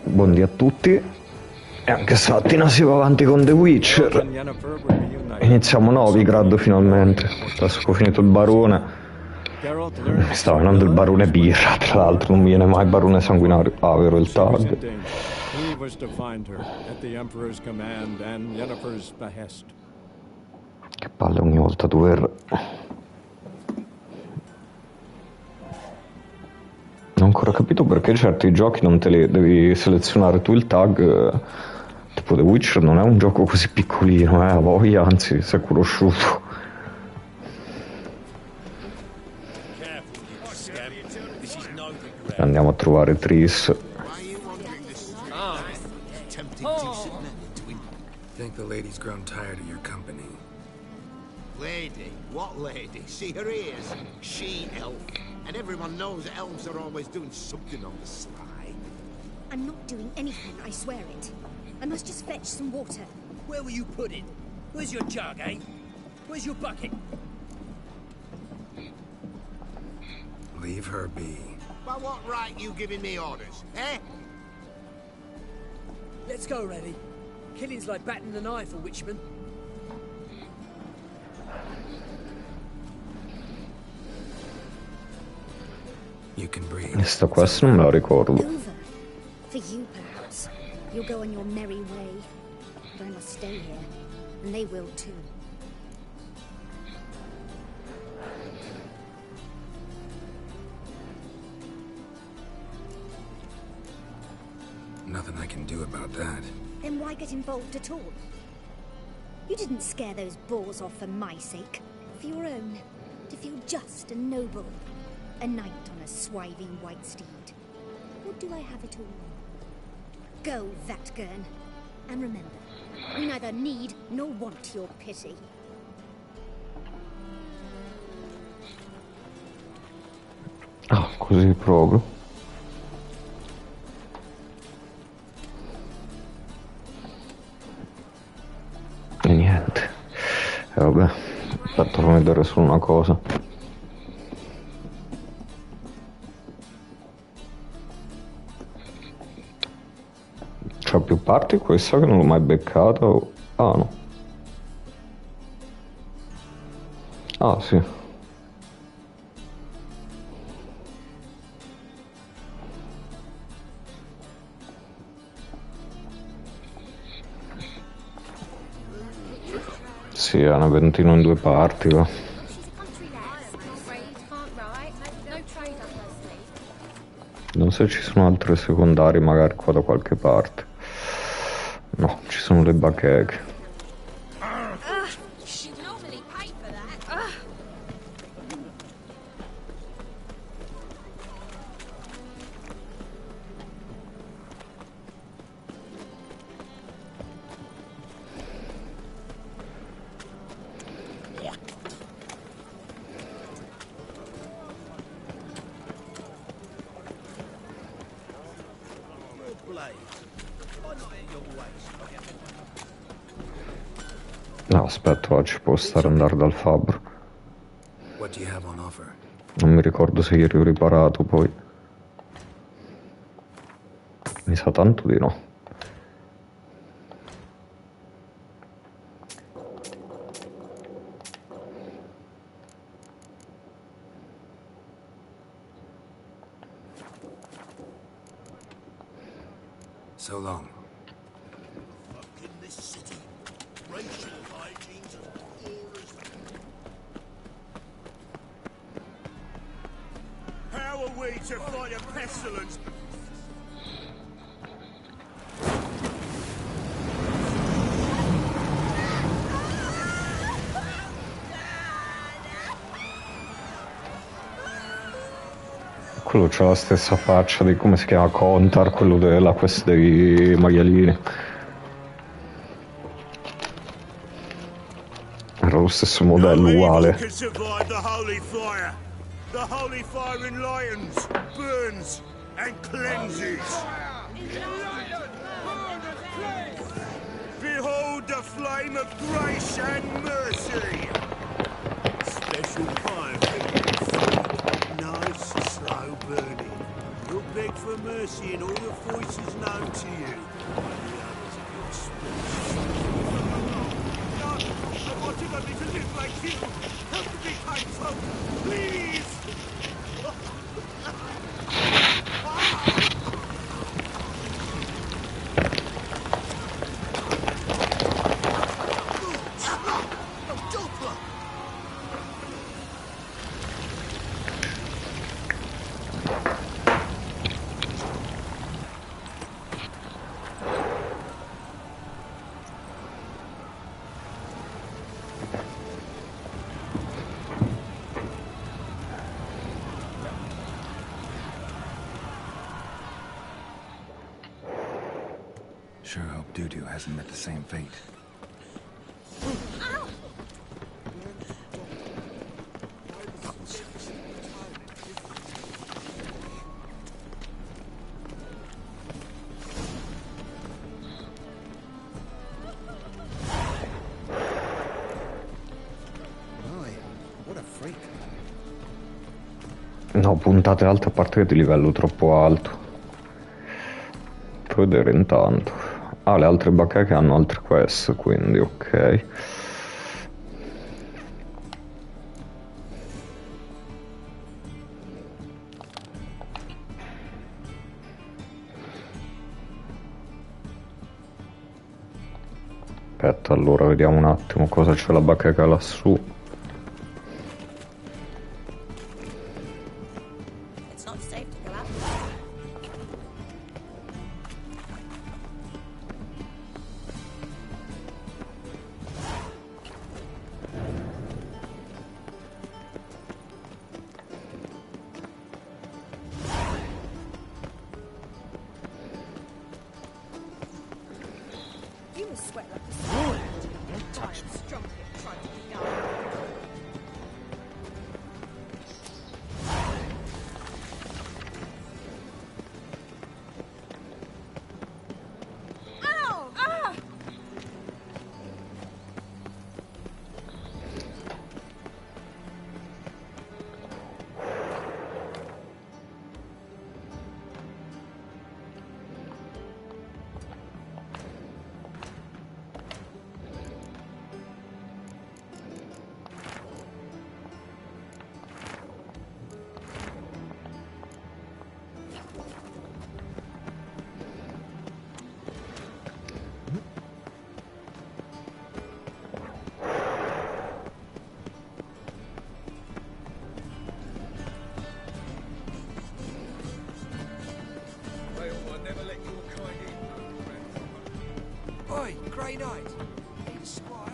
Buondì a tutti. E anche stamattina si va avanti con The Witcher. Iniziamo Novigrad finalmente. Adesso che ho finito il barone. Mi stava venendo il barone birra, tra l'altro non mi viene mai barone sanguinario. Ah, vero, il tag. Che palle ogni volta dover... Non ho ancora capito perché certi giochi non te li devi selezionare tu il tag. Tipo The Witcher non è un gioco così piccolino, a voglia, anzi, si è conosciuto. Andiamo a trovare Triss. Think the lady's grown tired of your company. Lady? What lady? See her ears? She-elf. And everyone knows elves are always doing something on the sly. I'm not doing anything, I swear it. I must just fetch some water. Where will you put it? Where's your jug, eh? Where's your bucket? Leave her be. By what right you giving me orders, eh? Let's go, Reddy. Killing's like batting an eye for Witchman. You can breathe. Sta questo non me la ricordo. Over. For you, perhaps. You'll go on your merry way. But I must stay here. And they will too. Nothing I can do about that. Then why get involved at all? You didn't scare those boars off for my sake. For your own. To feel just and noble. A knight on a swiving white steed. Or do I have it all? Go, Vatgern. And remember, we neither need nor want your pity. Ah, così proprio. E niente. E vabbè, aspetta, fammi vedere solo una cosa. C'ha più parti questa che non l'ho mai beccata? Ah no. Ah sì. Sì, è una ventina in due parti, va. Non so se ci sono altre secondarie magari qua da qualche parte. No, ci sono le bacheche. No, aspetta, ci può stare andare dal fabbro. What do you have on offer? Non mi ricordo se ieri ho riparato poi. Mi sa tanto di no. So long. In this city, racial hygiene's How are we to fight a pestilence? Quello c'ha la stessa faccia di come si chiama Contar, quello della quest dei maialini. Era lo stesso modello, uguale. The holy fire enlightens, burns, and cleanses. Behold the flame of grace and mercy. Special fire for nice, slow burning. You'll beg for mercy and all your voices known Sure hope Dudu hasn't met the same fate. What a freak. No, puntate alte a parte che di livello troppo alto. Per vedere intanto. Ah, le altre bacheche hanno altre quest, quindi ok. Aspetta, allora vediamo un attimo cosa c'è la bacheca lassù. It's not safe to go out. You must sweat like a sword. Don't touch me. Strong hip trying to be done. Ow! Ah! Oi, Grey Knight. Need a squire?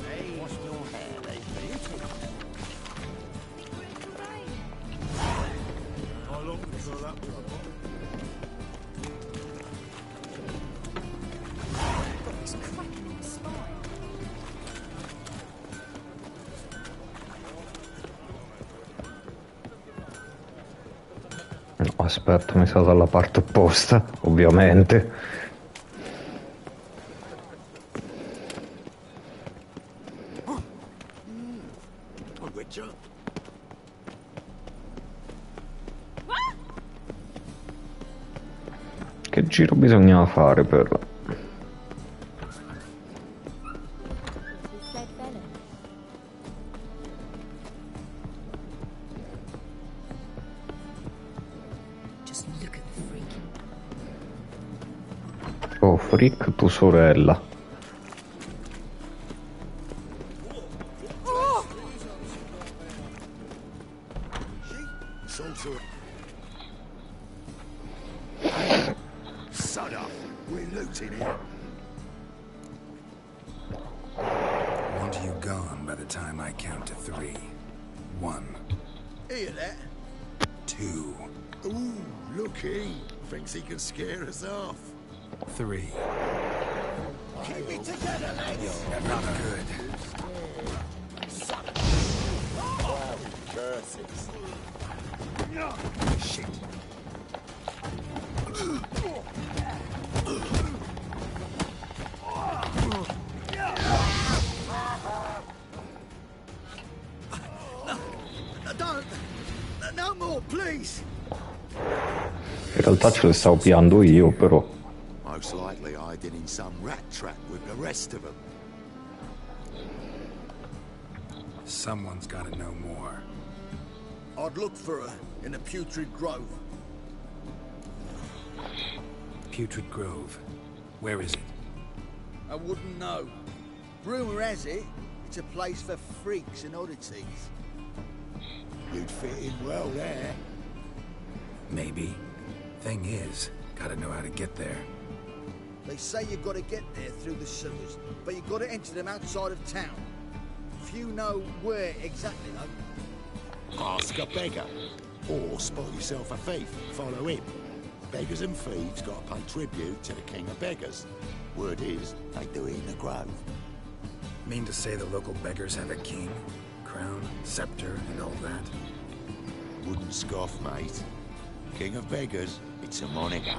Hey, wash your hair, lady. How long until that trouble? Got this cracking in the spine. No, aspetta, mi sa dalla parte opposta, ovviamente. Oh, Witcher. Che giro bisognava fare per... We fled Velen. Just look at the freak. Oh, Frick, tu sorella. Sorcerer. Sod up. We're looting here. Want you gone by the time I count to 3. 1, Hear that? 2, Ooh, look he. Thinks he can scare us off. 3. Keep it together, lads. Not good. Curses. Shit. Don't. No more, please. In realtà ce le stavo piando io, però. Most likely hiding in some rat trap with the rest of them. Someone's gotta know more. I'd look for her in the Putrid Grove. Putrid Grove. Where is it? I wouldn't know. Rumour has it, it's a place for freaks and oddities. You'd fit in well there. Maybe. Thing is, gotta know how to get there. They say you've got to get there through the sewers, but you've got to enter them outside of town. Few know where exactly, though. Ask a beggar. Or spot yourself a thief. Follow him. Beggars and thieves got to pay tribute to the king of beggars. Word is, they do it in the grove. Mean to say the local beggars have a king, crown, scepter, and all that? Wouldn't scoff, mate. King of beggars, it's a moniker.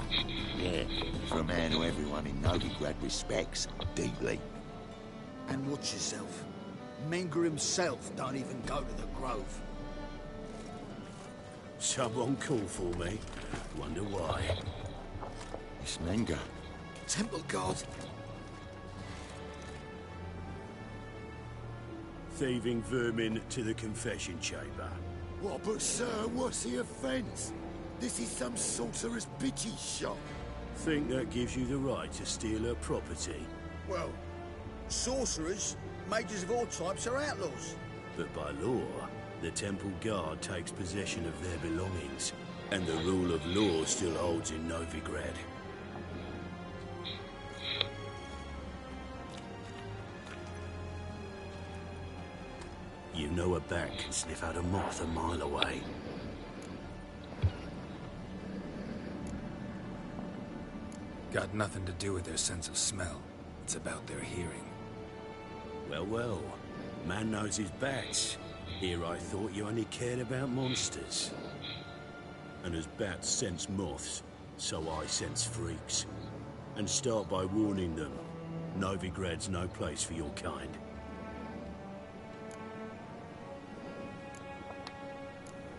Yeah, for a man who everyone in Novigrad respects deeply. And watch yourself. Menger himself don't even go to the grove. Someone call for me. Wonder why. It's Menger. Temple guard. Thieving vermin to the confession chamber. What, but sir, what's the offence? This is some sorcerer's bitchy shop. Think that gives you the right to steal her property? Well, sorcerers, mages of all types are outlaws. But by law, the temple guard takes possession of their belongings, and the rule of law still holds in Novigrad. You know a bat can sniff out a moth a mile away. Got nothing to do with their sense of smell. It's about their hearing. Well, well. Man knows his bats. Here I thought you only cared about monsters. And as bats sense moths, so I sense freaks. And start by warning them. Novigrad's no place for your kind.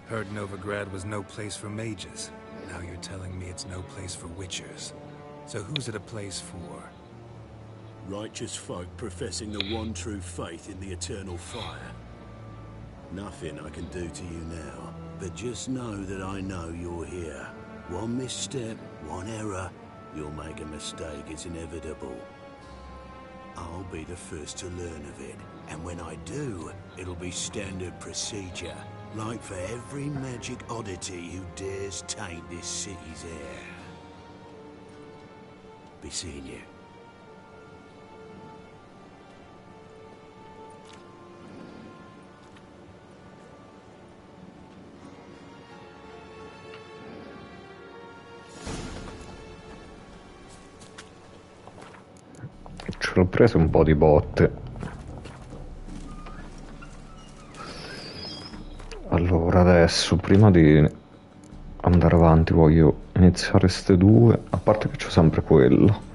Heard Novigrad was no place for mages. Now you're telling me it's no place for witchers. So who's it a place for? Righteous folk professing the one true faith in the eternal fire. Nothing I can do to you now, but just know that I know you're here. One misstep, one error, you'll make a mistake, it's inevitable. I'll be the first to learn of it, and when I do, it'll be standard procedure. Like for every magic oddity who dares taint this city's air. Be seeing you. Ce l'ho preso un po' di botte. Allora adesso, prima di andare avanti, voglio iniziare ste due, a parte che c'ho sempre quello.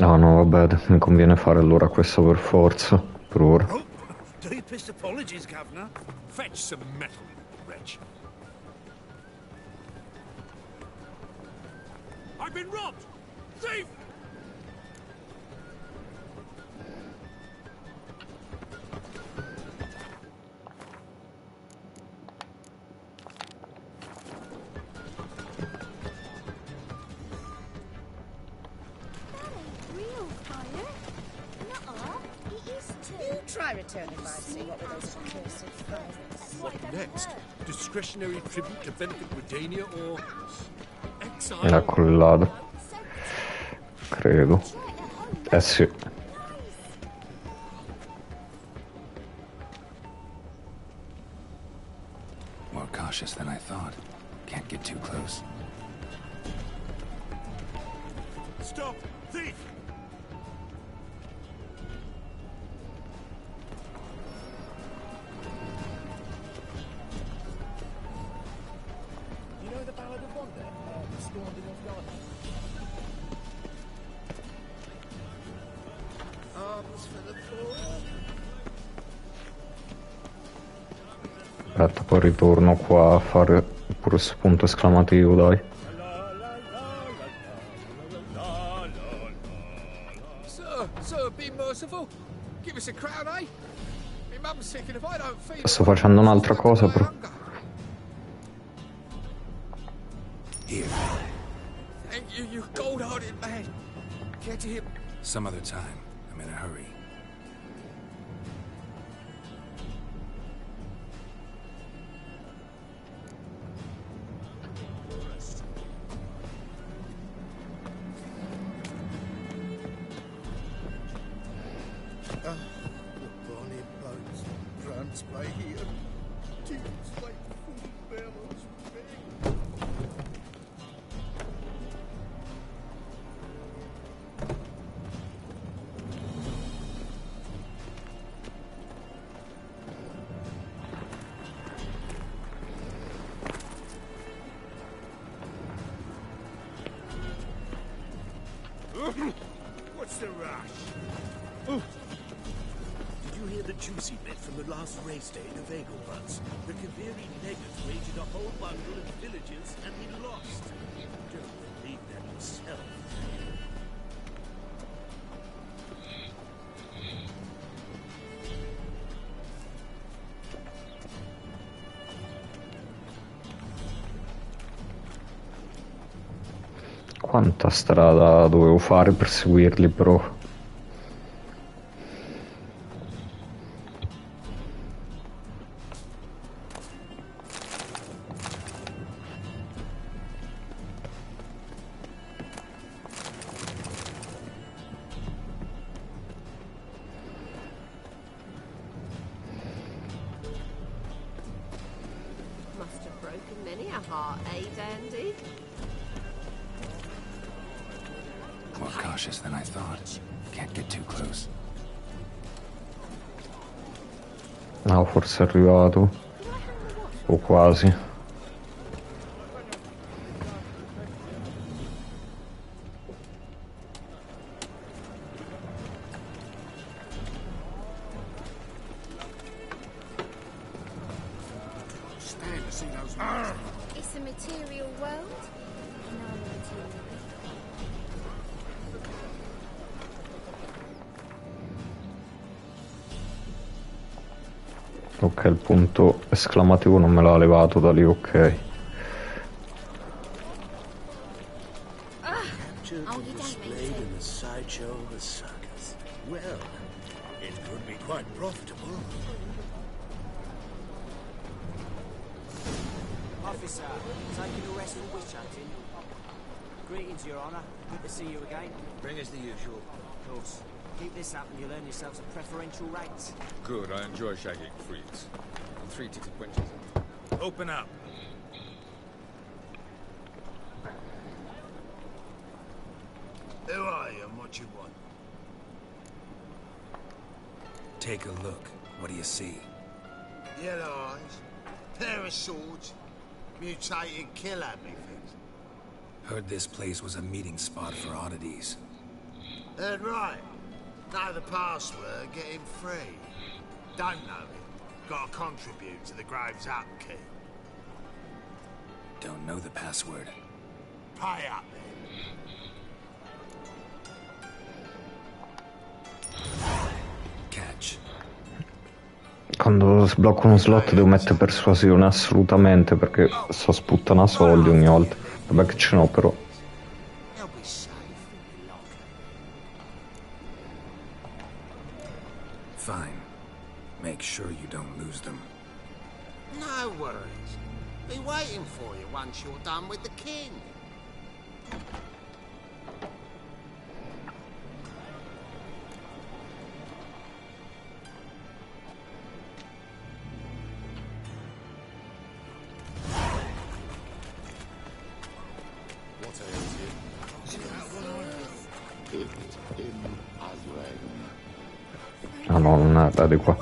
No, no, vabbè, mi conviene fare allora questo per forza, per ora. Oh, deepest apologies, Governor. Fetch some metal, wretch. I've been robbed! Thief! Try returning by sea. What were those accursed friends? What next? Discretionary tribute to benefit Redania or exile? Era collato. Credo. Eh sì. More cautious than I thought. Can't get too close. Stop! Thief! You know the Ballad of Wonder? Stormed in Northgard. Arms for the poor. Aspetta, poi ritorno qua a fare pure questo punto esclamativo, dai. Sir, be merciful. Give us a crown, eh? My mum's sick, and if I don't feed her, Sto facendo un'altra cosa, però. Here. Thank you, you gold-hearted man. Get him. Some other time. I'm in a hurry. The bonny bones prance by here. Tunes like full bellows ring. What's the rush? Did you hear the juicy bit from the last race day in the Vegelbutts? The Kaviri Negus raided a whole bundle of villages and he lost. Don't believe that himself. Quanta strada dovevo fare per seguirli, bro? Must have broken many a heart, eh, Dandy? More cautious than I thought. Can't get too close. No, forse è arrivato. O quasi. Stand to see those It's a material world. Non-material. Ok, il punto esclamativo non me l'ha levato da lì, ok. Captured Oh, and you don't displayed mean to. in the sideshow of a circus. Well, it could be quite profitable. Officer, taking a rest from witch hunting. Greetings, Your Honour. Good to see you again. Bring us the usual. Of course. Keep this up and you'll earn yourselves a preferential rate. Good, I enjoy shagging freaks. 3 ticket quenches. Open up. Who are you and what you want? Take a look. What do you see? yellow eyes, pair of swords, mutated killer methods. Heard this place was a meeting spot for oddities. Heard right. Know the password, get him free. Don't know it. Gotta contribute to the Graves upkeep. Don't know the password. Pay up then. Catch. Quando sblocco uno slot devo mettere persuasione assolutamente perché sto sputtando soldi ogni volta. Vabbè che ce n'ho però. They'll be safe in the locker. Fine. Make sure you don't lose them. No worries. Be waiting for you once you're done with the king. What ails you? Ah no, non è di qua.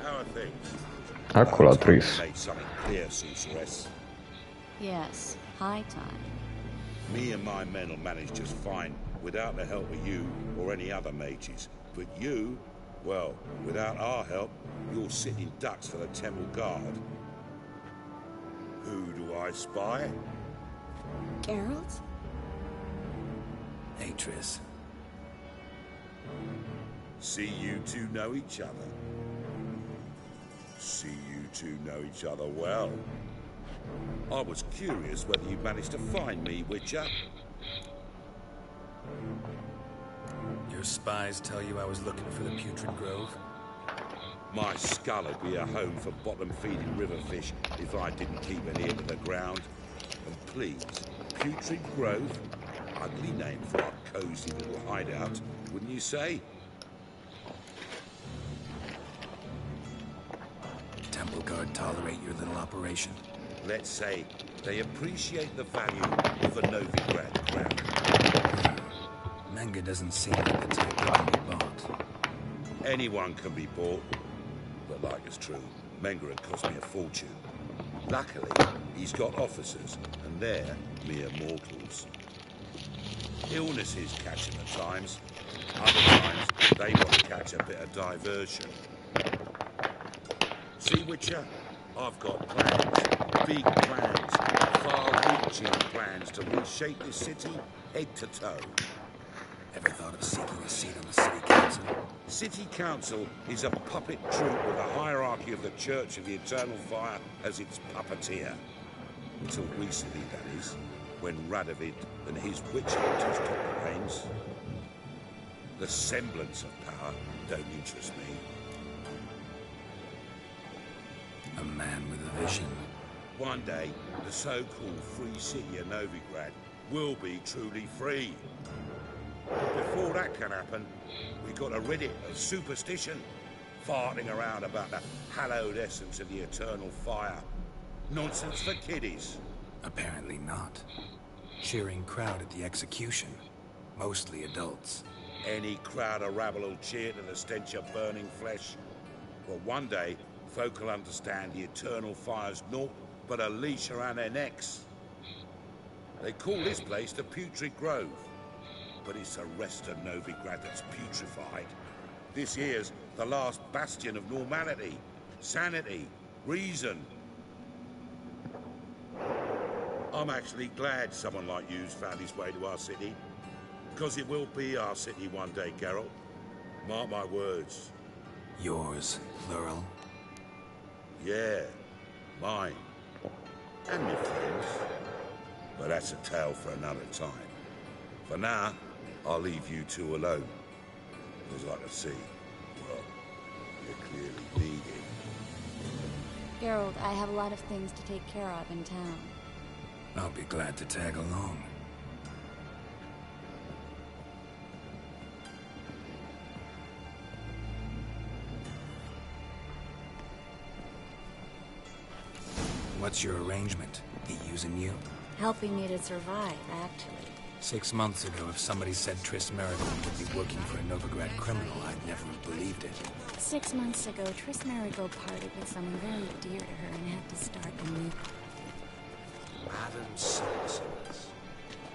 How are things? Eccola Tris. Made something clear, sorceress. Yes, high time. Me and my men will manage just fine without the help of you or any other mages. But you, well, without our help, you're sitting ducks for the Temple Guard. Who do I spy? Geralt? Hey, Triss. See you two know each other. See you two know each other well. I was curious whether you managed to find me, Witcher. Your spies tell you I was looking for the Putrid Grove? My skull would be a home for bottom-feeding river fish if I didn't keep an ear to the ground. And please, Putrid Grove? Ugly name for our cozy little hideout, wouldn't you say? Temple Guard tolerate your little operation? Let's say they appreciate the value of the Novigrad crown. Menga doesn't seem like the type that can be bought. Anyone can be bought, but like it's true, Menga had cost me a fortune. Luckily, he's got officers, and they're mere mortals. Illnesses catch him at times. Other times, they want to catch a bit of diversion. See, Witcher? I've got plans. Big plans. Far-reaching plans to reshape this city head to toe. Ever thought of seeking a seat on the city council? City council is a puppet troupe with a hierarchy of the Church of the Eternal Fire as its puppeteer. Until recently, that is, when Radovid and his witch hunters took the reins. The semblance of power don't interest me. A man with a vision. One day, the so-called free city of Novigrad will be truly free. Before that can happen, we got to rid it of superstition, farting around about the hallowed essence of the eternal fire. Nonsense for kiddies. Apparently not. Cheering crowd at the execution. Mostly adults. Any crowd of rabble will cheer to the stench of burning flesh. Well, one day, folk will understand the eternal fire's naught but a leash around their necks. They call this place the Putrid Grove, but it's the rest of Novigrad that's putrefied. This here's the last bastion of normality, sanity, reason. I'm actually glad someone like you's found his way to our city, because it will be our city one day, Geralt. Mark my words. Yours, plural. Yeah, mine. And my friends. But that's a tale for another time. For now, I'll leave you two alone. As I can see, well, you're clearly bleeding. Geralt, I have a lot of things to take care of in town. I'll be glad to tag along. What's your arrangement? He using you? Helping me to survive, actually. 6 months ago, if somebody said Triss Merigold would be working for a Novigrad criminal, I'd never have believed it. 6 months ago, Triss Merigold parted with someone very dear to her and had to start anew. Madam Sorceress.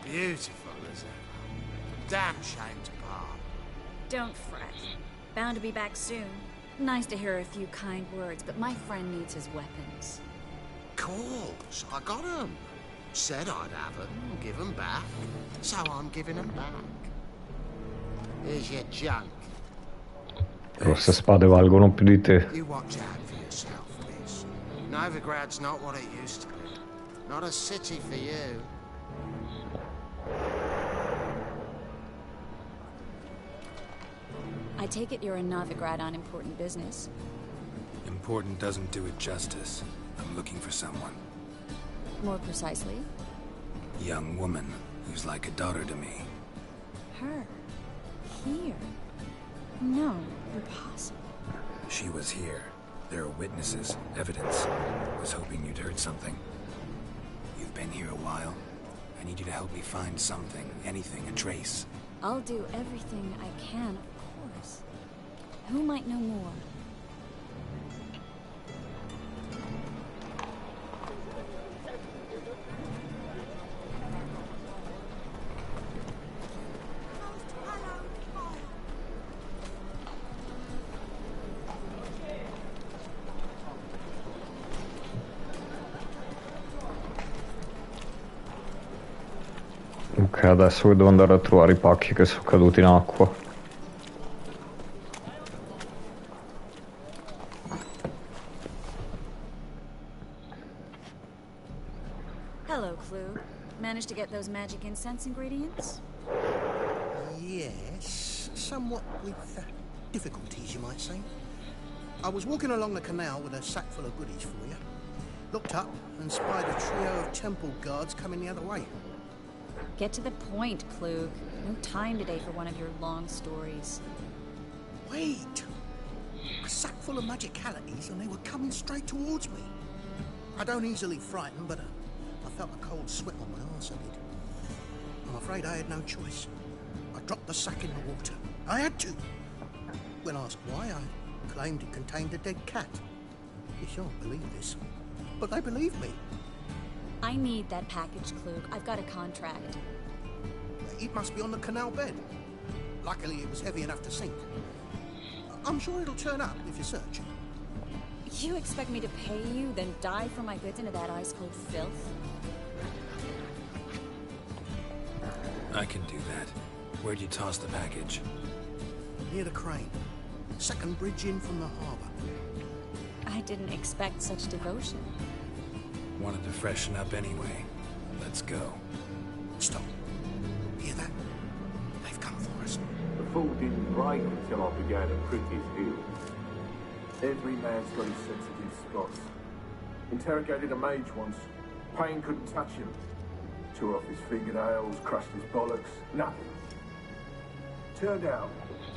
Beautiful, isn't it? Damn shame to part. Don't fret. Bound to be back soon. Nice to hear a few kind words, but my friend needs his weapons. Course, I got 'em. Said I'd have 'em, give 'em back. So I'm giving 'em back. Here's your junk. Queste spade valgono più di te. You watch out for yourself, miss. Novigrad's not what it used to be. Not a city for you. I take it you're in Novigrad on important business. Important doesn't do it justice. I'm looking for someone. More precisely? Young woman who's like a daughter to me. Her? Here? No, impossible. She was here. There are witnesses, evidence. Was hoping you'd heard something. You've been here a while. I need you to help me find something, anything, a trace. I'll do everything I can, of course. Who might know more? Ok, adesso devo andare a trovare i pacchi che sono caduti in acqua. Hello, Clue. Managed to get those magic incense ingredients? Yes, somewhat with difficulties, you might say. I was walking along the canal with a sack full of goodies for you. Looked up and spied a trio of temple guards coming the other way. Get to the point, Klug. No time today for one of your long stories. Wait! A sack full of magicalities and they were coming straight towards me. I don't easily frighten, but I felt a cold sweat on my arse, I did. I'm afraid I had no choice. I dropped the sack in the water. I had to. When asked why, I claimed it contained a dead cat. You shan't believe this, but they believed me. I need that package, Klug. I've got a contract. It must be on the canal bed. Luckily, it was heavy enough to sink. I'm sure it'll turn up if you search. You expect me to pay you, then dive for my goods into that ice-cold filth? I can do that. Where'd you toss the package? Near the crane. Second bridge in from the harbour. I didn't expect such devotion. Wanted to freshen up anyway. Let's go. Stop. Hear that? They've come for us. The fall didn't break until I began to prick his heels. Every man's got his sensitive spots. Interrogated a mage once. Pain couldn't touch him. Tore off his fingernails, crushed his bollocks. Nothing. Turned out,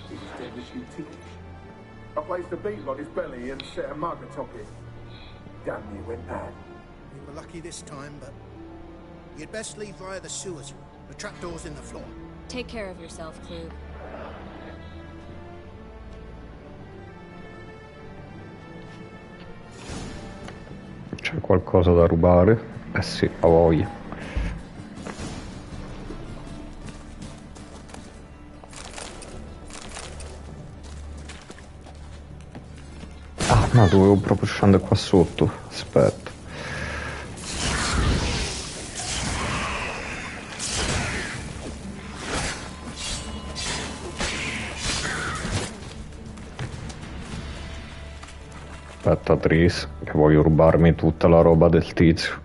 he was devilishly ticklish. I placed a beetle on his belly and set a mug atop it. Damn near went mad. We were lucky this time, but you'd best leave via the sewers. The trapdoor's in the floor. Take care of yourself, Klug. C'è qualcosa da rubare? Eh sì, ho voglia. Ah, no, dovevo proprio scendere qua sotto. Aspetta. Aspetta, Tris, che voglio rubarmi tutta la roba del tizio.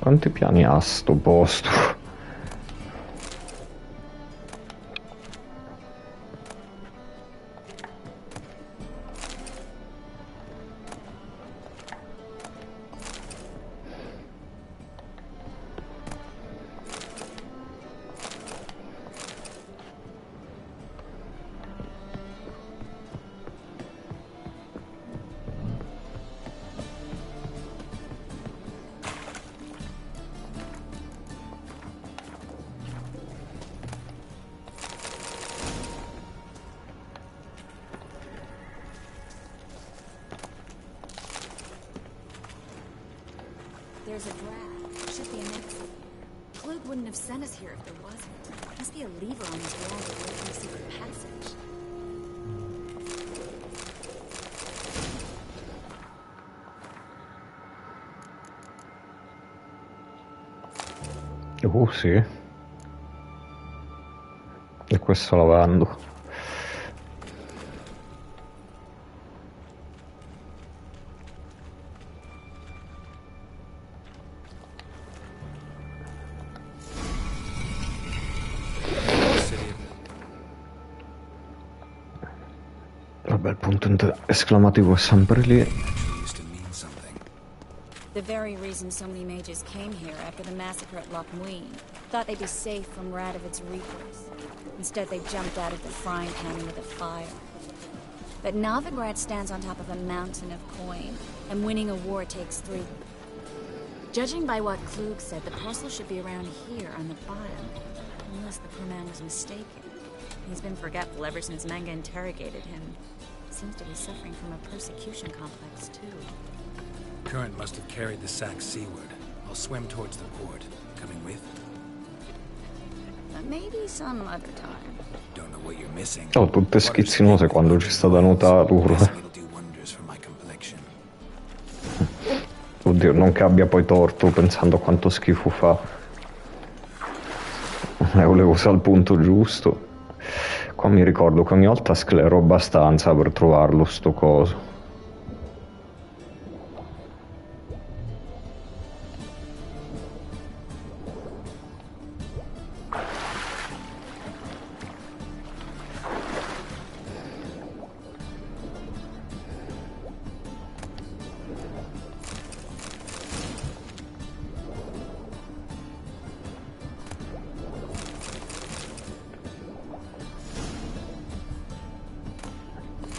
Quanti piani ha sto posto? There's a draft. Should be an exit. Klug wouldn't have sent us here if there wasn't. Must be a lever on this wall to open the secret passage. Sì. E questo lavando. Vabbè, il punto esclamativo è sempre lì. The very reason so many mages came here after the massacre at Loch Muin. Thought they'd be safe from Radovid's reapers. Instead, they jumped out of the frying pan into the fire. But Novigrad stands on top of a mountain of coin, and winning a war takes 3. Judging by what Klug said, the parcel should be around here on the bottom. Unless the poor man was mistaken. He's been forgetful ever since Manga interrogated him. Seems to be suffering from a persecution complex, too. Current must have carried the sack seaward. I'll swim towards the port. Coming with? But maybe some other time. Don't know what you're missing. Oh, tutte schizzinose quando ci sta da nuotare. Oddio, non che abbia poi torto pensando a quanto schifo fa. Volevo usare il punto giusto. Qua mi ricordo che ogni volta sclero abbastanza per trovarlo sto coso.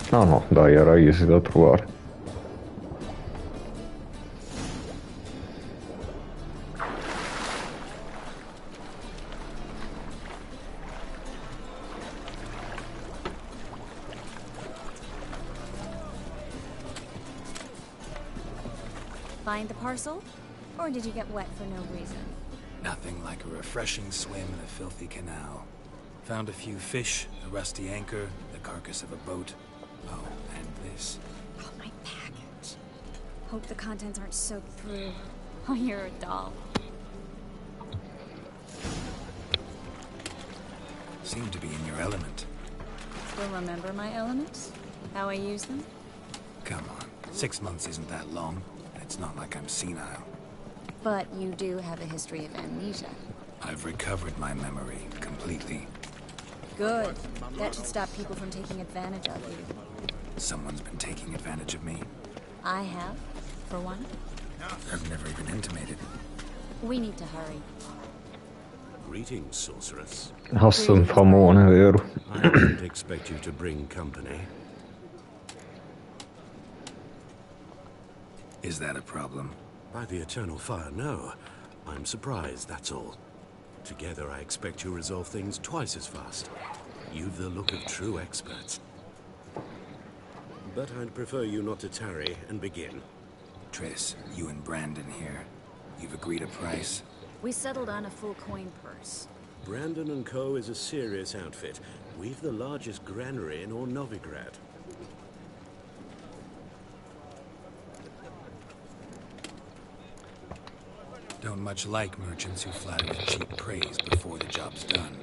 No, dai, era easy da trovare. Find the parcel? Or did you get wet for no reason? Nothing like a refreshing swim in a filthy canal. Found a few fish, a rusty anchor, the carcass of a boat. Oh, and this. Oh, my package. Hope the contents aren't soaked through. Oh, you're a doll. Seem to be in your element. Still remember my elements? How I use them? Come on. 6 months isn't that long. It's not like I'm senile. But you do have a history of amnesia. I've recovered my memory completely. Good. That should stop people from taking advantage of you. Someone's been taking advantage of me. I have, for one. I've never even intimated. We need to hurry. Greetings, sorceress. Hassa un famone, vero? I didn't expect you to bring company. Is that a problem? By the Eternal Fire, no. I'm surprised, that's all. Together, I expect you resolve things twice as fast. You've the look of true experts. But I'd prefer you not to tarry and begin. Triss, you and Brandon here. You've agreed a price? We settled on a full coin purse. Brandon & Co. is a serious outfit. We've the largest granary in all Novigrad. Don't much like merchants who flatter with cheap praise before the job's done.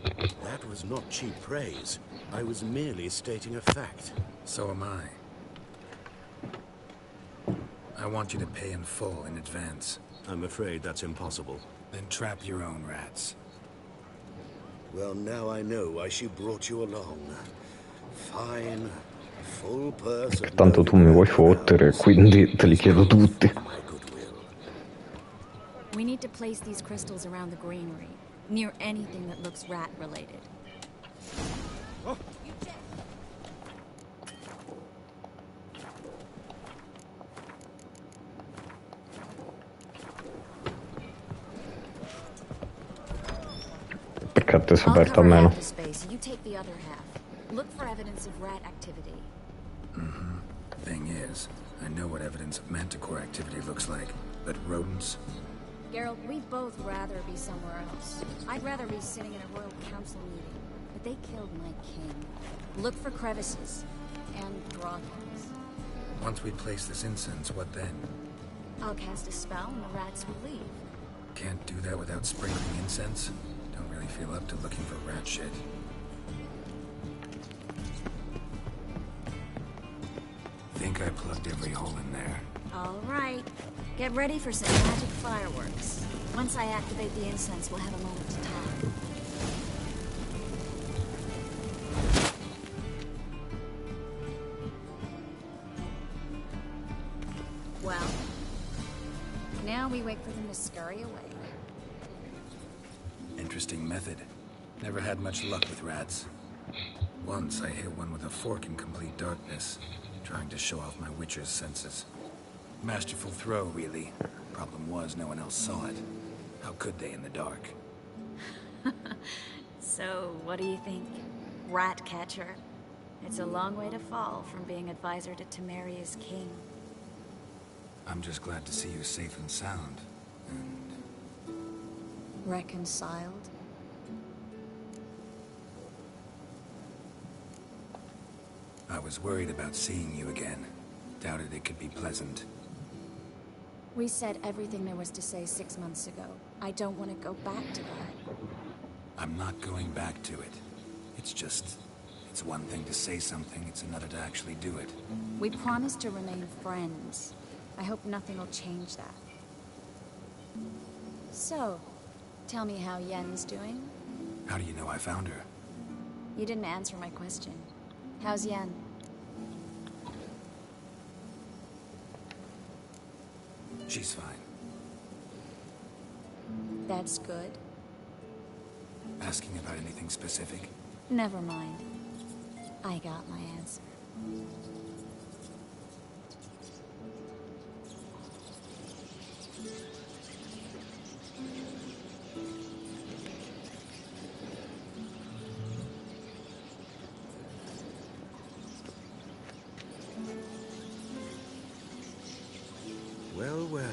That was not cheap praise. I was merely stating a fact. So am I. I want you to pay in full in advance. I'm afraid that's impossible. Then trap your own rats. Well, now I know why she brought you along. Fine, full purse. Tanto tu mi vuoi fottere, quindi te li chiedo tutti. We need to place these crystals around the granary, near anything that looks rat-related. Oh. Perché a te si è aperta a meno? You take the other half. Look for evidence of rat activity. Mm-hmm. Thing is, I know what evidence of manticore activity looks like, but rodents? Geralt, we'd both rather be somewhere else. I'd rather be sitting in a royal council meeting, but they killed my king. Look for crevices and drawbacks. Once we place this incense, what then? I'll cast a spell and the rats will leave. Can't do that without sprinkling incense? Don't really feel up to looking for rat shit. Think I plugged every hole in there. All right. Get ready for some magic fireworks. Once I activate the incense, we'll have a moment to talk. Well, now we wait for them to scurry away. Interesting method. Never had much luck with rats. Once I hit one with a fork in complete darkness, trying to show off my Witcher's senses. Masterful throw, really. Problem was, no one else saw it. How could they in the dark? So, what do you think? Rat catcher. It's a long way to fall from being advisor to Temeria's king. I'm just glad to see you safe and sound. And... reconciled? I was worried about seeing you again. Doubted it could be pleasant. We said everything there was to say 6 months ago. I don't want to go back to that. I'm not going back to it. It's one thing to say something, it's another to actually do it. We promised to remain friends. I hope nothing will change that. So, tell me how Yen's doing? How do you know I found her? You didn't answer my question. How's Yen? She's fine. That's good. Asking about anything specific? Never mind. I got my answer. Well, well.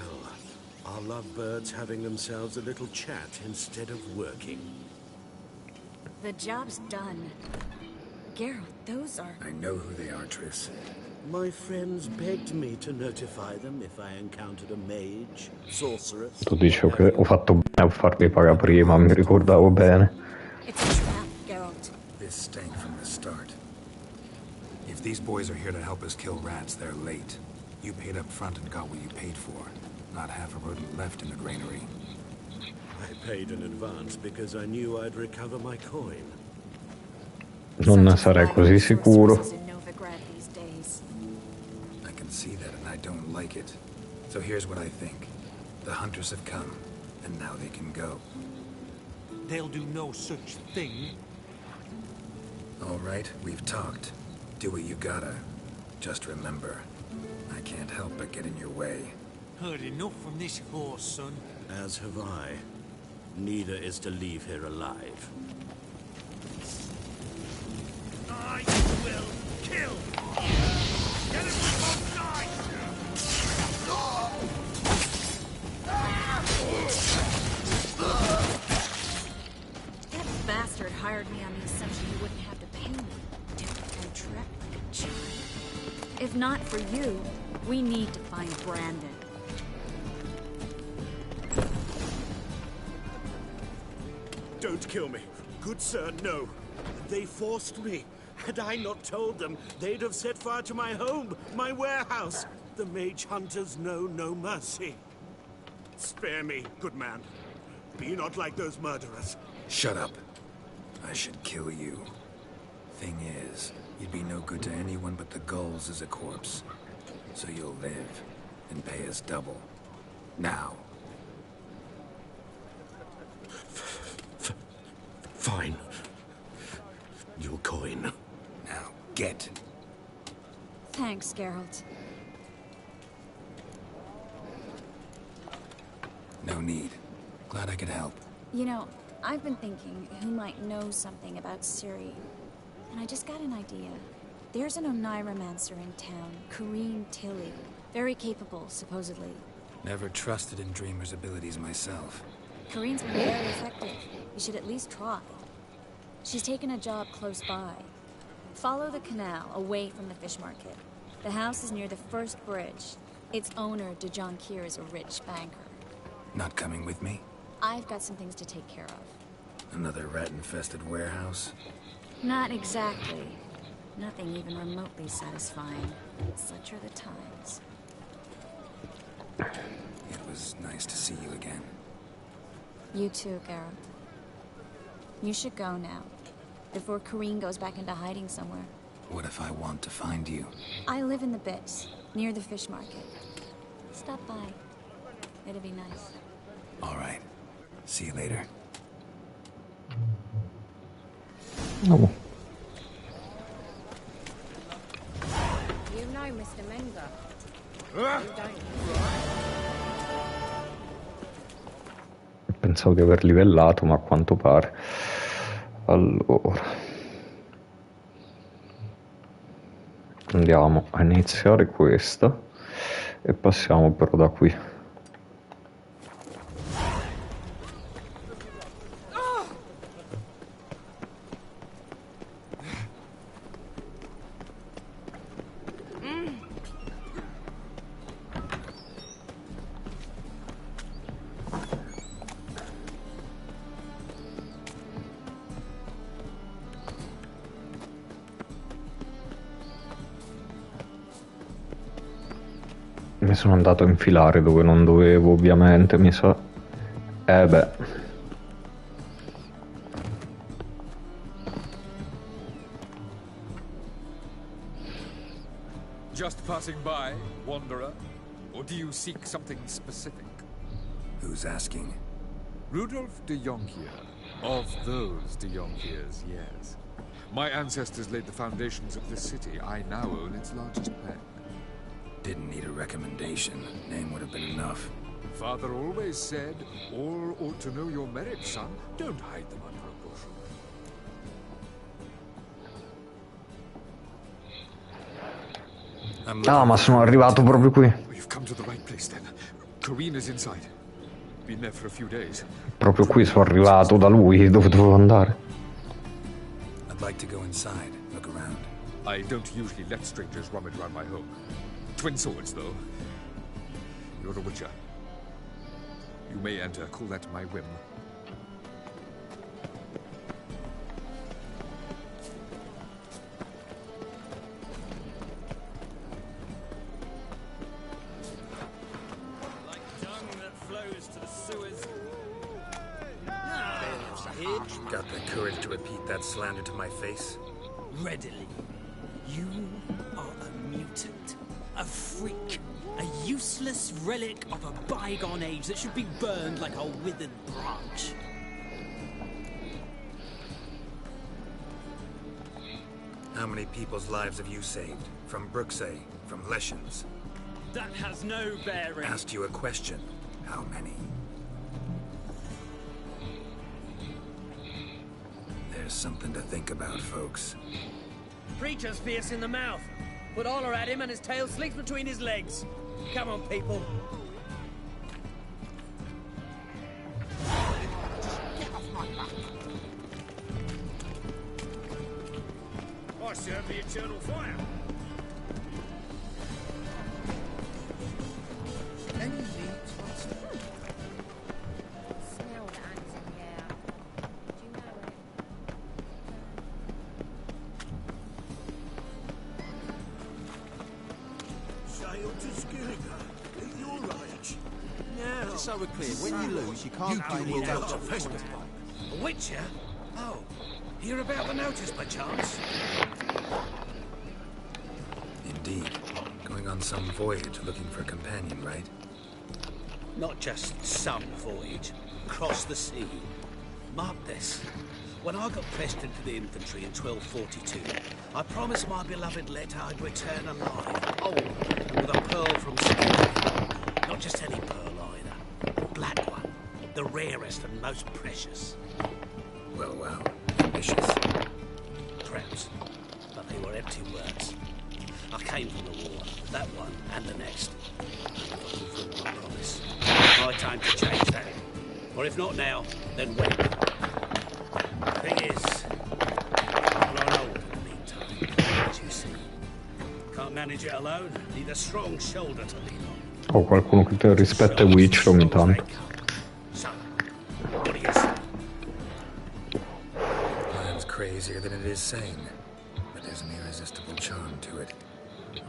Our lovebirds having themselves a little chat instead of working. The job's done. Geralt, those are... I know who they are, Triss. My friends begged me to notify them if I encountered a mage, sorceress... Tu dici che ho fatto bene a farli pagare prima, mi ricordavo bene. It's a trap, Geralt. This stank from the start. If these boys are here to help us kill rats, they're late. You paid up front and got what you paid for. Not half a rodent left in the granary. I paid in advance because I knew I'd recover my coin. Non ne sarei così sicuro. I can see that and I don't like it. So here's what I think. The hunters have come, and now they can go. They'll do no such thing. All right, we've talked. Do what you gotta. Just remember, I can't help but get in your way. Heard enough from this horse, son. As have I. Neither is to leave here alive. I will kill! Get him from both sides! That bastard hired me on the assumption he wouldn't have to pay me. And trap like a child. If not for you, we need to find Brandon. Don't kill me. Good sir, no. They forced me. Had I not told them, they'd have set fire to my home, my warehouse. The mage hunters know no mercy. Spare me, good man. Be not like those murderers. Shut up. I should kill you. Thing is, you'd be no good to anyone but the gulls as a corpse. So you'll live and pay us double. Now. Fine. Your coin. Now, get. Thanks, Geralt. No need. Glad I could help. You know, I've been thinking who might know something about Ciri. And I just got an idea. There's an Oneiromancer in town, Corrine Tilly. Very capable, supposedly. Never trusted in Dreamer's abilities myself. Corrine's been very effective. You should at least try. She's taken a job close by. Follow the canal, away from the fish market. The house is near the first bridge. Its owner, Dejon Kier, is a rich banker. Not coming with me? I've got some things to take care of. Another rat-infested warehouse? Not exactly. Nothing even remotely satisfying. Such are the times. It was nice to see you again. You too, Geralt. You should go now, before Corrine goes back into hiding somewhere. What if I want to find you? I live in the Bits, near the fish market. Stop by. It'll be nice. All right. See you later. Oh. You know Mr. Menga. You don't. Pensavo di aver livellato, ma a quanto pare. Allora. Andiamo a iniziare questa e passiamo però da qui. Mi sono andato a infilare dove non dovevo, ovviamente, mi sa. Beh. Just passing by, wanderer? Or do you seek something specific? Who's asking? Rudolf de Jonkier. Of those de Jonkiers, yes. My ancestors laid the foundations of this city. I now own its largest pen. Didn't need a recommendation. Name would have been enough. Father always said, all ought to know your merit, son. Don't hide them under a bushel. Ah, ma sono arrivato proprio qui. You've come to the right place then. Corrine is inside. Been there for a few days. Proprio qui sono arrivato da lui, dove dovevo andare. I'd like to go inside, look around. I don't usually let strangers rummage around my home. Twin swords, though. You're a witcher. You may enter, call that my whim. Like dung that flows to the sewers. Got the courage to repeat that slander to my face? Readily. You are a mutant. A freak. A useless relic of a bygone age that should be burned like a withered branch. How many people's lives have you saved? From Bruxay? From Leshens? That has no bearing. Asked you a question. How many? There's something to think about, folks. Preacher's fierce in the mouth. Put Oller at him and his tail slicks between his legs. Come on, people. I serve the eternal fire. Any meat, Master? Smell the ants in the air. Do you know it? Sail to Skillinger. At your age. Now, just so we're clear, when you lose, you can't You claim do your well vote. to festival. A witcher? Oh, hear about the notice by chance? Indeed. Going on some voyage looking for a companion, right? Not just some voyage. Across the sea. Mark this. When I got pressed into the infantry in 1242, I promised my beloved Letta I'd return alive, old, and with a pearl from Skillinger. Not just any pearl either. A black one. The rarest and most precious. Well, wow. Ambitious. Perhaps. But they were empty words. I came from the war. That one and the next. I fulfilled my promise. My time to change that. Or if not now, then when? Thing is, I'm grown old in the meantime, as you see. Can't manage it alone. Need a strong shoulder to lean on. Ho qualcuno che te rispetta i Witcher ogni tanto. So, what do you say? Plan's crazier than it is sane. But there's an irresistible charm to it.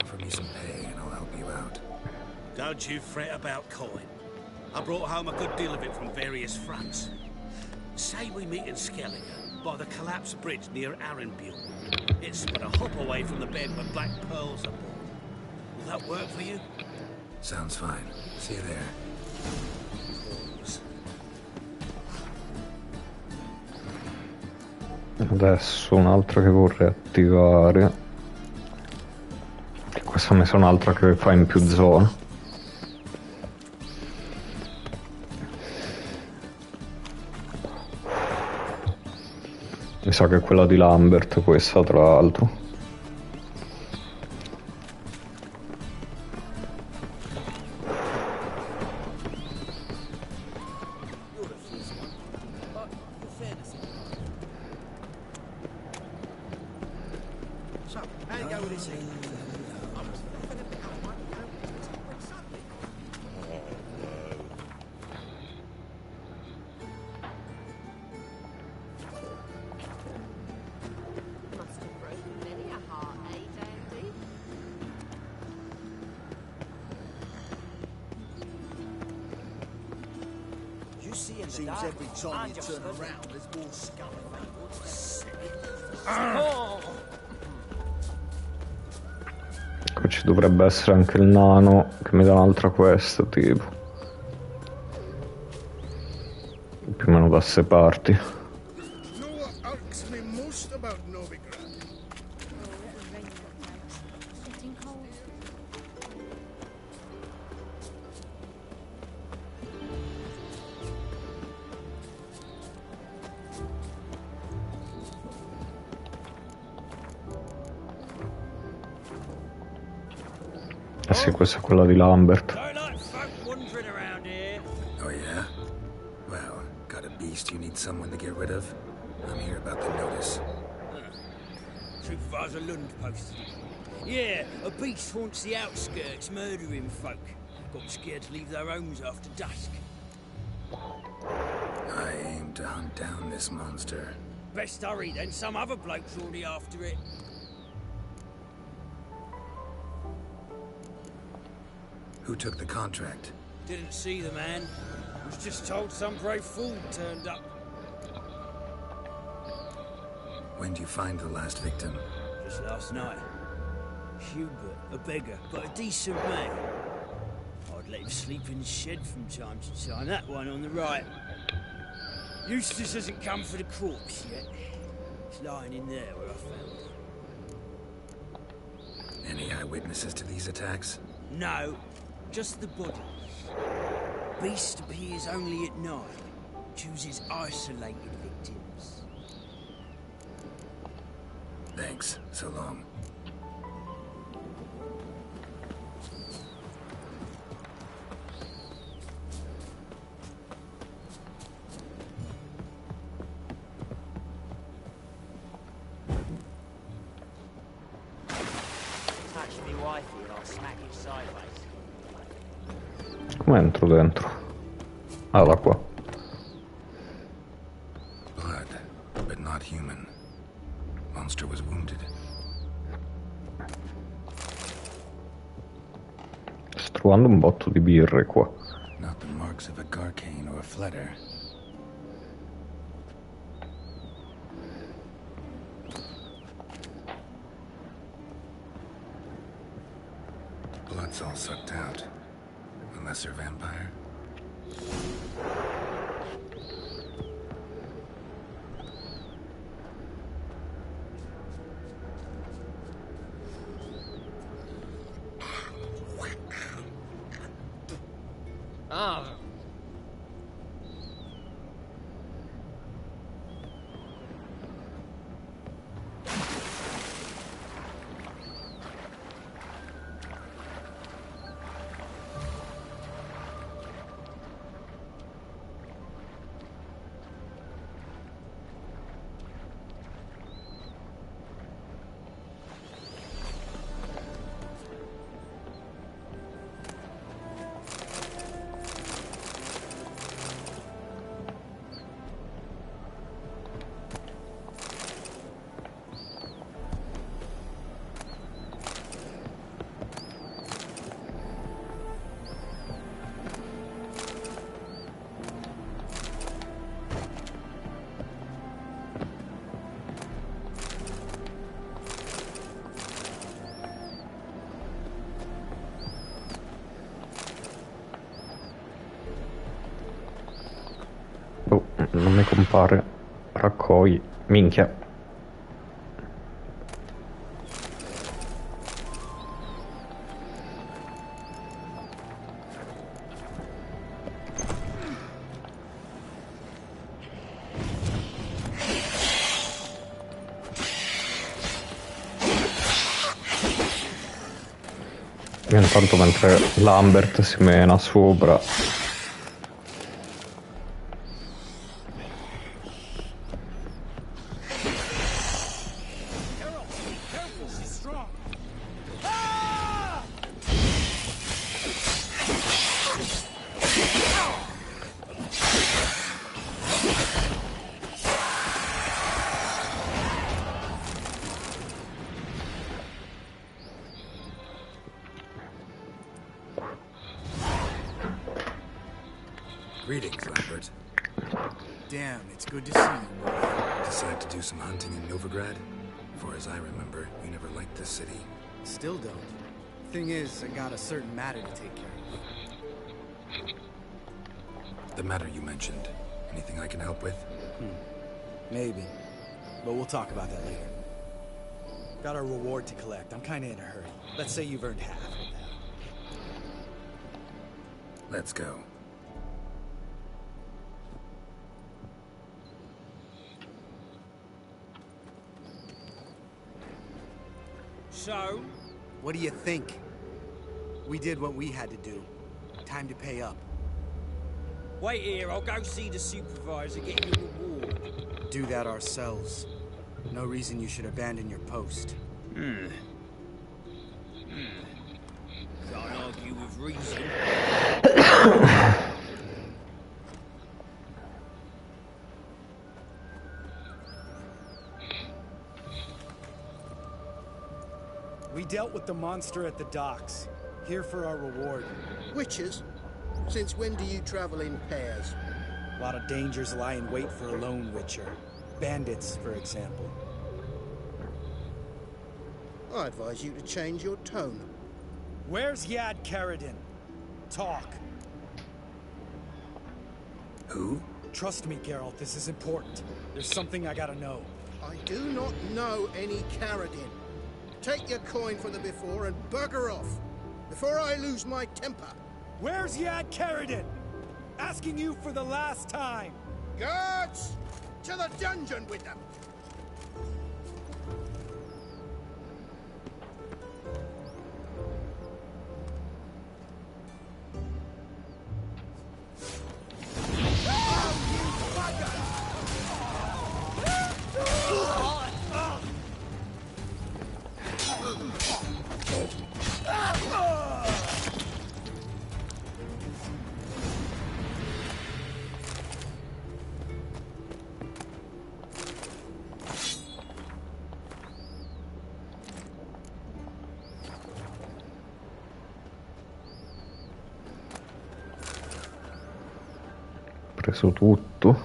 Offer me some pay and I'll help you out. Don't you fret about coin. I brought home a good deal of it from various fronts. Say we meet in Skellige, by the collapsed bridge near Arenbule. It's but a hop away from the bed where Black Pearls are born. Will that work for you? Sounds fine. See you there. Pause. Adesso un'altra che vorrei attivare. E questa mi sa un'altra che fa in più zone. Mi sa che è quella di Lambert questa, tra l'altro. Seems every time you turn around, there's more scum. Qui ci dovrebbe essere anche il nano che mi dà un'altra quest, tipo. Più o meno da ste parti. Eh sì, questa è quella di Lambert. Oh yeah? Well, got a beast you need someone to get rid of? I'm here about the notice. Supervisor Lund posted it. Yeah, a beast haunts the outskirts, murdering folk. Got scared to leave their homes after dusk. I aim to hunt down this monster. Best hurry, then some other bloke's already after it. Who took the contract? Didn't see the man. Was just told some brave fool turned up. When did you find the last victim? Just last night. Hubert, a beggar, but a decent man. I'd let him sleep in the shed from time to time. That one on the right. Eustace hasn't come for the corpse yet. It's lying in there where I found it. Any eyewitnesses to these attacks? No, just the bodies. Beast appears only at night. Chooses isolated victims. Thanks. So long. Come entro dentro? Ah, da qua. Blood, but not human. Monster was wounded. Sto trovando un botto di birre qua. Not the marks of a Garcane or a Fletter. Blood's all sucked out. A lesser vampire? Ah. Oh, non mi compare. Raccogli. Minchia. Io intanto mentre Lambert si mena sopra. Greetings, Lambert. Damn, it's good to see you. Decide to do some hunting in Novigrad? For as I remember, you never liked this city. Still don't. Thing is, I got a certain matter to take care of. The matter you mentioned. Anything I can help with? Maybe. But we'll talk about that later. Got a reward to collect. I'm kinda in a hurry. Let's say you've earned half of that. Let's go. So? What do you think? We did what we had to do. Time to pay up. Wait here, I'll go see the supervisor, get your reward. Do that ourselves. No reason you should abandon your post. Can't argue with reason. We dealt with the monster at the docks. Here for our reward. Witches? Since when do you travel in pairs? A lot of dangers lie in wait for a lone witcher. Bandits, for example. I advise you to change your tone. Where's Yad Karadin? Talk. Who? Trust me, Geralt, this is important. There's something I gotta know. I do not know any Karadin. Take your coin for the before and bugger off, before I lose my temper. Where's Yad Karadin? Asking you for the last time. Guards! To the dungeon with them! Preso tutto.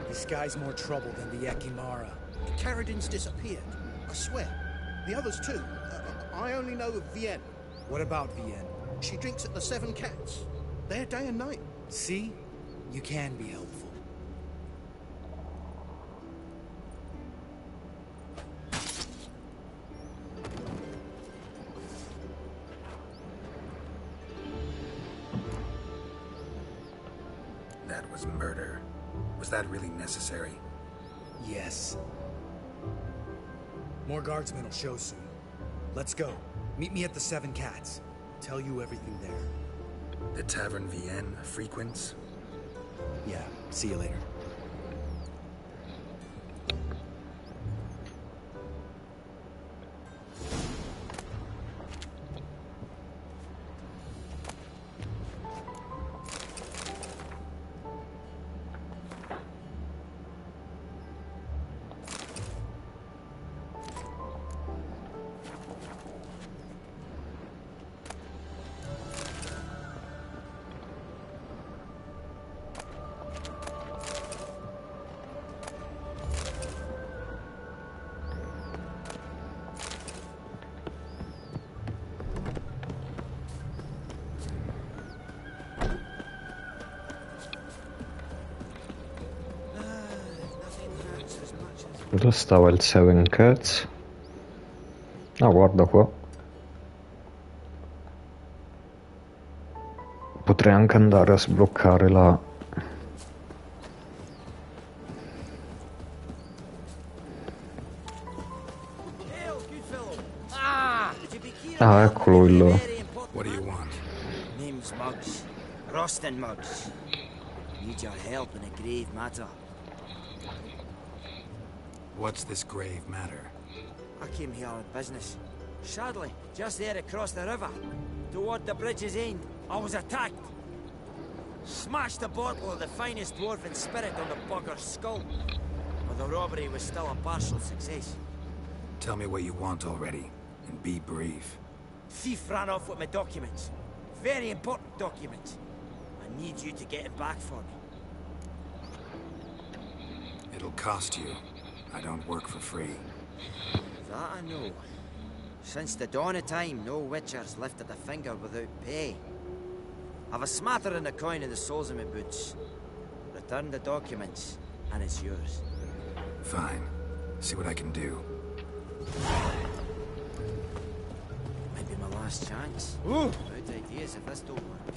This guy's more trouble than the Ekimara. Karadin's disappeared, I swear. The others too. I only know of Vienne. What about Vienne? She drinks at the Seven Cats. There day and night. See? You can be helpful. That was murder. Was that really necessary? Yes. More guardsmen will show soon. Let's go. Meet me at the Seven Cats. Tell you everything there. The Tavern Vienne frequents? Yeah, see you later. Dove stava il Seven Cats? Ah, guarda qua. Potrei anche andare a sbloccare la... Ah, eccolo il... What do you want? Name's Muggs. Rostin Muggs. Need your help in a grave matter. What's this grave matter? I came here on business. Sadly, just there across the river, toward the bridge's end, I was attacked. Smashed a bottle of the finest dwarven spirit on the bugger's skull. But the robbery was still a partial success. Tell me what you want already, and be brief. Thief ran off with my documents. Very important documents. I need you to get it back for me. It'll cost you. I don't work for free. That I know. Since the dawn of time, no witcher's lifted a finger without pay. I've a smattering of coin in the soles of my boots. Return the documents, and it's yours. Fine. See what I can do. Might be my last chance. Good ideas if this don't work.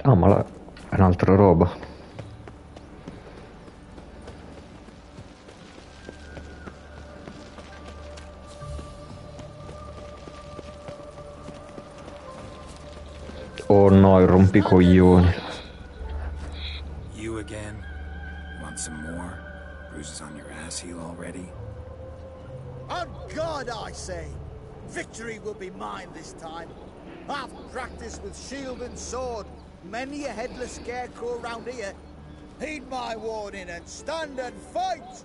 Ah, ma è un'altra roba. Oh no, il rompicoglioni. You again? Want some more? Bruises on your ass heel already? On God, I say! Victory will be mine this time. I've practiced with shield and sword. Many a headless scarecrow round here. Heed my warning and stand and fight!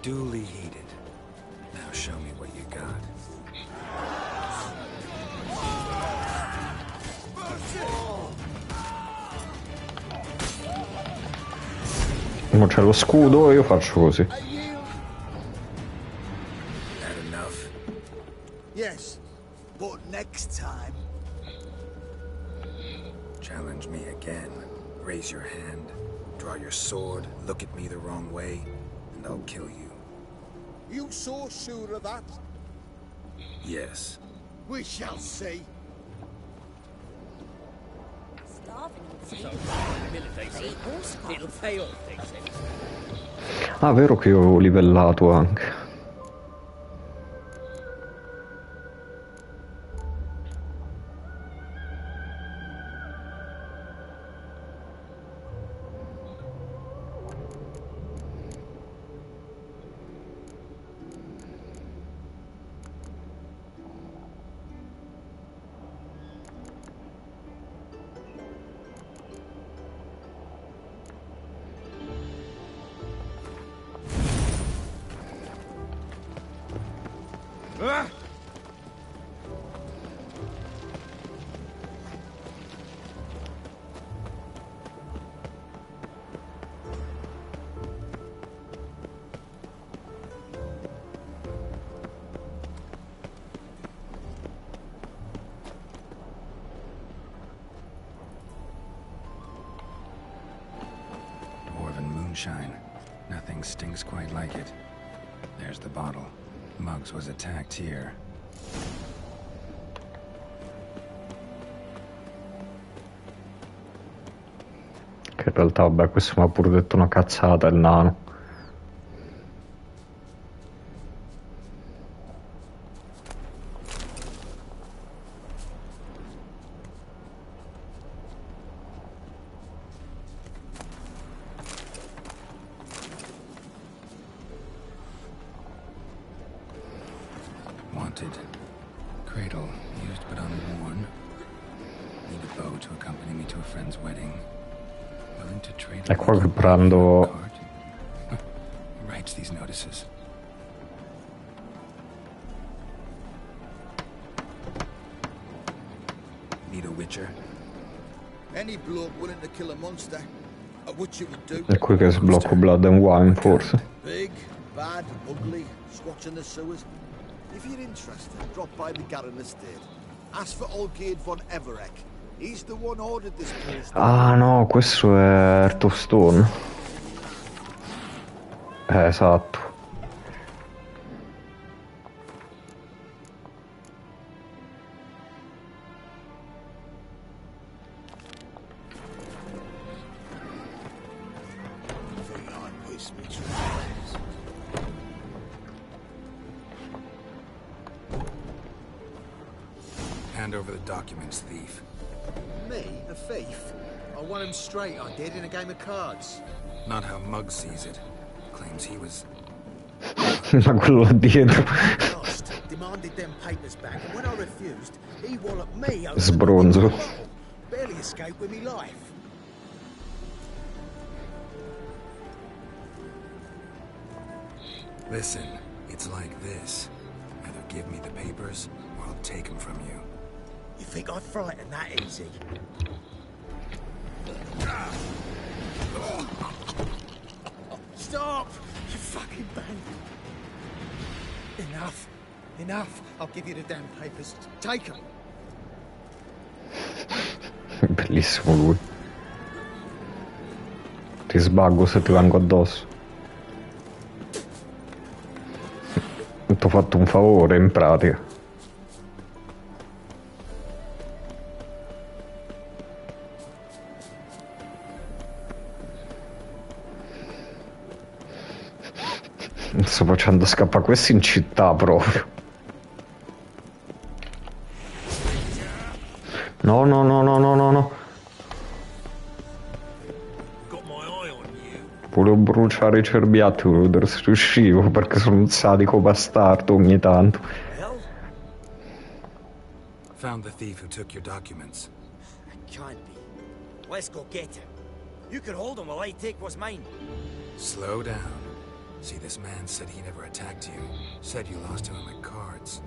Duly heeded. Now show me what you got. Non c'è lo scudo e io faccio così. That enough? Yes, but next time. Challenge me again. Raise your hand. Draw your sword. Look at me the wrong way, and I'll kill you. You so sure of that? Yes. We shall see. It'll pay off, they say. Ah, vero che io avevo livellato anche. Dwarven moonshine. Nothing stings quite like it. There's the bottle. Muggs was attacked here. Che in realtà, vabbè, questo mi ha pure detto una cazzata, il nano. Wanted. Cradle, used but unworn. Need a bow to accompany me to a friend's wedding. Willing to trade. È qua che prendo... Who writes these notices? Need a witcher? Any bloke willing to kill a monster, a witcher would do. È qui che sblocco Blood and Wine, forse. Big, bad, ugly, squatch in the sewers. If you're interested, drop by the Garen estate. Ask for Olgierd von Everek. He's the one ordered this place. Ah no, questo è Heart of Stone. Esatto. Think I piss me Hand over the documents, thief. Me? A thief? I won him straight, I did, in a game of cards. Not how Muggs sees it. Claims he was... Ma quello là dietro. Lost, demanded them papers back, and when I refused, he walloped me over Sbronzo. the bottle. Barely escaped with me life. Listen, it's like this. Either give me the papers, or I'll take them from you. You think I'd frighten that easy? Stop! You fucking bandit! Enough! Enough! I'll give you the damn papers. Take them! Bellissimo lui. Ti sbaggo se ti vengo addosso. Ti ho fatto un favore in pratica. Sto facendo scappare questi in città proprio. No, no, no, no, no, no, no. Volevo bruciare i cerbiatti, volevo vedere se riuscivo, perché sono un sadico bastardo ogni tanto. Found the thief who took your documents. It can't be. Let's go get him. You can hold him while I take what's mine. Slow down. See, this man said he never attacked you. Said you lost to him at cards.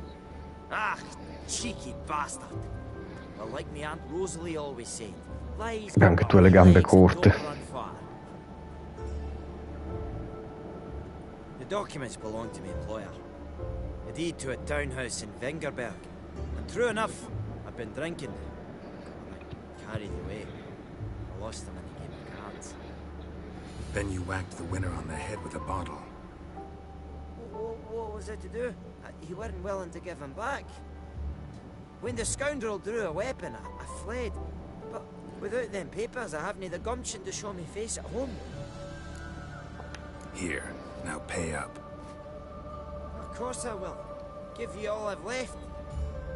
Ah, cheeky bastard. Well, like me Aunt Rosalie always said, lies Beh, anche tu hai le gambe corte. The documents belong to my employer. A deed to a townhouse in Vengerberg. And true enough, I've been drinking. I carried away. I lost them in the game of cards. Then you whacked the winner on the head with a bottle. What was it to do? He weren't willing to give him back. When the scoundrel drew a weapon, I fled. But without them papers, I haven't the gumption to show me face at home. Here, now pay up. Of course I will. Give you all I've left.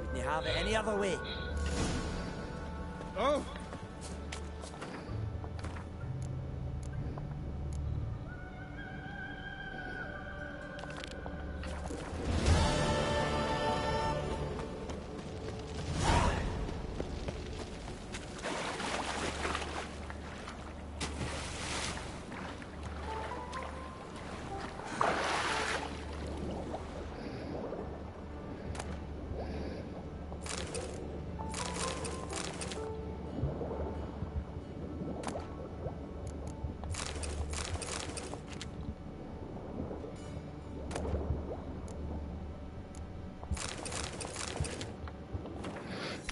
Wouldn't have it any other way. Oh!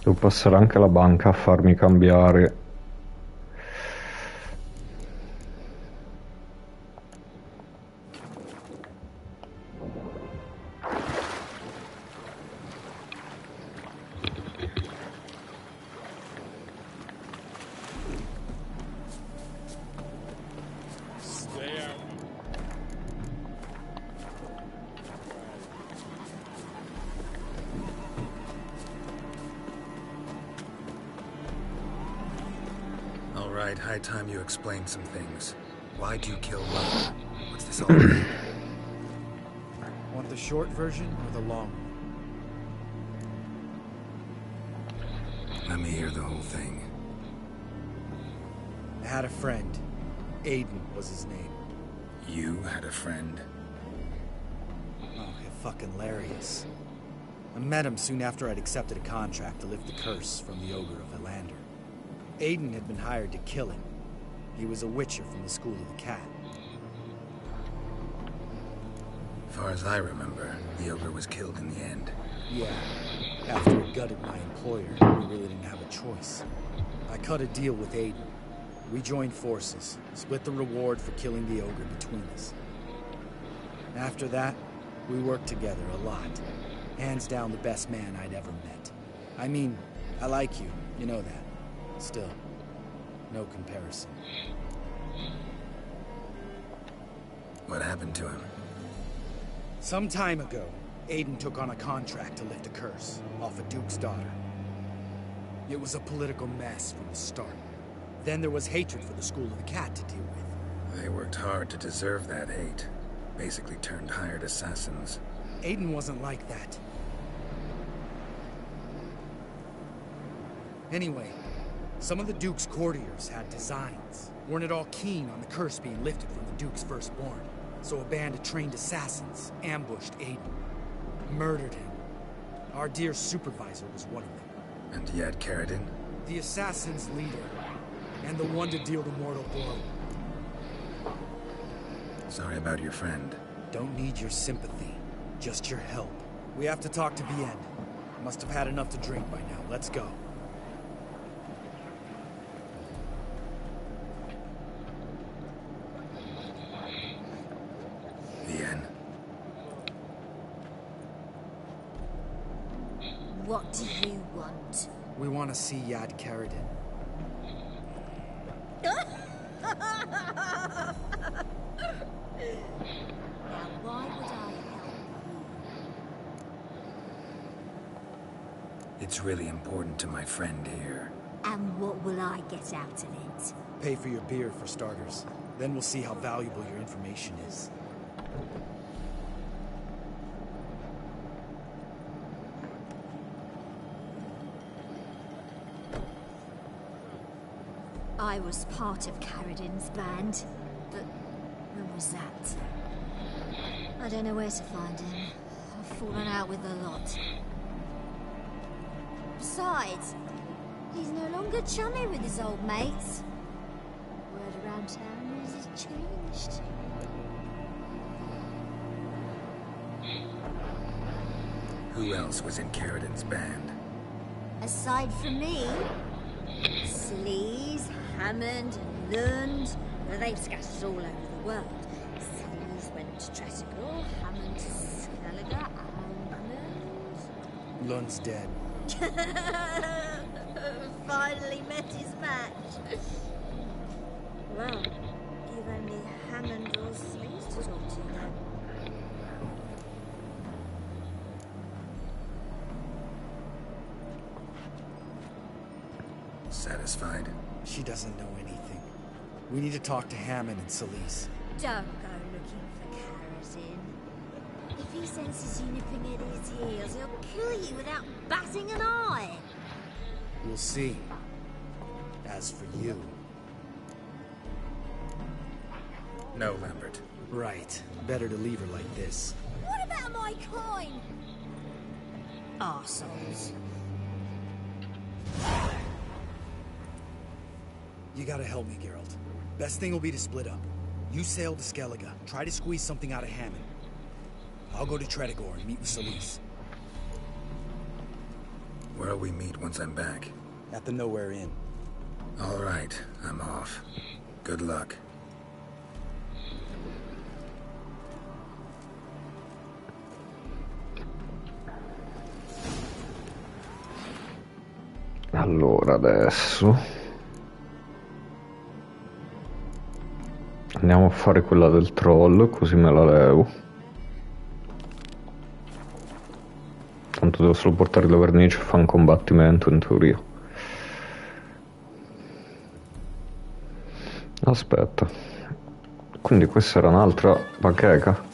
Devo passare anche alla banca a farmi cambiare. Alright, high time you explain some things. Why'd you kill Mother? What's this all about? Want the short version or the long one? Let me hear the whole thing. I had a friend. Aiden was his name. You had a friend? Oh, fucking hilarious. I met him soon after I'd accepted a contract to lift the curse from the Ogre of Elander. Aiden had been hired to kill him. He was a witcher from the School of the Cat. As far as I remember, the Ogre was killed in the end. Yeah. After it gutted my employer, we really didn't have a choice. I cut a deal with Aiden. We joined forces, split the reward for killing the Ogre between us. After that, we worked together a lot. Hands down the best man I'd ever met. I mean, I like you, you know that. Still, no comparison. What happened to him? Some time ago, Aiden took on a contract to lift a curse off a duke's daughter. It was a political mess from the start. Then there was hatred for the School of the Cat to deal with. They worked hard to deserve that hate. Basically turned hired assassins. Aiden wasn't like that. Anyway, some of the Duke's courtiers had designs. Weren't at all keen on the curse being lifted from the Duke's firstborn. So a band of trained assassins ambushed Aiden. Murdered him. Our dear supervisor was one of them. And yet, Caridin? The assassin's leader. And the one to deal the mortal blow. Sorry about your friend. Don't need your sympathy. Just your help. We have to talk to Vienne. Must have had enough to drink by now. Let's go. Vienne. What do you want? We want to see Yad Caridin. Now, why would I help you? It's really important to my friend here. And what will I get out of it? Pay for your beer, for starters. Then we'll see how valuable your information is. I was part of Caridin's band, but when was that? I don't know where to find him. I've fallen out with a lot. Besides, he's no longer chummy with his old mates. Word around town is he's changed. Who else was in Caridin's band? Aside from me, Sleaze, Hammond, and Lund, they've scattered all over the world. Sleaze went to Tretogor, Hammond to Skellige, and Lund's dead. finally met his match. Well, you've only Hammond or Sleaze to talk to then. Satisfied? She doesn't know anything. We need to talk to Hammond and Sleaze. Don't go looking for Caridin. If he senses you nipping at his heels, he'll kill you without batting an eye. We'll see. As for you... No, Lambert. Right. Better to leave her like this. What about my coin? Arseholes. You gotta help me, Geralt. Best thing will be to split up. You sail to Skellige, try to squeeze something out of Hammond. I'll go to Tretogor and meet with Sleaze. Where'll we meet once I'm back? At the Nowhere Inn. All right, I'm off. Good luck. Allora, adesso andiamo a fare quella del troll, così me la levo. Tanto devo solo portare la vernice e fare un combattimento, in teoria. Aspetta. Quindi questa era un'altra bacheca.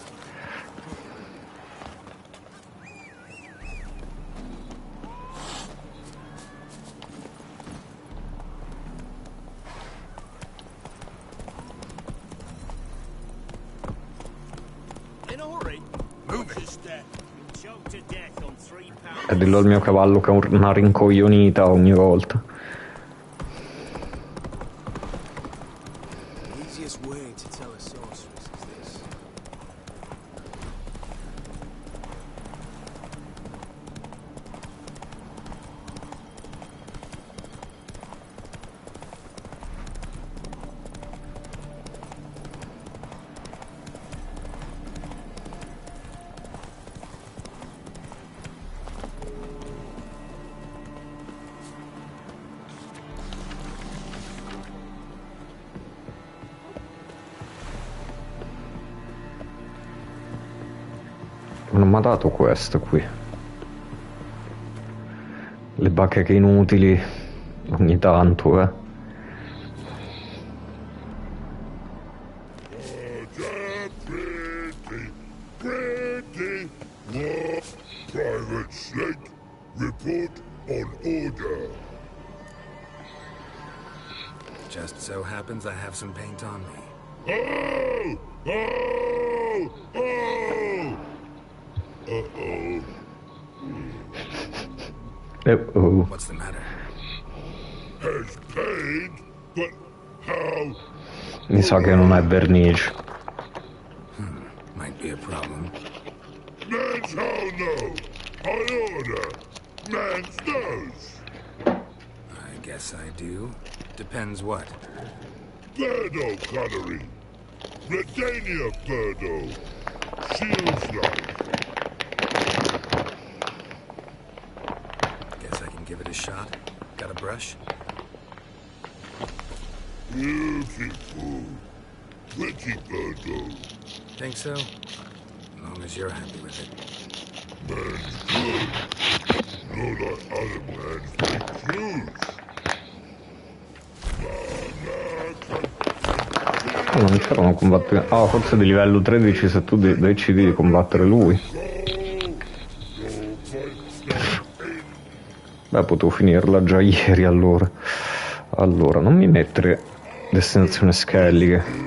E dillo al mio cavallo che è una rincoglionita ogni volta. Non mi ha dato questo qui. Le bacheche inutili. Ogni tanto, Private Snake, report on order. Just so happens I have some paint on me. Oh! Oh! Oh! Uh-oh. Uh-oh. What's the matter? Has paint, but how? Mi sa che non è vernice. Might be a problem. Man's how no? On order. Man's nose. I guess I do. Depends what. Birdo coloring. Redania Birdo. Shields like. Guess I can give it a shot. Got a brush? Beautiful. Pretty Birdo. Think so? As long as you're happy with it. Man's good. No like other man's make clues. Non c'erano combattere. Ah, forse di livello 13 se tu decidi di combattere lui. Beh, potevo finirla già ieri allora. Allora, non mi mettere destinazione Skellige.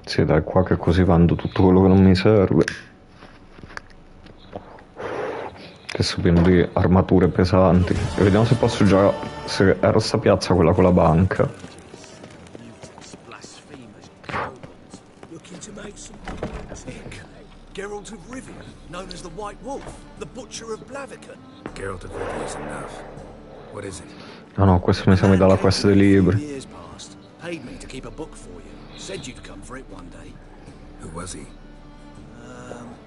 Sì, dai, qua che così vando tutto quello che non mi serve. Che sono pieno di armature pesanti. E vediamo se posso già... se era sta piazza quella con la banca. Looking to make some tick. Geralt of Rivia, known as the White Wolf, the Butcher of Blaviken. Geralt of Rivia is enough. What is it? No, no, questo mi sa mi dà la quest dei libri. Years past, paid me to keep a book for you. Said you'd come for it one day. Who was he?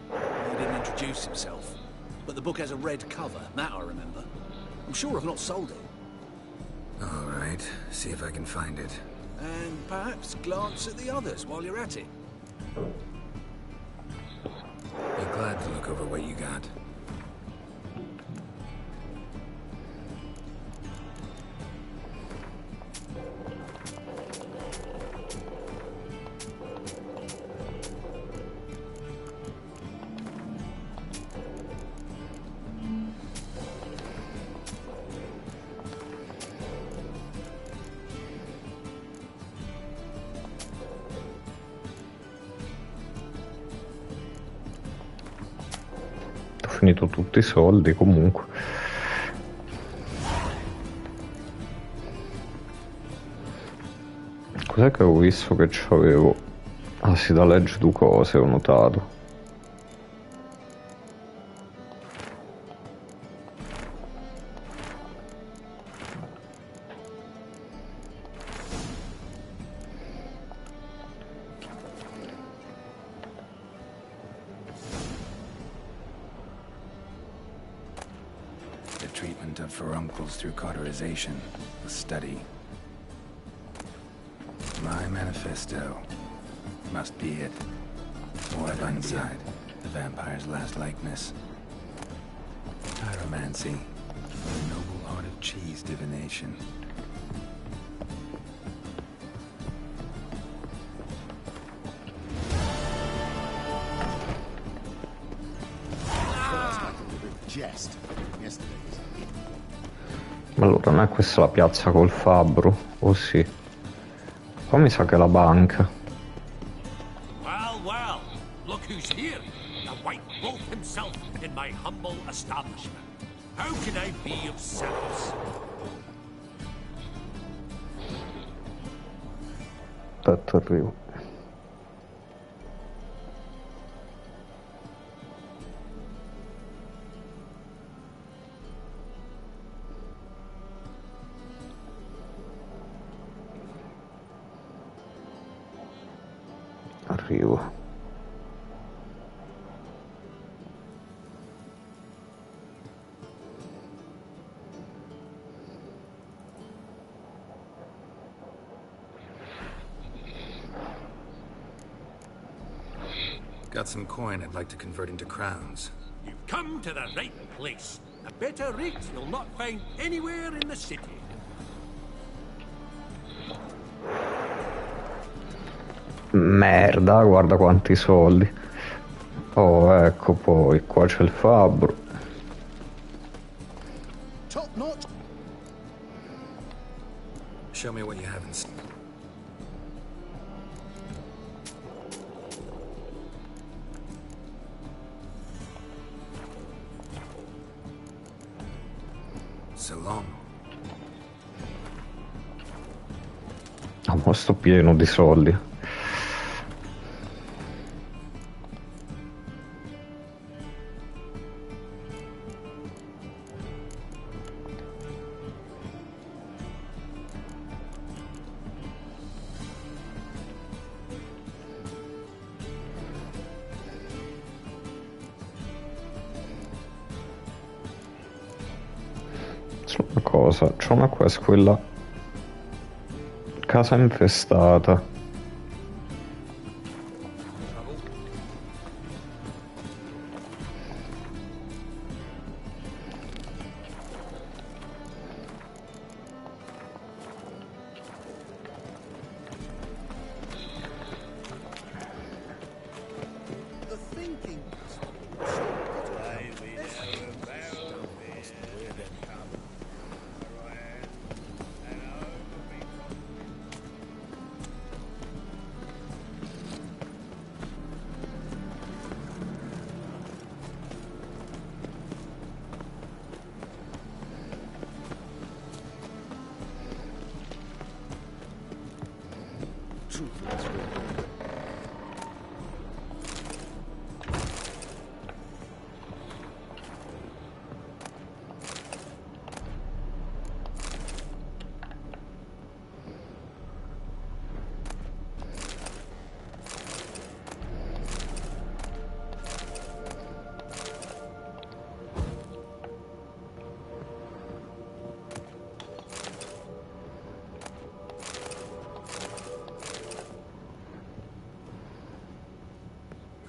He didn't introduce himself. But the book has a red cover, that I remember. I'm sure I've not sold it. All right, see if I can find it. And perhaps glance at the others while you're at it. Be glad to look over what you got. Ho finito tutti i soldi comunque. Cos'è che ho visto che c'avevo? Ah sì, da legge due cose ho notato. Treatment of furuncles through cauterization. A study. My manifesto. Must be it. Or inside. The vampire's last likeness. Pyromancy. The noble art of cheese divination. Jest. Yesterday. Allora, non è questa la piazza col fabbro? Oh sì. Qua mi sa che è la banca. Well, well, look who's here. The White Wolf himself in my humble establishment. How can I be of service? Aspetta, arrivo. Arrivo. Got some coin I'd like to convert into crowns. You've come to the right place. A better rate you'll not find anywhere in the city. Merda, guarda quanti soldi. Oh, ecco, poi qua c'è il fabbro. Top notch. Show me what you have in so long. Ma sto pieno di soldi. C'è una cosa, c'è una quest, quella casa infestata.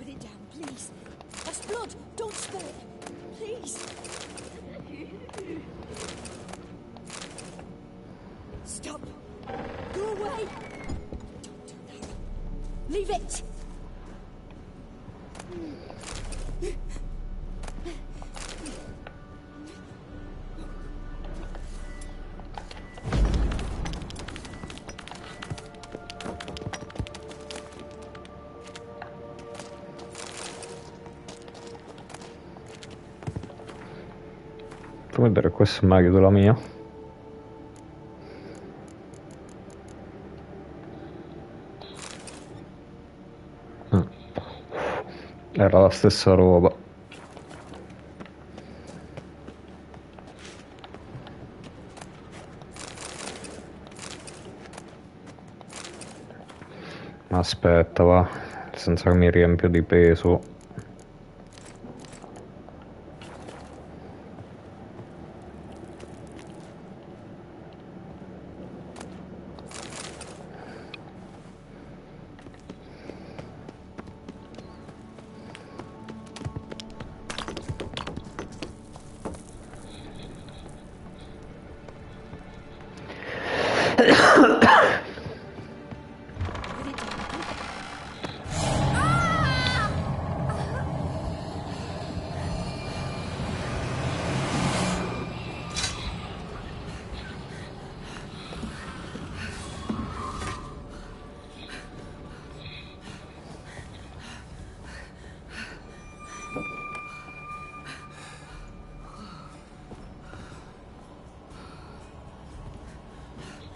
Put it down, please. That's blood. Don't spill it. Please. Stop. Go away. Don't do that. Leave it. Fammi vedere questa maglia la mia. Era la stessa roba. Aspetta, va, senza che mi riempio di peso.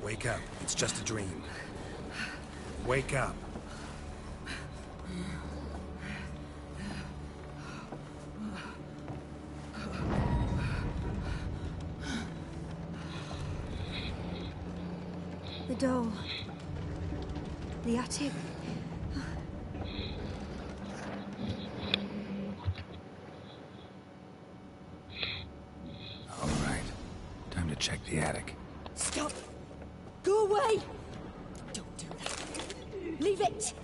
Wake up. It's just a dream. Wake up. The door. The attic. All right. Time to check the attic. Stop. Go away. Don't do that. Leave it.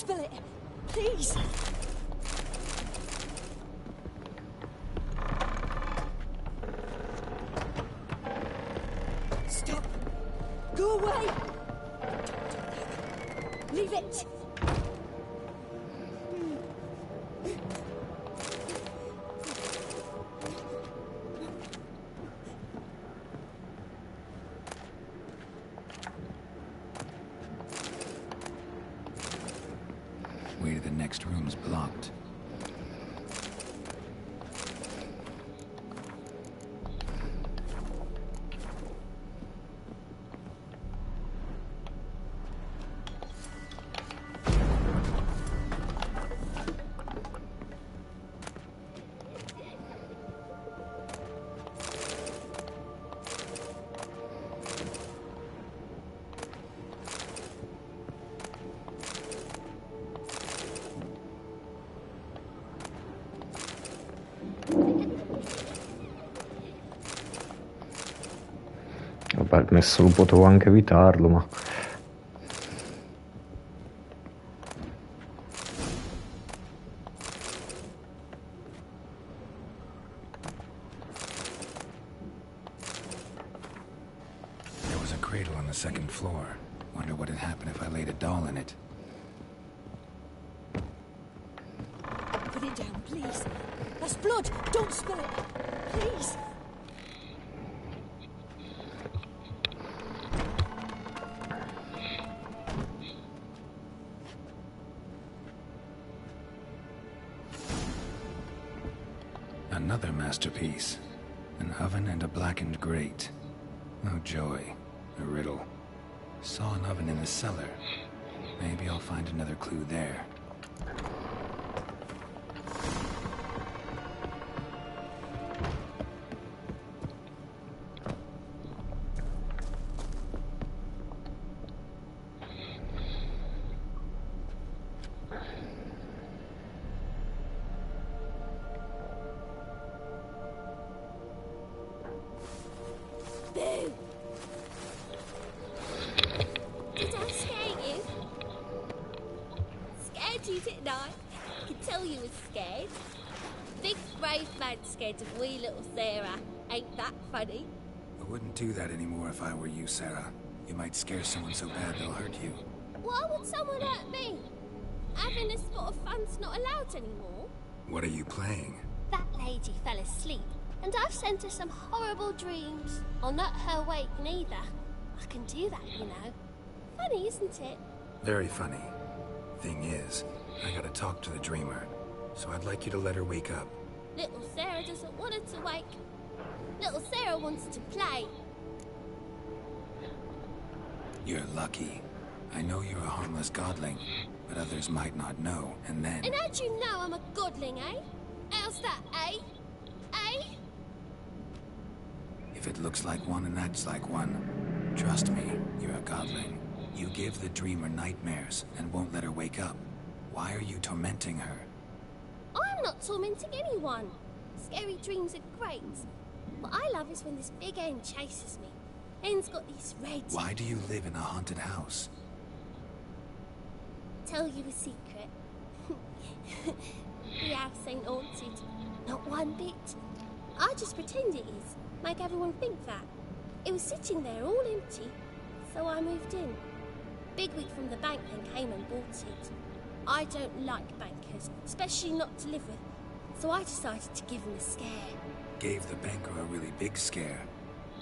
spill it! Please! Stop! Go away! Leave it! Way to the next room's blocked. Vabbè, il messo lo potevo anche evitarlo, ma... There was a cradle on the second floor. Wonder what had happened if I laid a doll in it. Put it down, please. That's blood! Don't spill it! Please! Another masterpiece. An oven and a blackened grate. Oh joy. A riddle. Saw an oven in the cellar. Maybe I'll find another clue there. Boo! Did I scare you? Scared you, didn't I? I could tell you was scared. Big brave man scared of wee little Sarah. Ain't that funny? I wouldn't do that anymore if I were you, Sarah. You might scare someone so bad they'll hurt you. Why would someone hurt me? Having a spot of fun's not allowed anymore. What are you playing? That lady fell asleep, and I've sent her some horrible dreams. I'll not her wake neither. I can do that, you know. Funny, isn't it? Very funny. Thing is, I gotta talk to the dreamer, so I'd like you to let her wake up. Little Sarah doesn't want her to wake. Little Sarah wants to play. You're lucky. I know you're a harmless godling, but others might not know, and then... And how'd you know I'm a godling, eh? How's that, eh? Eh? If it looks like one and acts like one, trust me, you're a godling. You give the dreamer nightmares and won't let her wake up. Why are you tormenting her? I'm not tormenting anyone. Scary dreams are great. What I love is when this big end chases me. End's got these red... Why do you live in a haunted house? Tell you a secret. The house ain't haunted. Not one bit. I just pretend it is. Make everyone think that. It was sitting there all empty, so I moved in. Bigwig from the bank then came and bought it. I don't like bankers, especially not to live with, so I decided to give him a scare. Gave the banker a really big scare.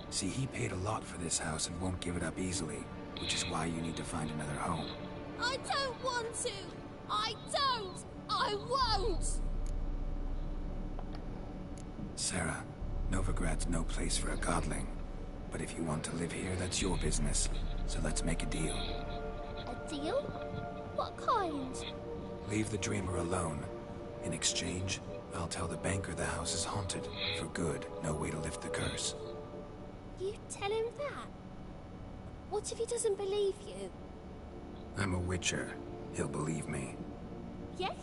See, he paid a lot for this house and won't give it up easily, which is why you need to find another home. I don't want to! I don't! I won't! Sarah, Novigrad's no place for a godling. But if you want to live here, that's your business. So let's make a deal. A deal? What kind? Leave the dreamer alone. In exchange, I'll tell the banker the house is haunted. For good, no way to lift the curse. You tell him that? What if he doesn't believe you? I'm a witcher. He'll believe me. Yes?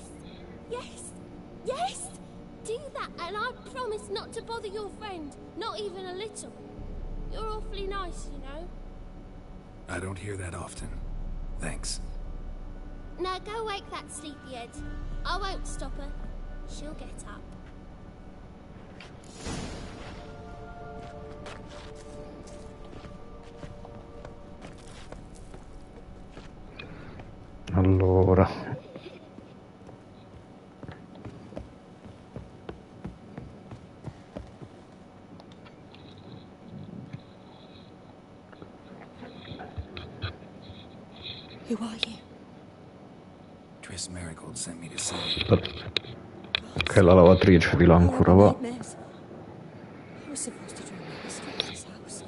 Yes? Yes? Do that and I promise not to bother your friend. Not even a little. You're awfully nice, you know. I don't hear that often. Thanks. Now go wake that sleepyhead. I won't stop her. She'll get up. Allora. Who are you? Triss Marigold sent me to say. Che la lavatrice di là ancora va. I was supposed to dream of this house.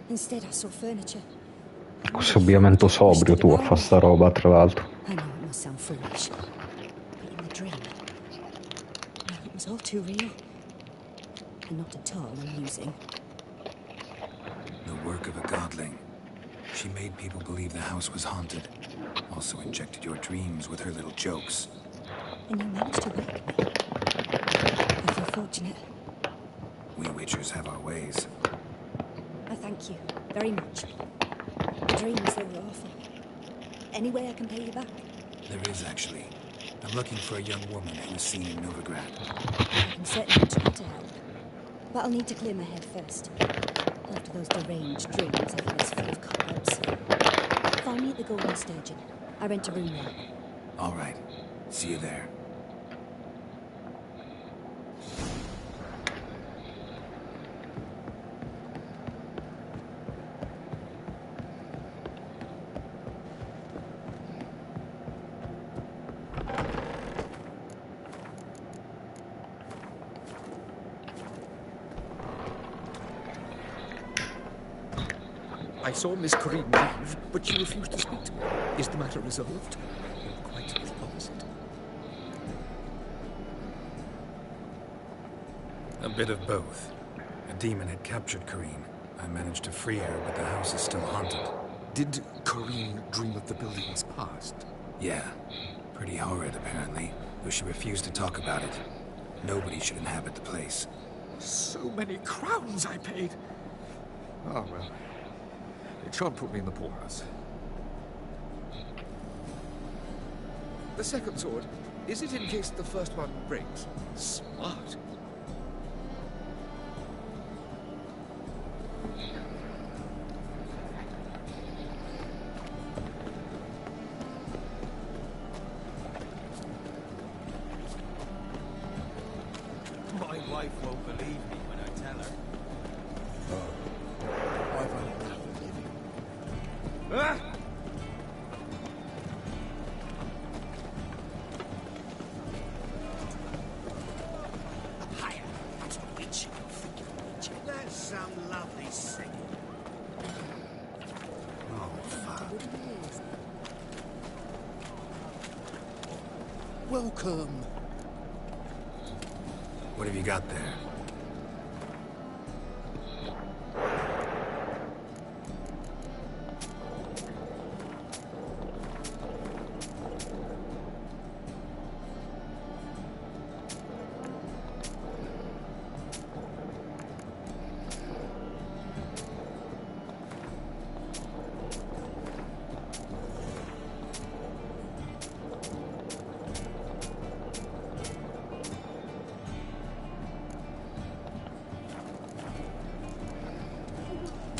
Instead, I saw furniture. Questo abbigliamento sobrio tu a fa sta roba, tra l'altro. I know it must sound foolish, but in the dream, it was all too real. And not at all amusing. The work of a godling. She made people believe the house was haunted. Also injected your dreams with her little jokes. And you managed to wake me. I feel fortunate. We Witchers have our ways. I thank you very much. The dreams, they were awful. Any way I can pay you back? There is, actually. I'm looking for a young woman who was seen in Novigrad. I can certainly try to help. But I'll need to clear my head first. After those deranged dreams, I think it's full of cobwebs. Find me at the Golden Sturgeon. I rent a room there. All right. See you there. I saw Miss Corrine leave, but she refused to speak to me. Is the matter resolved? Quite the opposite. A bit of both. A demon had captured Corrine. I managed to free her, but the house is still haunted. Did Corrine dream of the building's past? Yeah. Pretty horrid, apparently, though she refused to talk about it. Nobody should inhabit the place. So many crowns I paid. Oh, well. It shan't put me in the poorhouse. The second sword, is it in case the first one breaks? Smart. My wife won't believe me when I tell her. I've only enough of giving. Ah! Higher! That's a witch. That's some lovely singing. Oh, fuck. Welcome. What have you got there?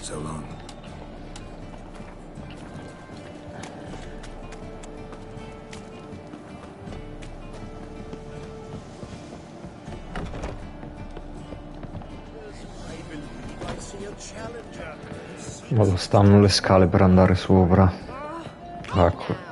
So long. Ma dove stanno le scale per andare sopra? Ecco.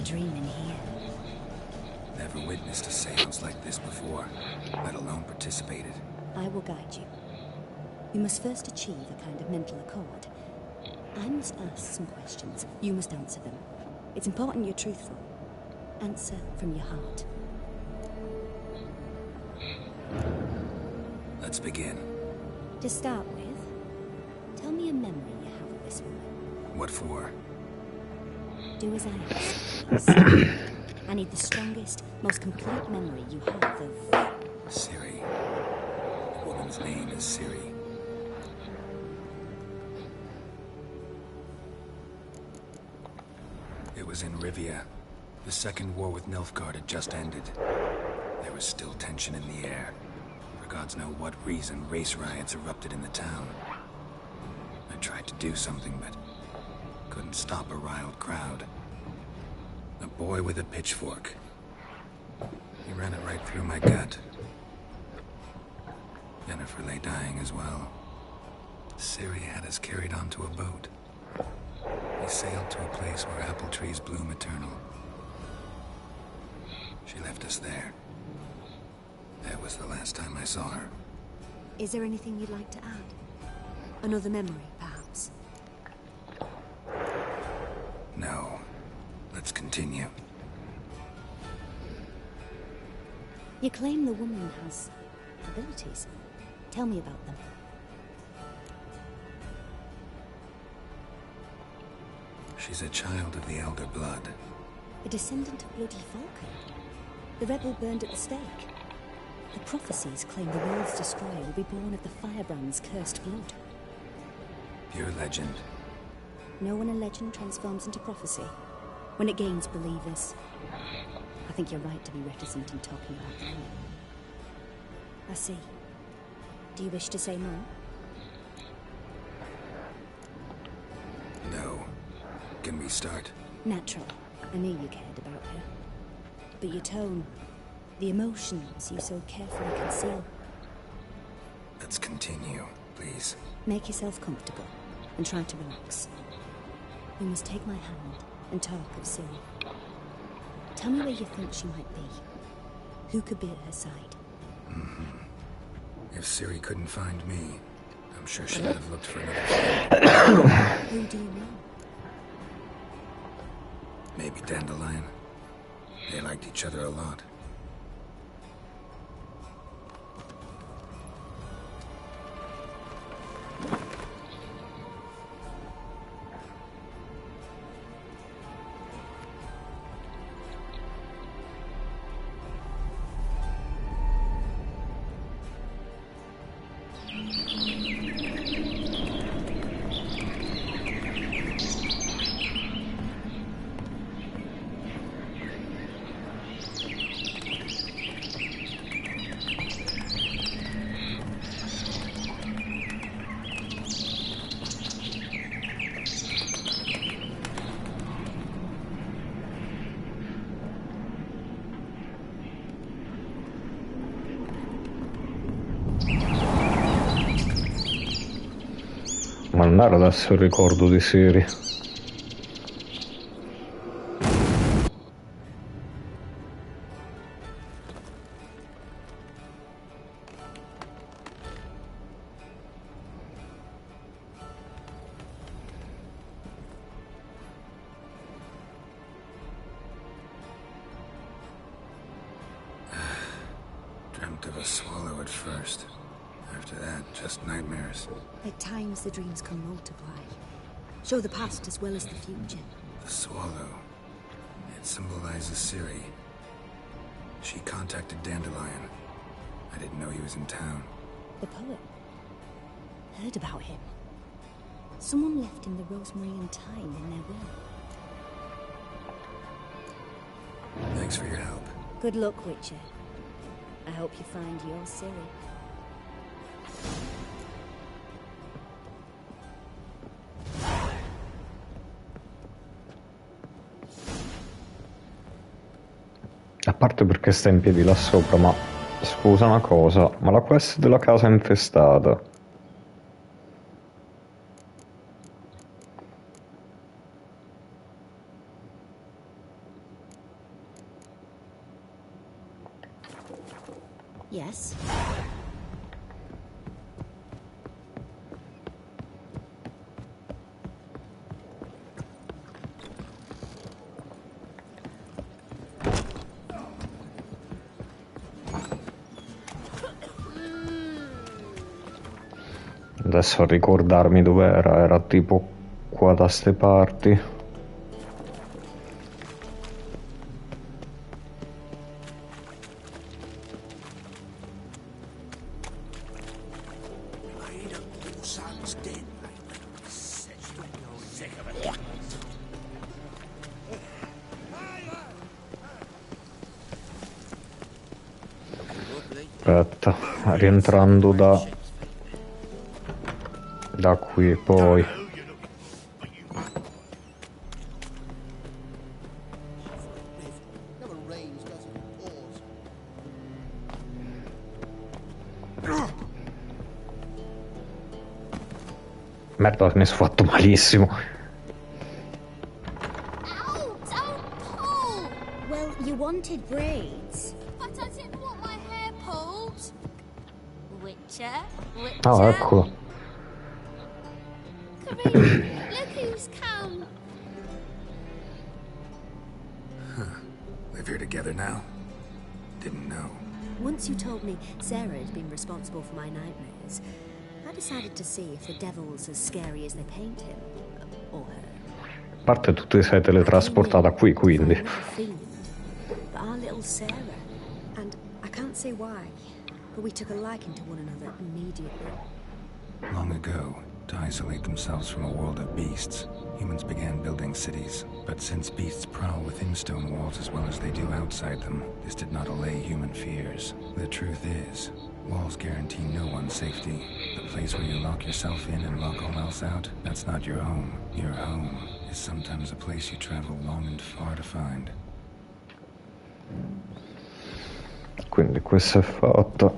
dream in here. Never witnessed a seance like this before, let alone participated. I will guide you. You must first achieve a kind of mental accord. I must ask some questions. You must answer them. It's important you're truthful. Answer from your heart. Let's begin. To start with, tell me a memory you have of this woman. What for? Do as I ask. I need the strongest, most complete memory you have of... Ciri. The woman's name is Ciri. It was in Rivia. The second war with Nilfgaard had just ended. There was still tension in the air. For God's know what reason, race riots erupted in the town. I tried to do something, but couldn't stop a riled crowd. A boy with a pitchfork. He ran it right through my gut. Yennefer lay dying as well. Ciri had us carried onto a boat. We sailed to a place where apple trees bloom eternal. She left us there. That was the last time I saw her. Is there anything you'd like to add? Another memory, perhaps? No. Let's continue. You claim the woman has abilities. Tell me about them. She's a child of the Elder Blood. A descendant of Bloody Vulcan. The rebel burned at the stake. The prophecies claim the world's destroyer will be born of the Firebrand's cursed blood. Pure legend. Know when a legend transforms into prophecy? When it gains believers. I think you're right to be reticent in talking about them. I see. Do you wish to say more? No. Can we start? Naturally. I knew you cared about her. But your tone, the emotions you so carefully conceal. Let's continue, please. Make yourself comfortable and try to relax. You must take my hand and talk of Ciri. Tell me where you think she might be. Who could be at her side? If Ciri couldn't find me, I'm sure she would have looked for another friend. Who do you know? Maybe Dandelion. They liked each other a lot. Ma non era adesso il ricordo di Ciri. Dreamt of a swallow at first. After that, just nightmares. At times the dreams can multiply. Show the past as well as the future. The swallow. It symbolizes Ciri. She contacted Dandelion. I didn't know he was in town. The poet. Heard about him. Someone left him the rosemary and thyme in their will. Thanks for your help. Good luck, Witcher. I hope you find your Ciri. A parte perché sta in piedi là sopra, ma scusa una cosa, ma la quest della casa infestata. Yes? Adesso a ricordarmi dov'era, era tipo qua da ste parti. Aspetta, rientrando da qui poi. Merda, mi sono fatto malissimo. Well, you wanted braids. But I didn't want my hair pulled. Witcher? Ah, eccolo. Kareem, look who's come. Live here together now? Didn't know. Once you told me Sarah had been responsible for my nightmares, I decided to see if the devil's as scary as they paint him. Or her. A parte tu ti sei teletrasportata qui, quindi. But our little Sarah. And I can't say why, but we took a liking to one another immediately. Long ago, to isolate themselves from a world of beasts, humans began building cities. But since beasts prowl within stone walls as well as they do outside them, this did not allay human fears. The truth is, walls guarantee no one's safety. The place where you lock yourself in and lock all else out, that's not your home. Your home is sometimes a place you travel long and far to find. Quindi questo è fatto.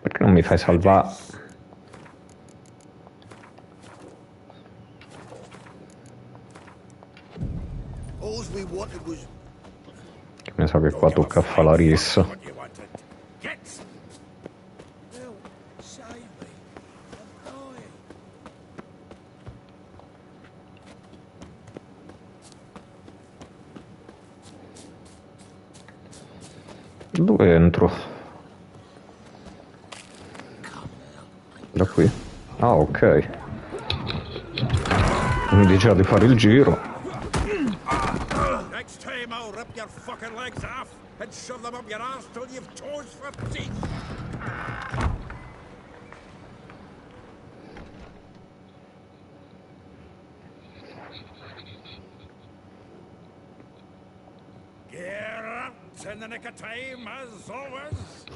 Perché non mi fai salvare? Che mi sa che qua tocca fare la rissa. Dove entro? Da qui? Ah, ok. Mi diceva di fare il giro. Next time I'll rip your fucking legs off and shove them up your ass till you've toes for teeth. Geralt, in the nick of time, as always.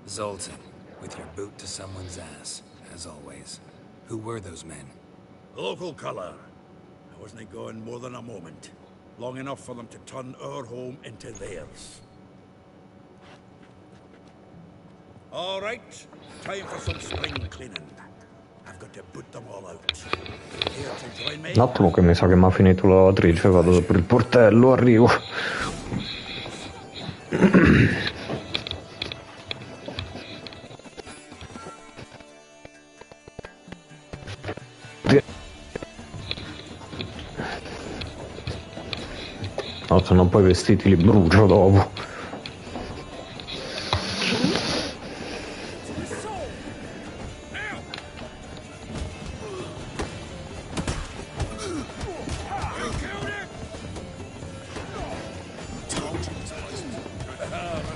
Zoltan, with your boot to someone's ass, as always. Who were those men? Local colour. I wasn't going more than a moment. Long enough for them to turn our home into theirs. All right, time for some spring cleaning. I've got to put them all out. Here to join me? Un attimo che mi sa che mi ha finito la lavatrice, vado per il portello, arrivo. No, se no poi i vestiti li brucio dopo.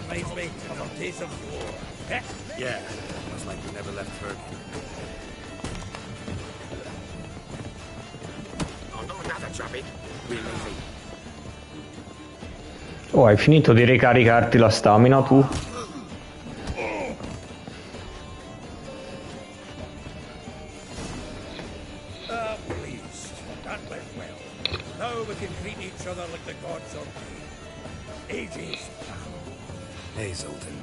Reminds me of our days of war. Yeah, it was like we never left Ferg. Oh, no, another choppy. Really easy. Oh, hai finito di ricaricarti la stamina tu? Please. That went well. Now we can greet each other like the gods ordained. Ages. Hey, Zoltan.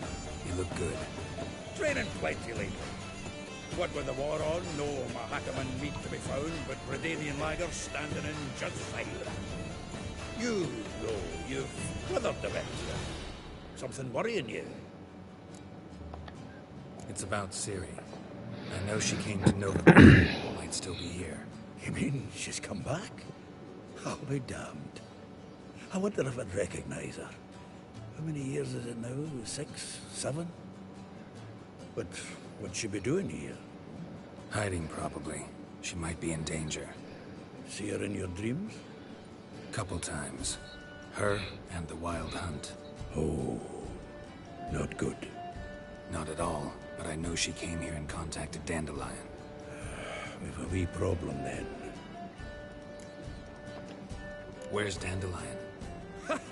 You look good. Training plenty lately. What with the war on, no Mahakaman meat to be found, but Redanian lagers standing in just fine. You, though, you've withered a bit. Something worrying you? It's about Ciri. I know she came to Novigrad. Might still be here. You mean she's come back? I'll be damned. I wonder if I'd recognize her. How many years is it now? 6, 7? But what'd she be doing here? Hiding, probably. She might be in danger. See her in your dreams? Couple times. Her and the Wild Hunt. Oh, not good. Not at all, but I know she came here and contacted Dandelion. We've a wee problem then. Where's Dandelion?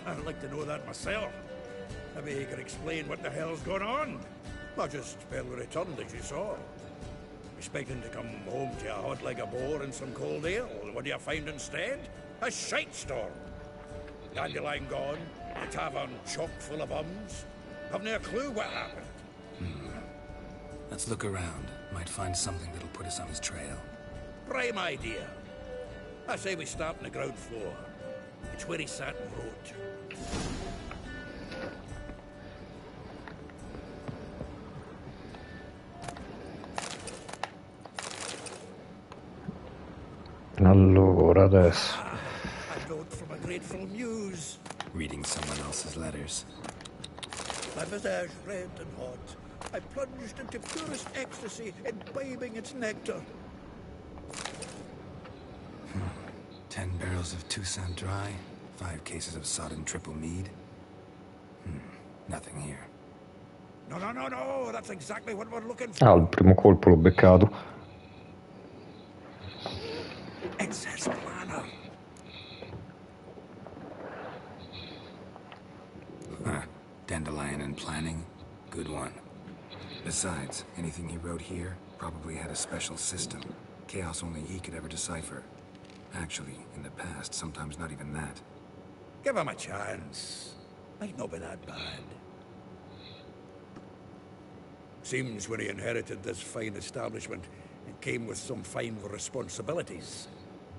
I'd like to know that myself. Maybe he could explain what the hell's going on. Not just barely returned, as you saw. Expecting to come home to a hot like a boar and some cold ale. What do you find instead? A shite storm. Dandelion gone, the tavern chock full of bums. Haven't a clue what happened. Let's look around. Might find something that'll put us on his trail. Prime idea. I say we start on the ground floor. It's where he sat and wrote. Allora, adesso. A note from a grateful muse. Reading someone else's letters. My visage red and hot. I plunged into purest ecstasy, imbibing its nectar. 10 barrels of Toussaint Dry, 5 cases of sodden triple mead. Nothing here. No, that's exactly what we're looking for. Ah, il primo colpo l'ho beccato. Excess planner. Dandelion and planning, good one. Besides, anything he wrote here probably had a special system. Chaos only he could ever decipher. Actually, in the past, sometimes not even that. Give him a chance. Might not be that bad. Seems when he inherited this fine establishment, it came with some fine responsibilities.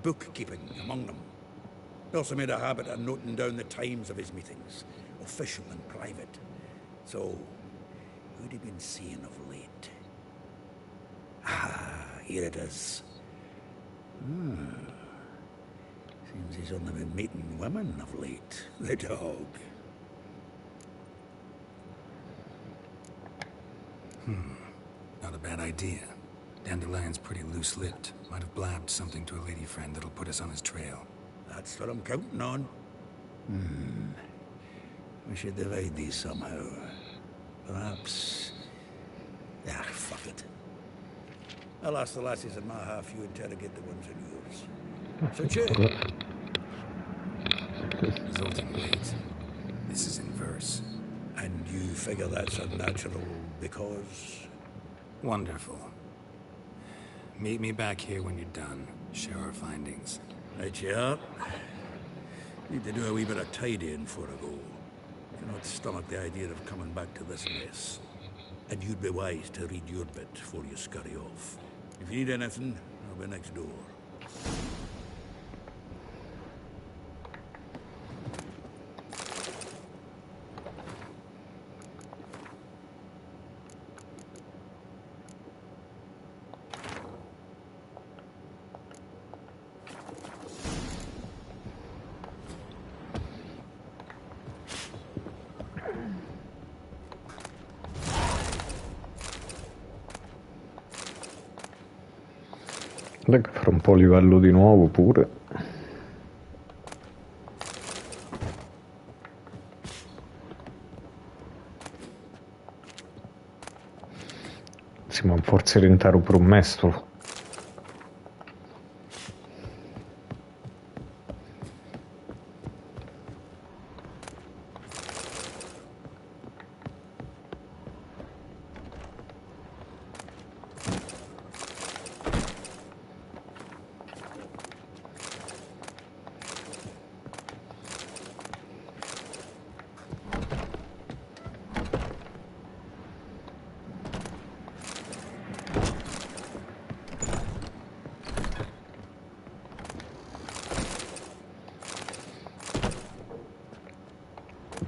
Bookkeeping among them. He also made a habit of noting down the times of his meetings, official and private. So, who'd he been seeing of late? Ah, here it is. Seems he's only been meeting women of late. The dog. Not a bad idea. Dandelion's pretty loose-lipped. Might have blabbed something to a lady friend that'll put us on his trail. That's what I'm counting on. We should divide these somehow. Perhaps... Ah, fuck it. I'll ask the lassies in my half, you interrogate the ones in yours. So cheers. Zoltan, wait. This is in verse. And you figure that's unnatural because... Wonderful. Meet me back here when you're done. Share our findings. Right, yeah. Need to do a wee bit of tidying before I go. Cannot stomach the idea of coming back to this mess. And you'd be wise to read your bit before you scurry off. If you need anything, I'll be next door. Dai che fra un po' livello di nuovo pure. Sì, ma forse diventare pure un mestolo.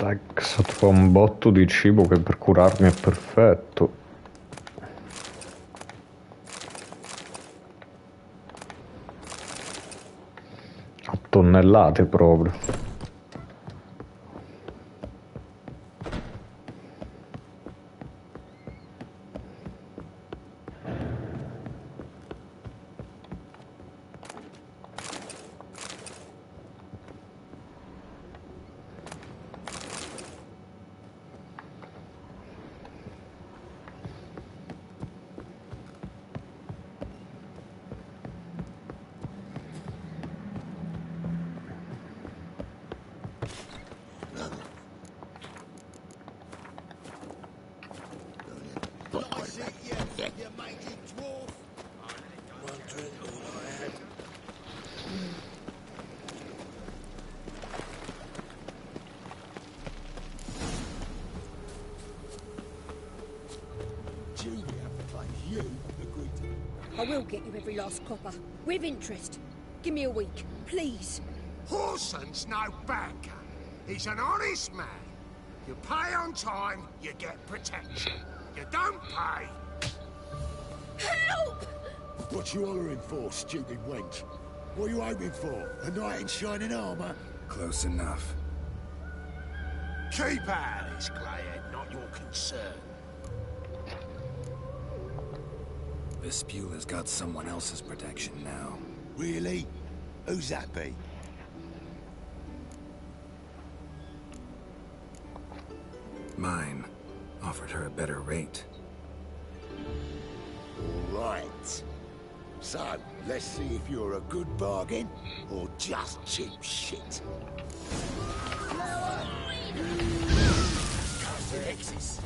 Dai, sotto un botto di cibo che per curarmi è perfetto. A tonnellate proprio. I will get you every last copper, with interest. Give me a week, please. Horson's no banker. He's an honest man. You pay on time, you get protection. You don't pay... Help! What you hollering for, stupid wench? What are you hoping for? A knight in shining armour? Close enough. Keep out of this, Greyhead, not your concern. Vespula's got someone else's protection now. Really? Who's that be? Mine. Offered her a better rate. All right. So, let's see if you're a good bargain or just cheap shit. Alexis.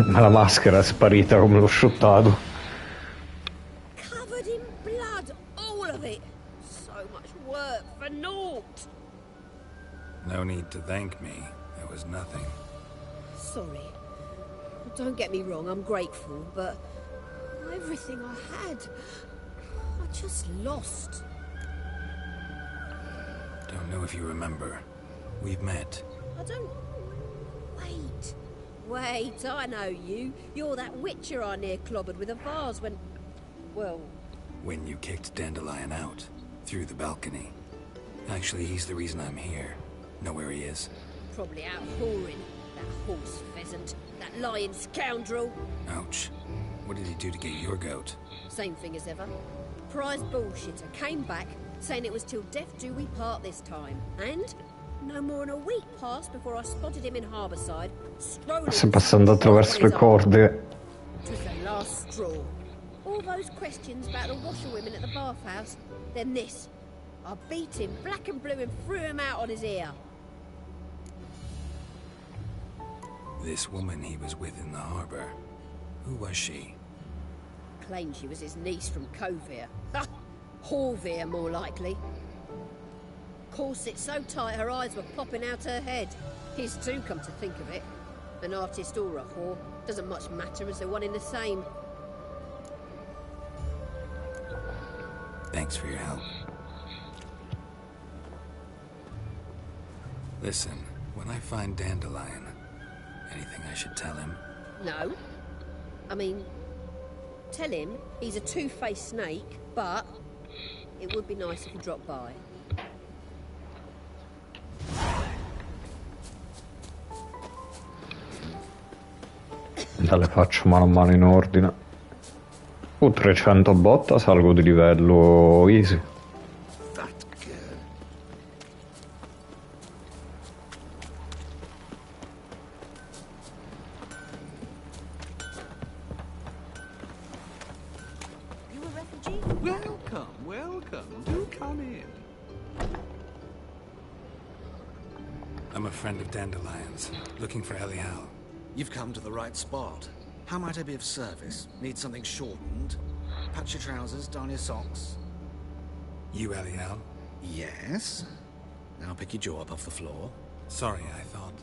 Ma la maschera è sparita come l'ho shottato. Covered in blood, all of it. So much work for naught. No need to thank me. It was nothing. Sorry. Don't get me wrong, I'm grateful, but everything I had, I just lost. Don't know if you remember. We've met. I don't... Wait, I know you. You're that witcher I near clobbered with a vase when... Well... When you kicked Dandelion out. Through the balcony. Actually, he's the reason I'm here. Know where he is? Probably out whoring. That horse pheasant. That lying scoundrel. Ouch. What did he do to get your goat? Same thing as ever. Prize bullshitter came back, saying it was till death do we part this time. And... no more than a week passed before I spotted him in Harbourside, strolling... Sta passando attraverso le corde. It was the last straw. All those questions about the washerwomen at the bathhouse, then this. I beat him black and blue and threw him out on his ear. This woman he was with in the harbour. Who was she? Claimed she was his niece from Kovir. Ha! Horvir, more likely. Corset so tight her eyes were popping out her head. His too, come to think of it. An artist or a whore. Doesn't much matter as they're one in the same. Thanks for your help. Listen, when I find Dandelion, anything I should tell him? No. I mean, tell him he's a two-faced snake, but it would be nice if he dropped by. Le faccio mano a mano in ordine. 300 botta, salgo di livello easy. You a refugee? Welcome, welcome. Do come in. I'm a friend of Dandelion's, looking for Elial. You've come to the right spot. How might I be of service? Need something shortened? Patch your trousers, darn your socks. You Elial? Yes. Now pick your jaw up off the floor. Sorry, I thought...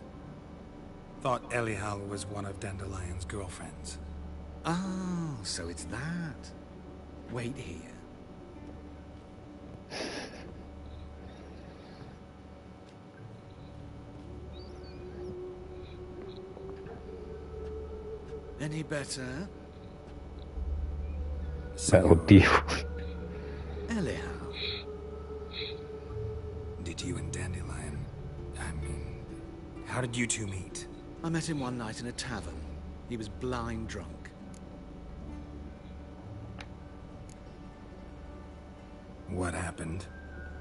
Thought Elihal was one of Dandelion's girlfriends. Oh, so it's that. Wait here. Any better? Beh, oddio. Elihal. Did you and Dandelion... how did you two meet? I met him one night in a tavern. He was blind drunk. What happened?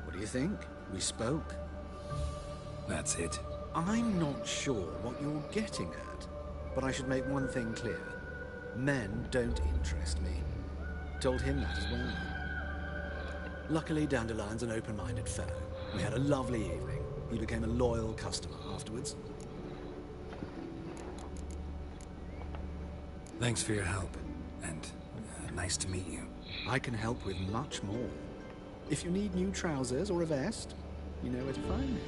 What do you think? We spoke. That's it. I'm not sure what you're getting at, but I should make one thing clear. Men don't interest me. Told him that as well. Luckily, Dandelion's an open-minded fellow. We had a lovely evening. He became a loyal customer afterwards. Thanks for your help, and nice to meet you. I can help with much more. If you need new trousers or a vest, you know where to find me.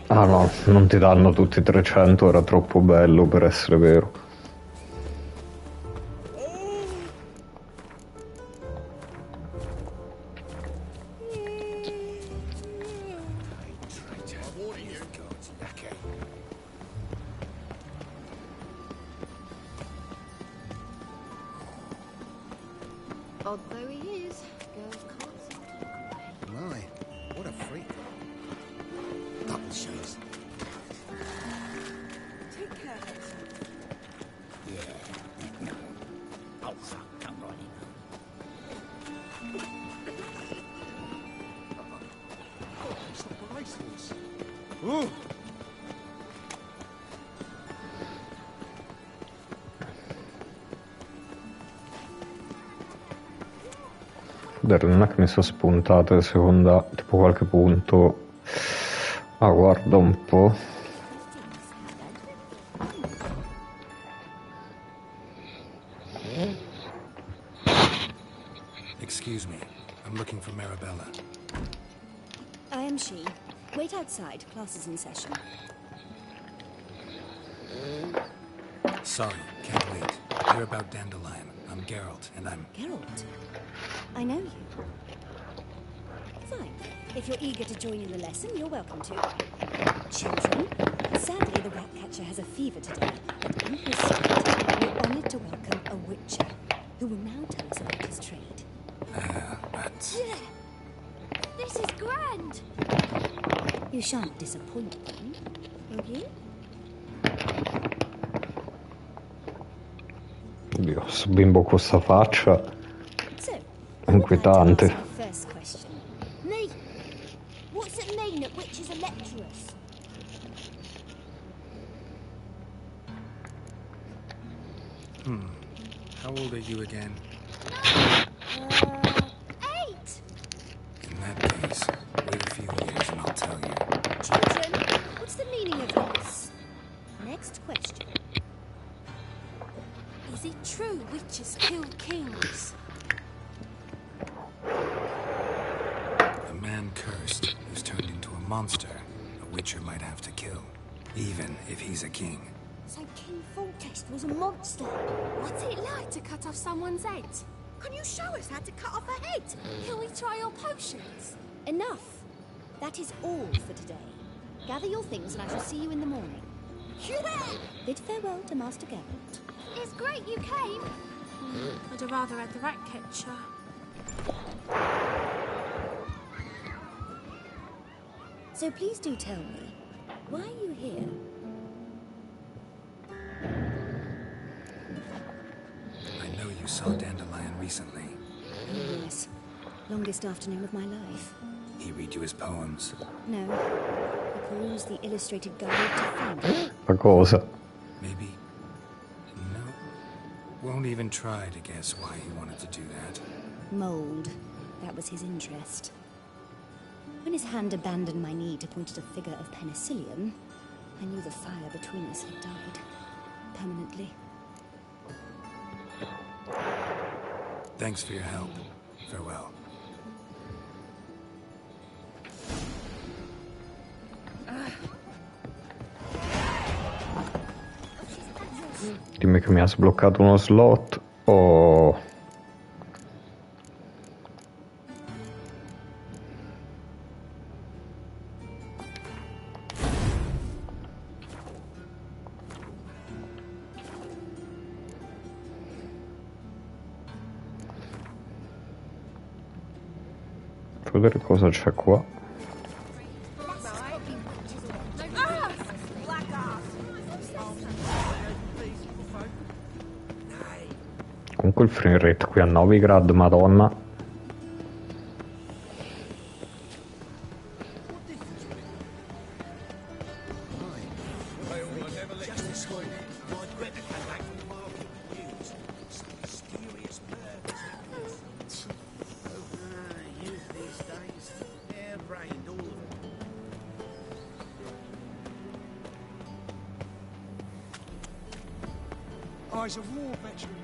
Ah no, non ti danno tutti 300, era troppo bello per essere vero. Although he is, girls can't seem to look away. My, what a freak. Double shows. Take care of yourself. Yeah. Oh, fuck, come right Oh, it's not the racehorse. Ooh. Non è che mi sono spuntate seconda, tipo qualche punto. Ah, guarda un po'. Excuse me, I'm looking for Marabella. I am she. Wait outside. Class is in session. Sorry, can't wait. Hear about Dandelion. I'm Geralt, and I'm... Geralt? I know you. Fine. If you're eager to join in the lesson, you're welcome to. Children, sadly the Ratcatcher has a fever today, but on his side, we're honoured to welcome a Witcher, who will now tell us about his trade. But... Yeah. This is grand. You shan't disappoint them, will you? Oddio, sto bimbo con sta faccia. So, Inquietante. First question. Me. What's it mean that witches are lecturers? How old are you again? 8. In that case, wait a few years and I'll tell you. Children, what's the meaning of this? Next question. Is it true witches kill kings? A man cursed who's turned into a monster, a witcher might have to kill, even if he's a king. So King Foltest was a monster. What's it like to cut off someone's head? Can you show us how to cut off a head? Can we try your potions? Enough. That is all for today. Gather your things and I shall see you in the morning. Yeah! Bid farewell to Master Geralt. It's great you came. I'd have rather had the Ratcatcher. So please do tell me, why are you here? I know you saw Dandelion recently. Yes. Longest afternoon of my life. He read you his poems. No. I perused the illustrated guide to find. Ma cosa? Maybe. No. Won't even try to guess why he wanted to do that. Mold. That was his interest. When his hand abandoned my knee to point at a figure of penicillium, I knew the fire between us had died. Permanently. Thanks for your help. Farewell. Dimmi che mi ha sbloccato uno slot. Oh. Vedere cosa c'è qua. Comunque il frame rate qui a Novigrad, madonna. Oh, he's a war veteran.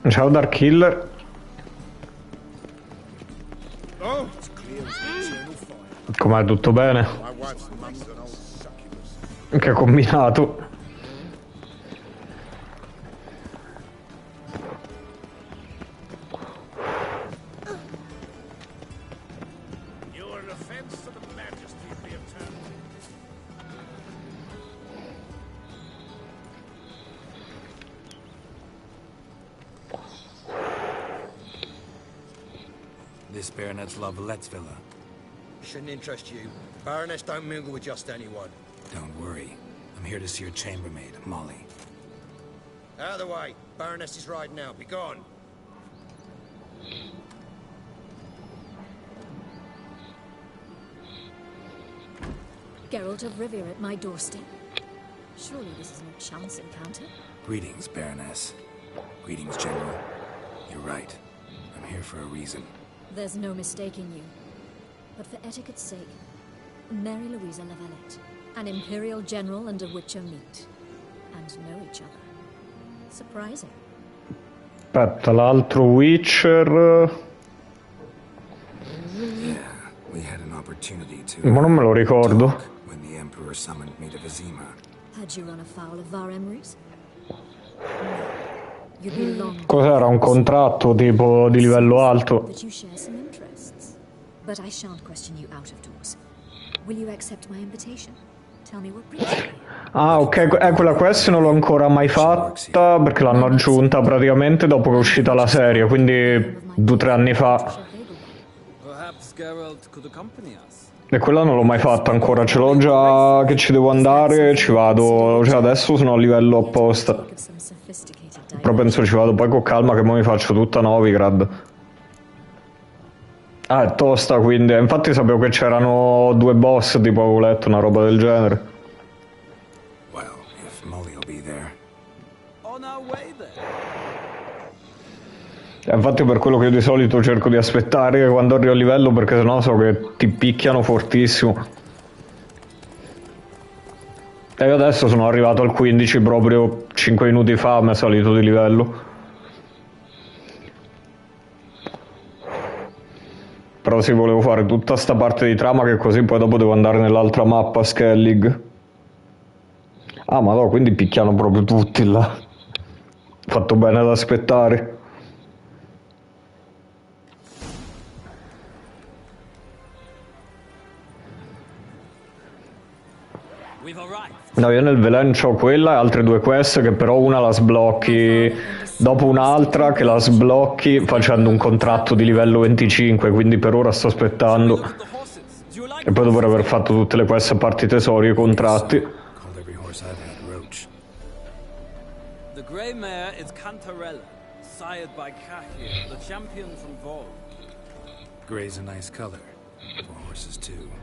Ciao Dark Killer. Com'è, tutto bene? Che ha combinato? This Baronet's La Valette's villa. Shouldn't interest you. Baroness don't mingle with just anyone. Don't worry. I'm here to see your chambermaid, Molly. Out of the way. Baroness is riding out. Be gone. Geralt of Rivia at my doorstep. Surely this is no chance encounter. Greetings, Baroness. Greetings, General. You're right. I'm here for a reason. There's no mistaking you. But for etiquette's sake, Mary Louisa La Valette, an Imperial General and a Witcher meet. And know each other. Surprising. Aspetta, l'altro Witcher... Yeah, we had an opportunity to... Ma non me lo ricordo. When the Emperor summoned me to Vizima. Had you run afoul of Var Emrys? You belong. Cos'era, un contratto tipo di livello alto? That you share some interests. But I shan't question you out of doors. Will you accept my invitation? Tell me what brings you. Ah, ok, quella quest non l'ho ancora mai fatta perché l'hanno aggiunta praticamente dopo che è uscita la serie, quindi 2 o 3 anni fa. Perhaps Geralt could accompany us. E quella non l'ho mai fatta ancora, ce l'ho già che ci devo andare, ci vado, cioè adesso sono a livello apposta. Però penso ci vado poi con calma che mo mi faccio tutta Novigrad. Ah, è tosta quindi, infatti sapevo che c'erano 2 boss, tipo avevo letto una roba del genere. Well, if Molly will be there. On our way there. Infatti per quello che io di solito cerco di aspettare quando arrivo a livello, perché sennò so che ti picchiano fortissimo. E io adesso sono arrivato al 15 proprio 5 minuti fa, mi è salito di livello. Però sì, volevo fare tutta sta parte di trama che così poi dopo devo andare nell'altra mappa, Skellig. Ah, ma no, quindi picchiano proprio tutti là. Fatto bene ad aspettare. No, io nel Velen c'ho quella e altre 2 quest che però una la sblocchi dopo un'altra che la sblocchi facendo un contratto di livello 25, quindi per ora sto aspettando. E poi dopo aver fatto tutte le quest a parte i tesori e i contratti. The grey mare is Cantarella, sired by Cahir, the champion from Vol. Gray's a nice color. For horses too.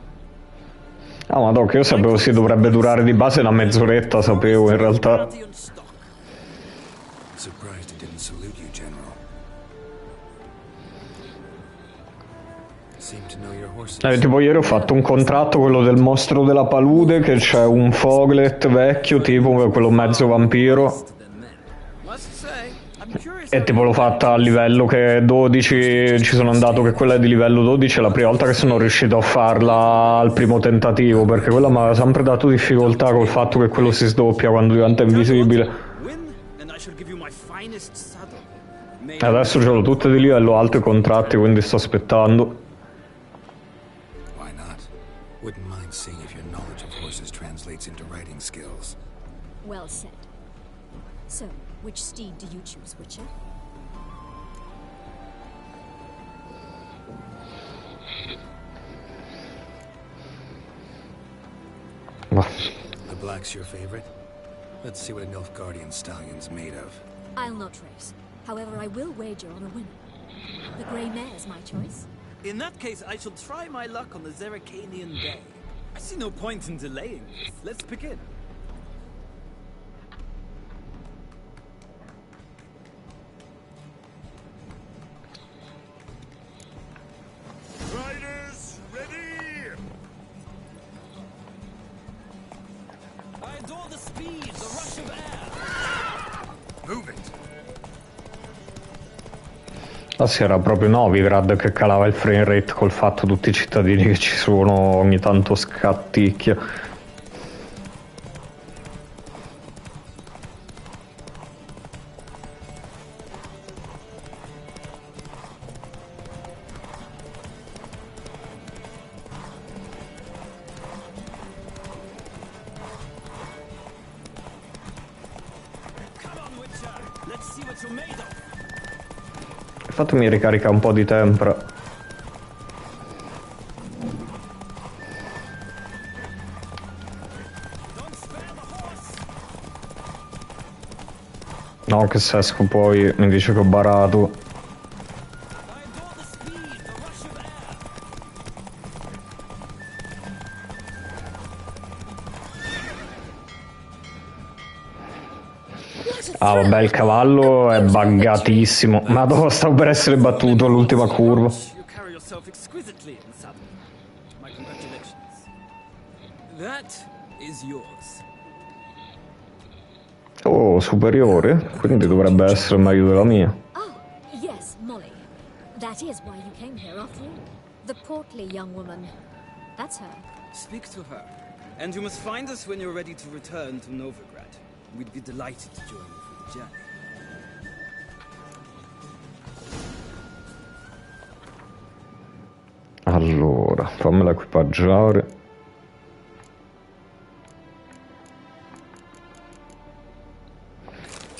Ah, ma doc, io sapevo si dovrebbe durare di base una mezz'oretta, sapevo in realtà. Surprised it didn't salute you, General. Tipo ieri ho fatto un contratto, quello del mostro della palude, che c'è un foglet vecchio, tipo quello mezzo vampiro. E tipo l'ho fatta a livello che 12, ci sono andato che quella è di livello 12, è la prima volta che sono riuscito a farla al primo tentativo, perché quella mi aveva sempre dato difficoltà col fatto che quello si sdoppia quando diventa invisibile. Adesso ce l'ho tutte di livello alto i contratti, quindi sto aspettando. Why not? Wouldn't mind seeing if your knowledge of horses translates into riding skills. Well said. So, which steed do you choose, Witcher? The black's your favorite? Let's see what a Nilfgaardian stallion's made of. I'll not race. However, I will wager on a winner. The Grey Mare is my choice. In that case, I shall try my luck on the Zerrikanian Bay. I see no point in delaying this. Let's begin. Riders, ready! I adore the speed, the rush of air. Move it! Ah sì, era proprio Novigrad che calava il frame rate col fatto tutti i cittadini che ci sono ogni tanto scatticchia. Fatemi ricaricare un po' di tempra. No, che se esco poi mi dice che ho barato. Ah vabbè, il cavallo è buggatissimo. Madonna, stavo per essere battuto all'ultima curva. You carry yourself exquisitely in saddle. My congratulations. That is yours. Oh, superiore? Quindi dovrebbe essere meglio della mia. Oh, yes, Molly. That is why you came here after all. The portly young woman. That's her. Speak to her. And you must find us when you're ready to return to Novigrad. We'd be delighted to join you for the journey. Allora, fammela equipaggiare.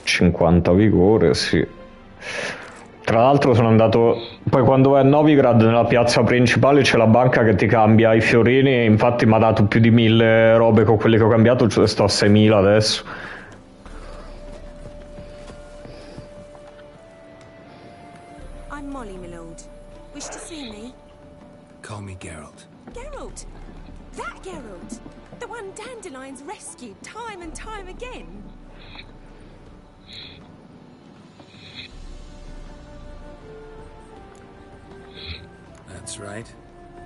...50 vigore, sì. Tra l'altro sono andato... Poi quando vai a Novigrad, nella piazza principale, c'è la banca che ti cambia i fiorini... E infatti mi ha dato più di 1000 robe con quelle che ho cambiato... Cioè sto a 6000 adesso. I'm Molly, my lord. Wish to see me? Call me Geralt. Geralt! That Geralt! The one Dandelion's rescued time and time again! That's right.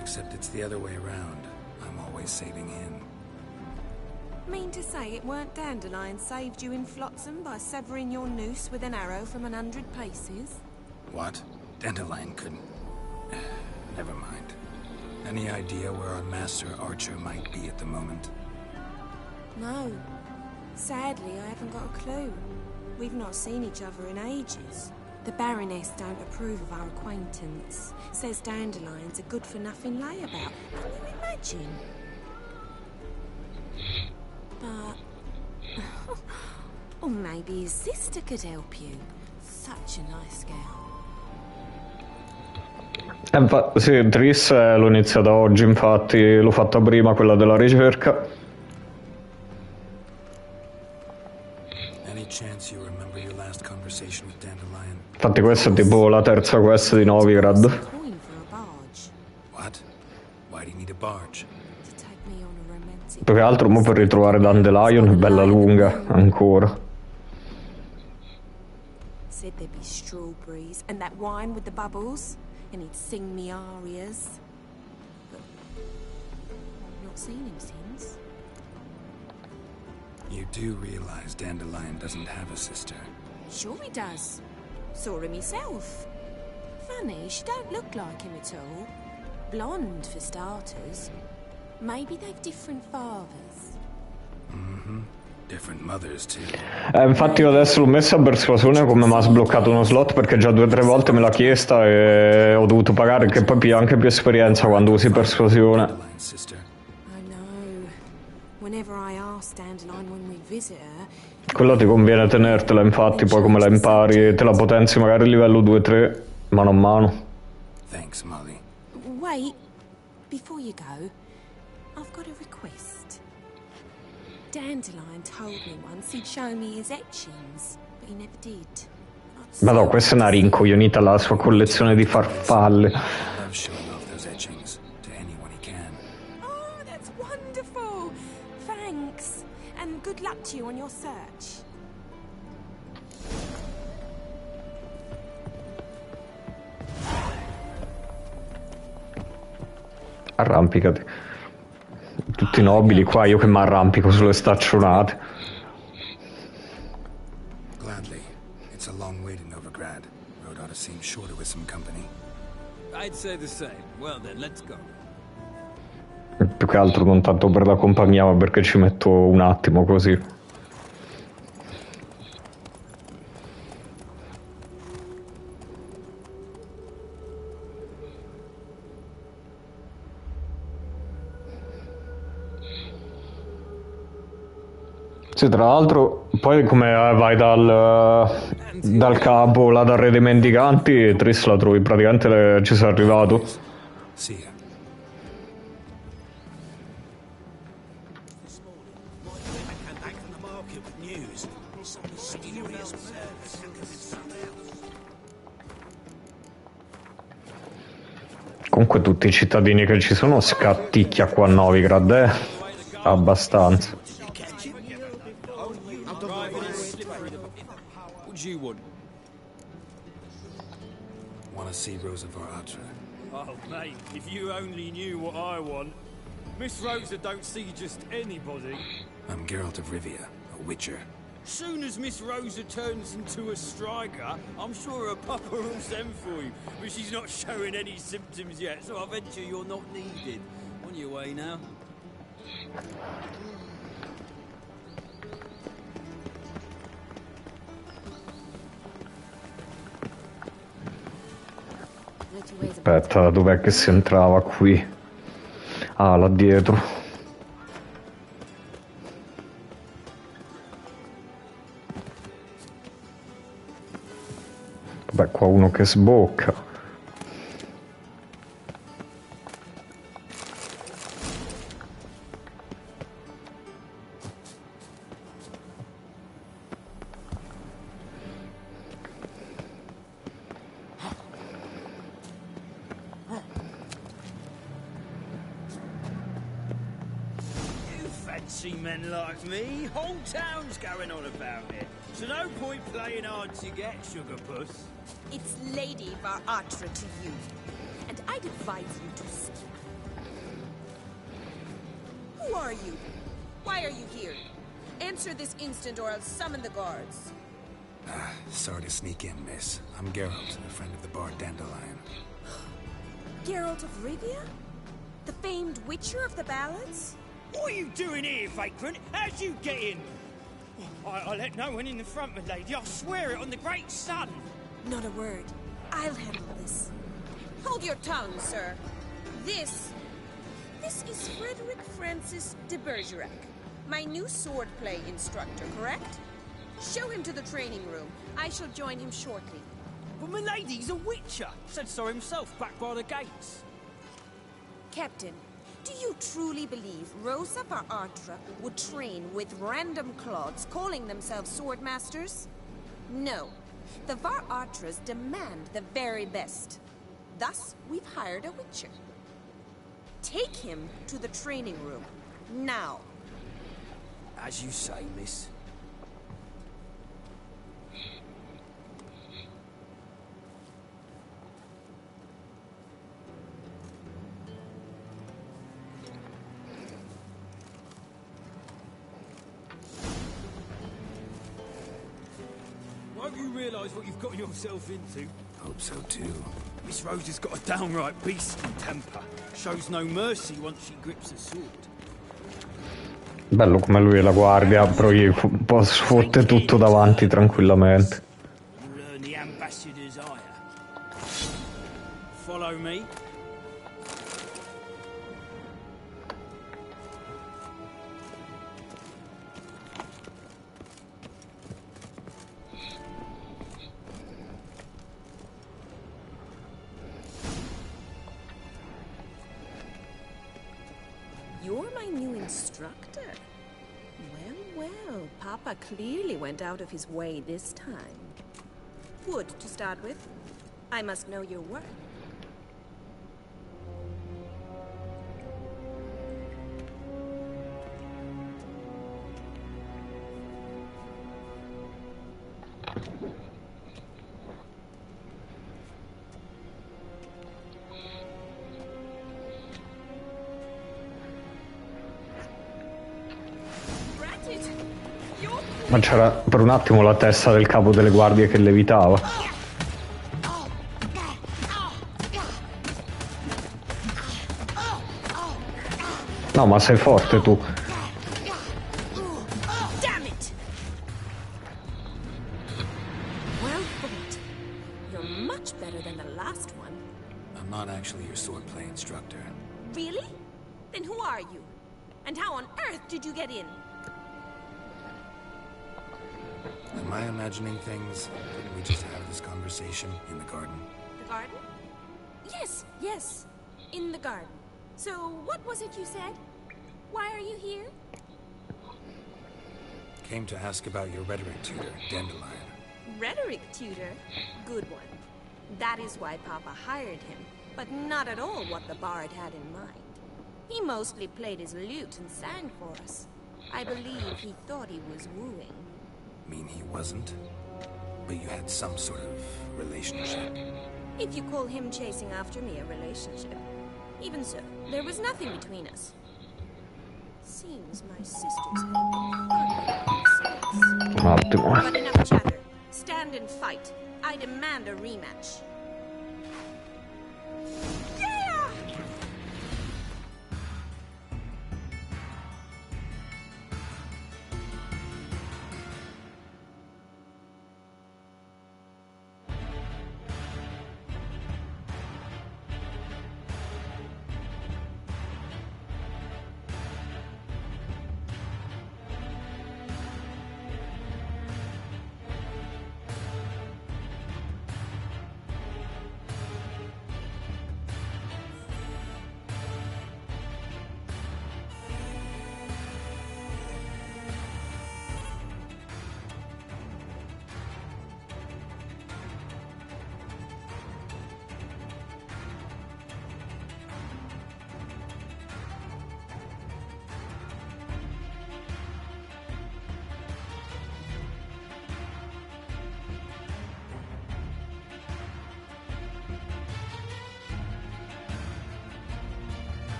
Except it's the other way around. I'm always saving him. Mean to say it weren't Dandelion saved you in Flotsam by severing your noose with an arrow from 100 paces? What? Dandelion couldn't... Never mind. Any idea where our master archer might be at the moment? No. Sadly, I haven't got a clue. We've not seen each other in ages. The Baroness don't approve of our acquaintance. Says Dandelion's a good-for-nothing layabout. Can you imagine? But... or maybe his sister could help you. Such a nice girl. Sì, Triss l'ho iniziata oggi, infatti l'ho fatta prima, quella della ricerca. Any chance you remember your last conversation with Dandelion? Infatti questa è tipo la terza quest di Novigrad. What? Why do you need a barge? Più che altro mo per ritrovare Dandelion è bella lunga ancora. Said there'd be strawberries and that wine with the bubbles. and he'd sing me arias. But I've not seen him since. You do realize Dandelion doesn't have a sister? Sure he does. Saw him myself. Funny, she don't look like him at all. Blonde, for starters. Maybe they've different fathers. Mm-hmm. Different mothers, too. Infatti io adesso l'ho messa a persuasione come mi ha sbloccato uno slot, perché già 2 o 3 volte me l'ha chiesta e ho dovuto pagare, che poi pia anche più esperienza quando usi persuasione. I know. Whenever I ask Dandelion when we visit her, Quello ti conviene tenertela, infatti, poi come la impari te la potenzi magari a livello 2-3, mano a mano. Thanks, Molly. wait, before you go, I've got a request. Dandelion told me once he'd show me his etchings, but he never did. Ma no, questa è una rincoglionita alla sua collezione di farfalle. Love showing off those etchings to anyone he can. Oh, that's wonderful! Thanks, and good luck to you on your search. Arrampicati. Tutti nobili qua, io che mi arrampico sulle staccionate. Gladly. It's a long way to Novigrad. Road ought to seem shorter with some company. I'd say the same. Well then, let's go. Più che altro non tanto per la compagnia, ma perché ci metto un attimo così. Sì, tra l'altro, poi come vai dal capo, là dal re dei mendicanti, Triss la trovi, praticamente ci sei arrivato. Sì. Comunque tutti i cittadini che ci sono scatticchia qua a Novigrad, abbastanza. Want to see Rosa Varatra? Oh, mate, if you only knew what I want. Miss Rosa don't see just anybody. I'm Geralt of Rivia, a witcher. Soon as Miss Rosa turns into a striker, I'm sure her papa will send for you. But she's not showing any symptoms yet, so I venture you're not needed. On your way now. Aspetta, dov'è che si entrava qui? Ah, là dietro. Vabbè, qua uno che sbocca. Men like me, whole town's going on about it. So no point playing hard to get, sugar puss. It's Lady Varatra to you, and I'd advise you to skip. Who are you? Why are you here? Answer this instant or I'll summon the guards. Sorry to sneak in, miss. I'm Geralt, a friend of the bard Dandelion. Geralt of Rivia? The famed witcher of the ballads? What are you doing here, vagrant? How'd you get in? I let no one in the front, my lady. I swear it on the great sun. Not a word. I'll handle this. Hold your tongue, sir. This is Frederick Francis de Bergerac, my new swordplay instructor, correct? Show him to the training room. I shall join him shortly. But my lady's a witcher. Said so himself back by the gates. Captain, do you truly believe Rosa Varatra would train with random clods calling themselves swordmasters? No. The Varatras demand the very best. Thus, we've hired a witcher. Take him to the training room. Now. As you say, miss. Hope you realise what you've got yourself into. Hope so too. Miss Rose has got a downright beastly temper. Shows no mercy once she grips a sword. Bello come lui e la guardia, però gli sfotte tutto davanti tranquillamente. You learn the ambassador's ire. Follow me. You're my new instructor. Well, Papa clearly went out of his way this time. Wood, to start with. I must know your work. Ma c'era per un attimo la testa del capo delle guardie che levitava. No, ma sei forte tu. Damn it! Well fought. You're much better than the last one. I'm not actually your swordplay instructor. Really? Then who are you? And how on earth did you get in? Am I imagining things? Didn't we just have this conversation in the garden? The garden? Yes. In the garden. So, what was it you said? Why are you here? Came to ask about your rhetoric tutor, Dandelion. Rhetoric tutor? Good one. That is why Papa hired him, but not at all what the bard had in mind. He mostly played his lute and sang for us. I believe he thought he was wooing. Mean he wasn't? But you had some sort of relationship. If you call him chasing after me a relationship. Even so, there was nothing between us. Seems my sisters have been But enough chatter. Stand and fight. I demand a rematch.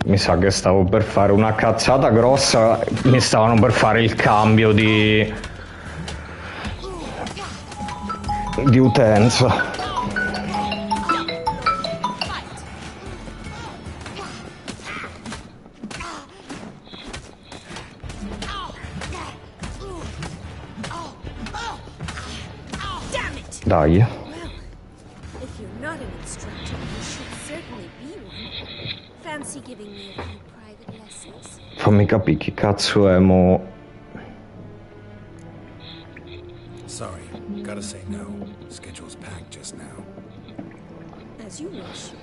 Mi sa che stavo per fare una cazzata grossa, mi stavano per fare il cambio di utenza. Dai. If you're not an instructor, you should certainly be one. Fancy giving me a few private lessons? Fammi capire chi cazzo è mo. Sorry, gotta say no. Schedule's packed just now. As you wish.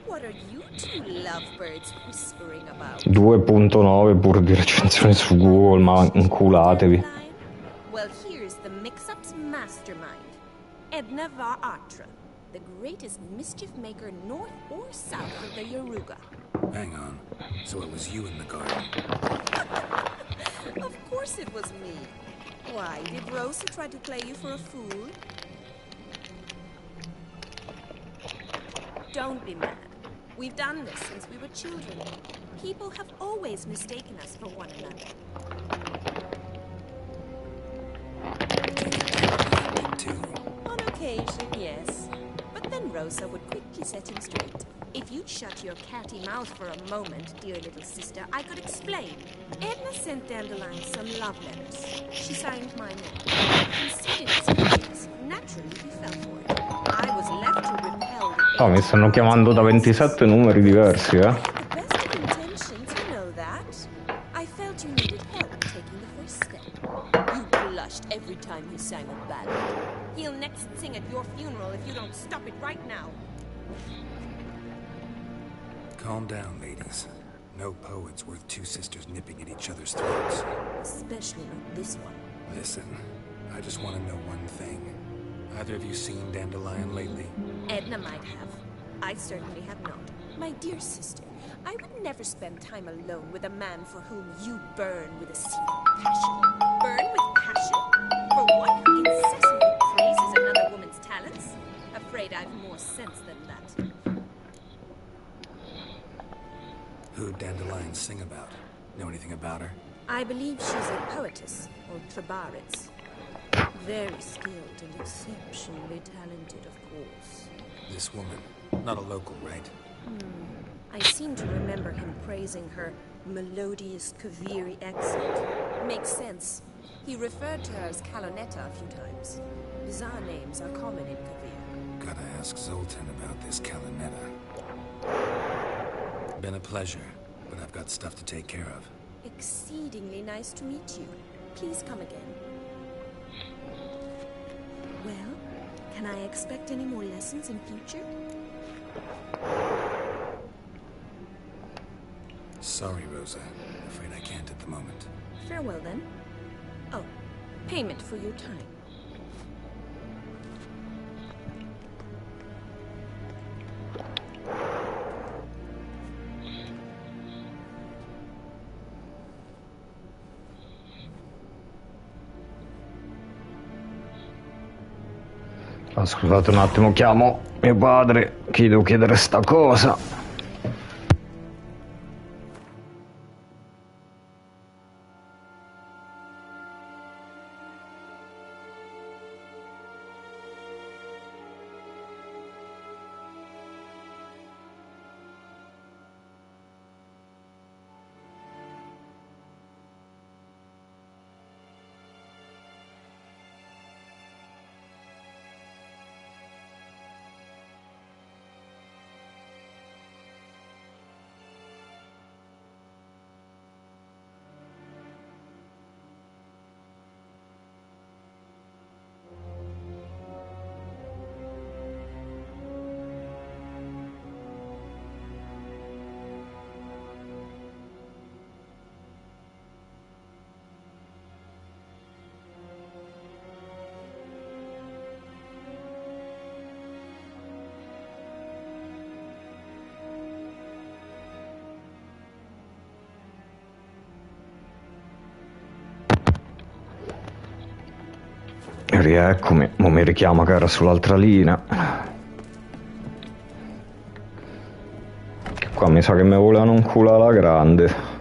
What are you two lovebirds whispering about? 2.9 pur di recensioni su Google, ma inculatevi. Well, here's the mix-up's mastermind. Edna var Atra, the greatest mischief maker north or south of the Yaruga. Hang on. So it was you in the garden? Of course it was me. Why, did Rosa try to play you for a fool? Don't be mad. We've done this since we were children. People have always mistaken us for one another. On occasion, yes. But then Rosa would quickly set him straight. If you'd shut your catty mouth for a moment, dear little sister, I could explain. Edna sent Dandelion some love letters. She signed my name. Conceded his feelings. Naturally, he fell for it. I was left to repel the Oh, mi stanno chiamando da 27 numeri diversi, best of intentions, you know that. I felt you needed help taking the first step. You blushed every time he sang a ballad. He'll next sing at your funeral if you don't stop it right now. Calm down, ladies. No poet's worth two sisters nipping at each other's throats. Especially not this one. Listen, I just want to know one thing. Either of you seen Dandelion lately? Edna might have. I certainly have not. My dear sister, I would never spend time alone with a man for whom you burn with a secret passion. Burn with passion? For one who incessantly praises another woman's talents? Afraid I've more sense than that. Who'd Dandelion sing about? Know anything about her? I believe she's a poetess, or Trebaritz. Very skilled and exceptionally talented, of course. This woman, not a local, right? I seem to remember him praising her melodious Kaviri accent. Makes sense. He referred to her as Kalonetta a few times. Bizarre names are common in Kavir. Gotta ask Zoltan about this Kalonetta. Been a pleasure, but I've got stuff to take care of. Exceedingly nice to meet you. Please come again. Well, can I expect any more lessons in future? Sorry, Rosa. Afraid I can't at the moment. Farewell, then. Oh, payment for your time. Ah, scusate un attimo, chiamo mio padre, che devo chiedere sta cosa. Rieccomi, mo mi richiama che era sull'altra linea. Che qua mi sa che mi volevano un culo alla grande.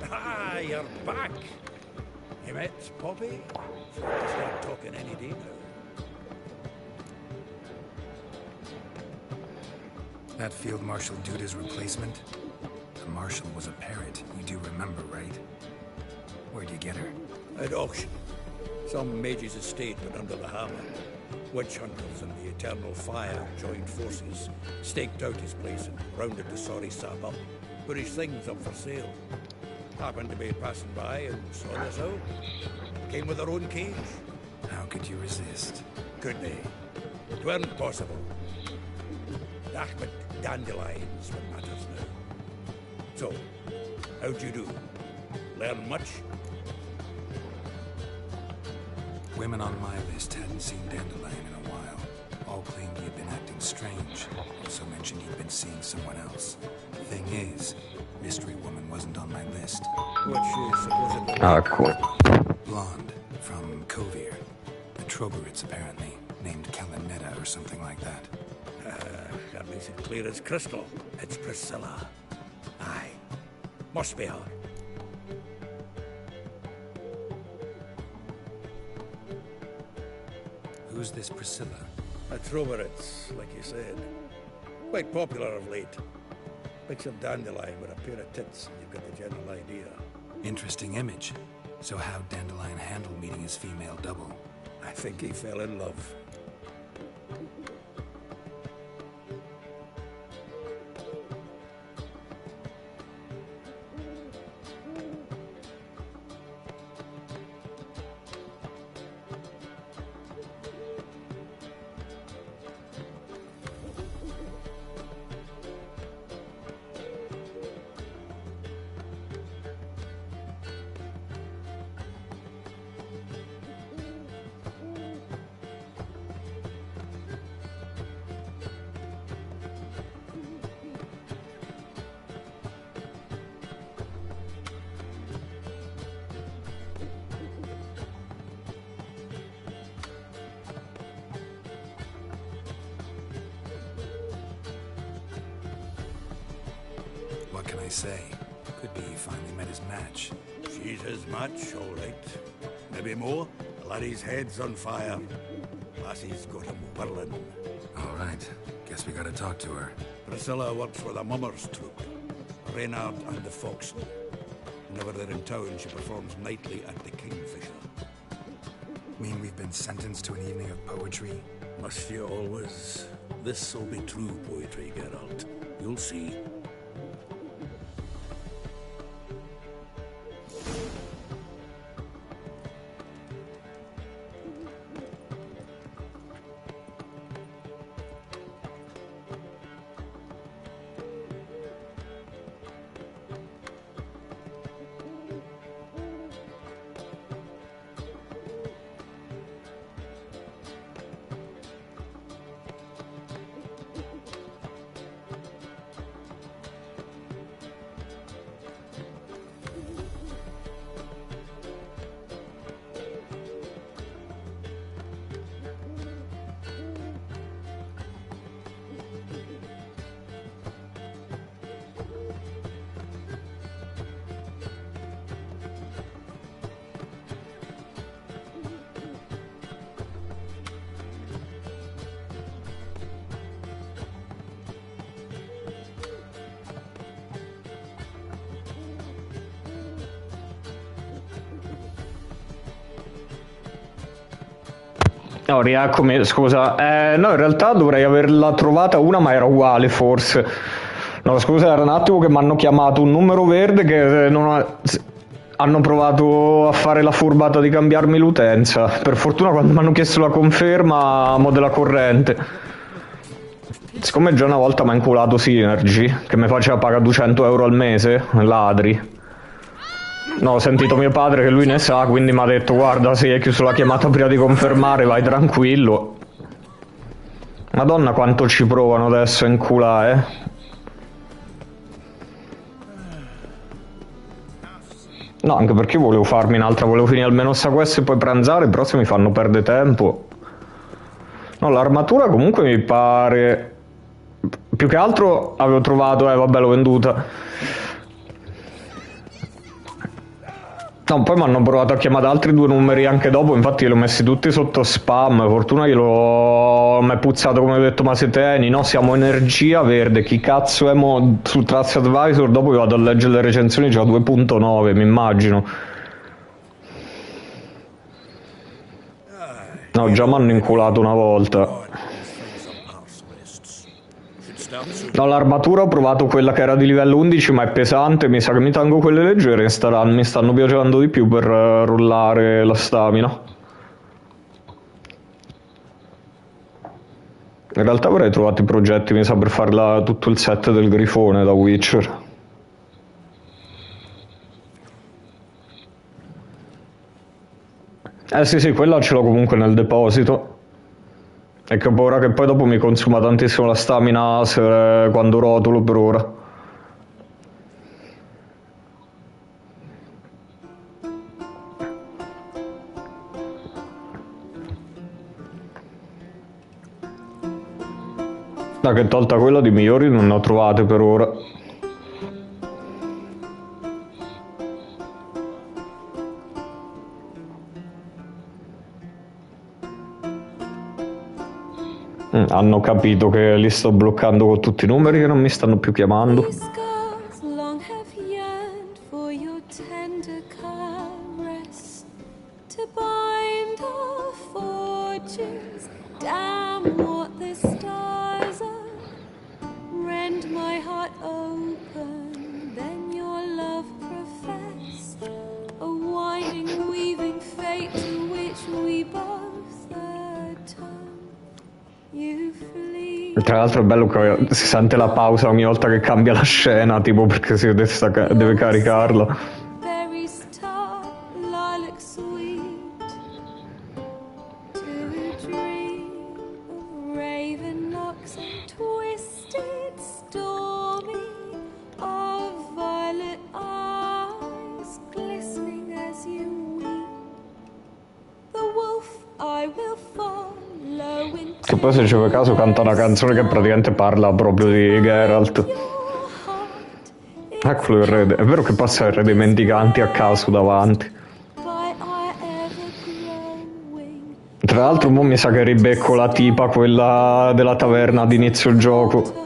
Ah, you're back. You met Poppy? She's not talking any day now. That Field Marshal Duda's replacement? The Marshal was a parrot, you do remember, right? Where'd you get her? At auction. Some mage's estate went under the hammer. Witch hunters and the Eternal Fire joined forces, staked out his place and rounded the sorry sap up. Put his things up for sale. Happened to be passing by and saw this out. Came with their own cage. How could you resist? Could they? It weren't possible. Ahmed dandelions what matters now. So, how'd you do? Learn much? Women on my list hadn't seen Dandelion in a while. All claimed he had been acting strange. Also mentioned he'd been seeing someone else. Thing is, Mystery Woman wasn't on my list. What's she supposedly? Ah, cool. Blonde, from Kovir. The Trogorids, apparently. Named Kalanetta or something like that. That makes it clear as crystal. It's Priscilla. Aye. Must be her. Who's this Priscilla? A Trogorids, like you said. Quite popular of late. Mix of dandelion with a pair of tits, and you've got the general idea. Interesting image. So how'd Dandelion handle meeting his female double? I think he fell in love. What can I say? Could be he finally met his match. She's his match, all right. Maybe more. The laddie's head's on fire. Lassie's got him whirling. All right. Guess we gotta talk to her. Priscilla works for the Mummers troupe. Reynard and the Foxen. Whenever they're in town, she performs nightly at the Kingfisher. Mean we've been sentenced to an evening of poetry? Must you always? This'll be true poetry, Geralt. You'll see. No, rieccomi, scusa. No, in realtà dovrei averla trovata una, ma era uguale, forse. No, scusa, era un attimo che mi hanno chiamato un numero verde che hanno provato a fare la furbata di cambiarmi l'utenza. Per fortuna quando mi hanno chiesto la conferma, mo della corrente. Siccome già una volta mi ha inculato Synergy, che mi faceva pagare 200 euro al mese, ladri. No, ho sentito mio padre che lui ne sa, quindi mi ha detto guarda, se hai chiuso la chiamata prima di confermare, vai tranquillo. Madonna quanto ci provano adesso a inculare, No, anche perché volevo farmi un'altra, volevo finire almeno sta quest e poi pranzare, però se mi fanno perdere tempo. No, l'armatura comunque mi pare... Più che altro avevo trovato, vabbè l'ho venduta. No, poi mi hanno provato a chiamare altri 2 numeri anche dopo, infatti li ho messi tutti sotto spam, fortuna mi è puzzato come ho detto ma siete Eni, no siamo Energia Verde, chi cazzo è mo su Trust Advisor, dopo io vado a leggere le recensioni, c'ho 2.9 mi immagino. No, già mi hanno inculato una volta. No, l'armatura ho provato quella che era di livello 11 ma è pesante, mi sa che mi tengo quelle leggere e mi stanno piacendo di più per rullare la stamina. In realtà avrei trovato i progetti, mi sa, per fare tutto il set del grifone da Witcher. Sì, quella ce l'ho comunque nel deposito. E che ho paura che poi dopo mi consuma tantissimo la stamina quando rotolo per ora. Da che tolta quella di migliori non ne ho trovate per ora. Hanno capito che li sto bloccando con tutti i numeri che non mi stanno più chiamando. Tra l'altro è bello che si sente la pausa ogni volta che cambia la scena, tipo perché si deve caricarla. Che poi se ci fai caso canta una canzone che praticamente parla proprio di Geralt. Eccolo il re, è vero che passa il re dei mendicanti a caso davanti. Tra l'altro mo mi sa che ribecco la tipa, quella della taverna ad inizio gioco.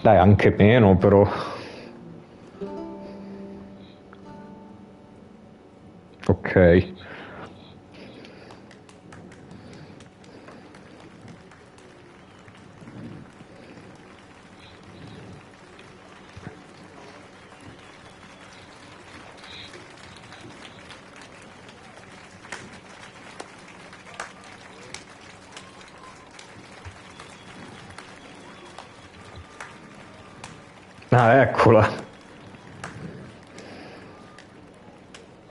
Dai, anche meno, però. Ok. Ah, eccola.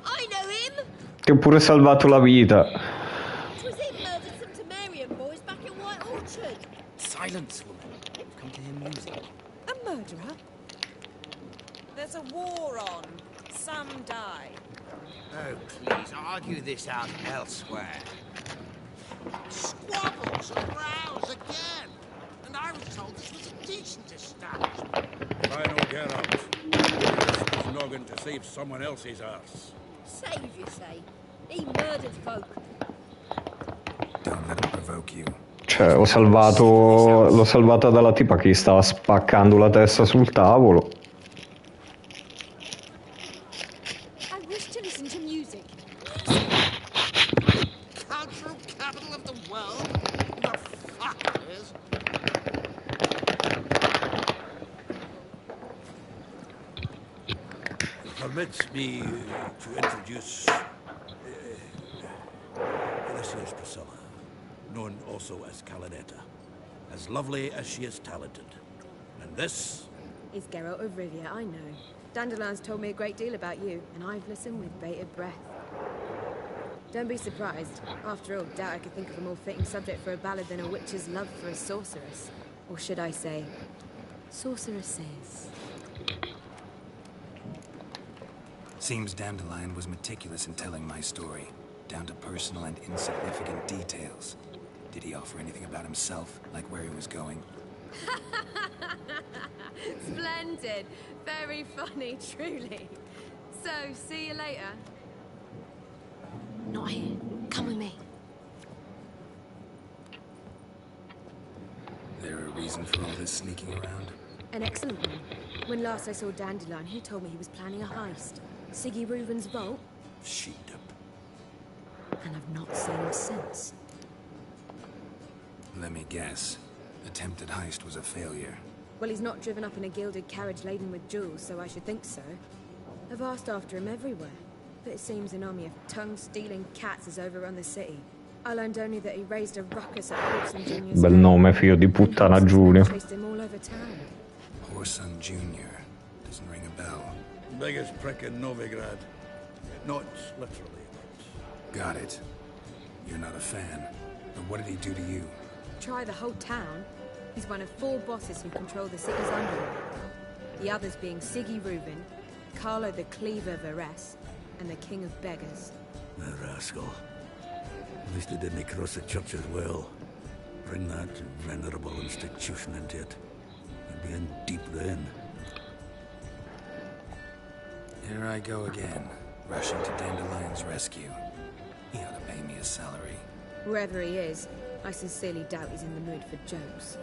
I know him. Ti ho pure salvato la vita. Was him murdered some Temerian boys back at White Orchard. Silence, woman. We've come to hear music. A murderer? There's a war on. Some die. Oh, please, argue this out elsewhere. Squabbles and rows again. And I was told this was a decent establishment. Final Geralt. Use his noggin to save someone else's ass. Save, you say? He murdered folk. Don't let him provoke you. Cioè, l'ho salvata dalla tipa che stava spaccando la testa sul tavolo. I wish to listen to music. Cultural capital of the world? The fuck it is. Permits me to introduce this is Priscilla, known also as Calinetta, as lovely as she is talented. And this Is Geralt of Rivia, I know. Dandelion's told me a great deal about you, and I've listened with bated breath. Don't be surprised. After all, doubt I could think of a more fitting subject for a ballad than a witch's love for a sorceress. Or should I say, sorceresses. Seems Dandelion was meticulous in telling my story, down to personal and insignificant details. Did he offer anything about himself, like where he was going? Splendid. Very funny, truly. So, see you later. Not here. Come with me. There a reason for all this sneaking around? An excellent one. When last I saw Dandelion, he told me he was planning a heist. Siggy Reuven's vault. Sheep. And I've not seen him since. Let me guess. Attempted heist was a failure. Well, he's not driven up in a gilded carriage laden with jewels, so I should think so. I've asked after him everywhere, but it seems an army of tongue-stealing cats has overrun the city. I learned only that he raised a ruckus at Wholesome Jr.'s Bel nome, figlio di puttana Junior. chased him all over town. Whoreson Jr. Doesn't ring a bell. biggest prick in Novigrad. Not literally. Got it. You're not a fan. But what did he do to you? Try the whole town. He's one of 4 bosses who control the city's underworld. The others being Siggy Reuven, Carlo the Cleaver Varese, and the King of Beggars. The rascal. At least he didn't cross the church as well. Bring that venerable institution into it. You'd be in deep then. Here I go again, rushing to Dandelion's rescue. He ought to pay me a salary. Wherever he is, I sincerely doubt he's in the mood for jokes.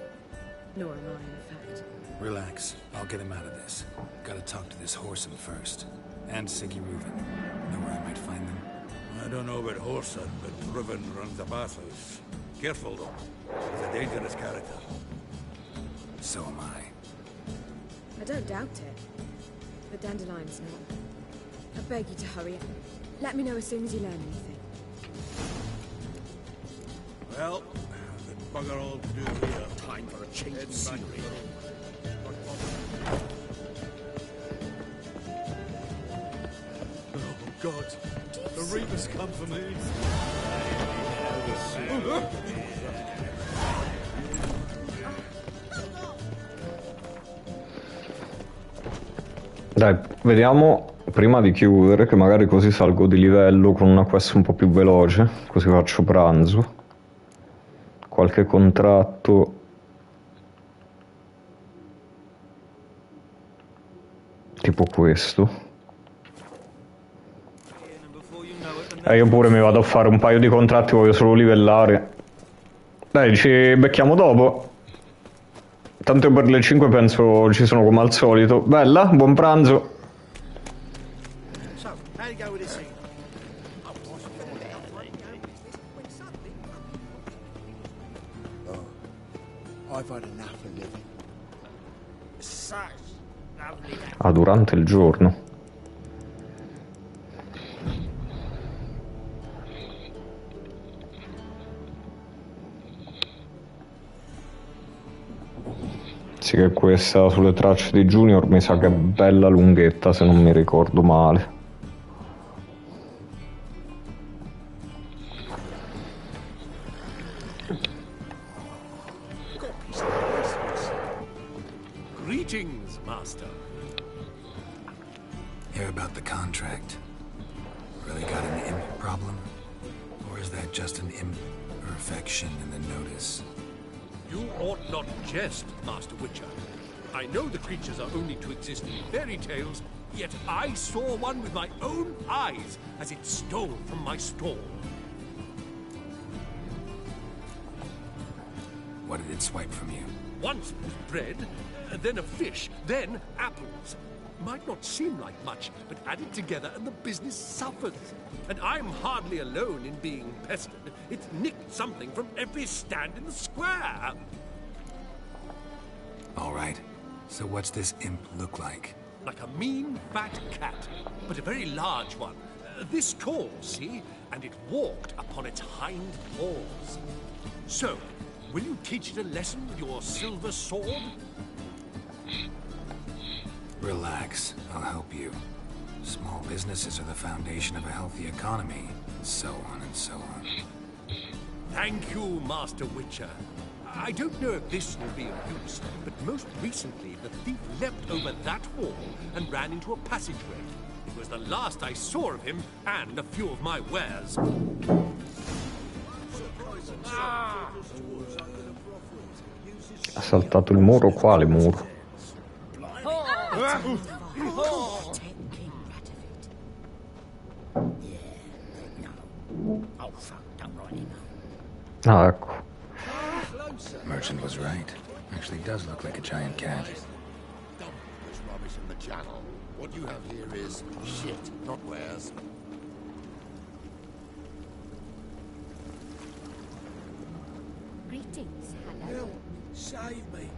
Nor am I, in fact. Relax. I'll get him out of this. Gotta talk to this Whoreson first. And Siggy Reuven. Know where I might find them? I don't know about Whoreson, but Reuven runs the bathhouse. Careful, though. He's a dangerous character. So am I. I don't doubt it. But Dandelion's not. I beg you to hurry up. Let me know as soon as you learn anything. Well, the bugger all to do here. Time for a change of scenery. Oh, God. The Reapers come for me. Dai, vediamo prima di chiudere, che magari così salgo di livello con una quest un po' più veloce, così faccio pranzo. Qualche contratto. Tipo questo. Io pure mi vado a fare un paio di contratti, voglio solo livellare. Dai, ci becchiamo dopo. Tanto io per le 5 penso ci sono come al solito. Bella, buon pranzo. So, how do you go with this thing? Oh, I've had enough of living. Such lovely. Ah, durante il giorno. Sì, che questa sulle tracce di Junior mi sa che è bella lunghetta, se non mi ricordo male. Greetings, Master. Hear about the contract. Really got an imp problem? Or is that just an imperfection in the notice? You ought not jest, Master Witcher. I know the creatures are only to exist in fairy tales, yet I saw one with my own eyes as it stole from my stall. What did it swipe from you? Once it was bread, then a fish, then apples. Might not seem like much, but added together and the business suffers. And I'm hardly alone in being pestered. It's nicked something from every stand in the square. All right. So what's this imp look like? Like a mean, fat cat, but a very large one. This tall, see? And it walked upon its hind paws. So, will you teach it a lesson with your silver sword? Relax. I'll help you. Small businesses are the foundation of a healthy economy. So on and so on. Thank you, Master Witcher. I don't know if this will be of use, but most recently the thief leapt over that wall and ran into a passageway. It was the last I saw of him and a few of my wares. Ha saltato il muro? Quale muro? Ah, ecco. Merchant was right. Actually does look like a giant cat. Dump this rubbish in the channel. What you have here is shit, not wares. Greetings, hello. Help! Save me!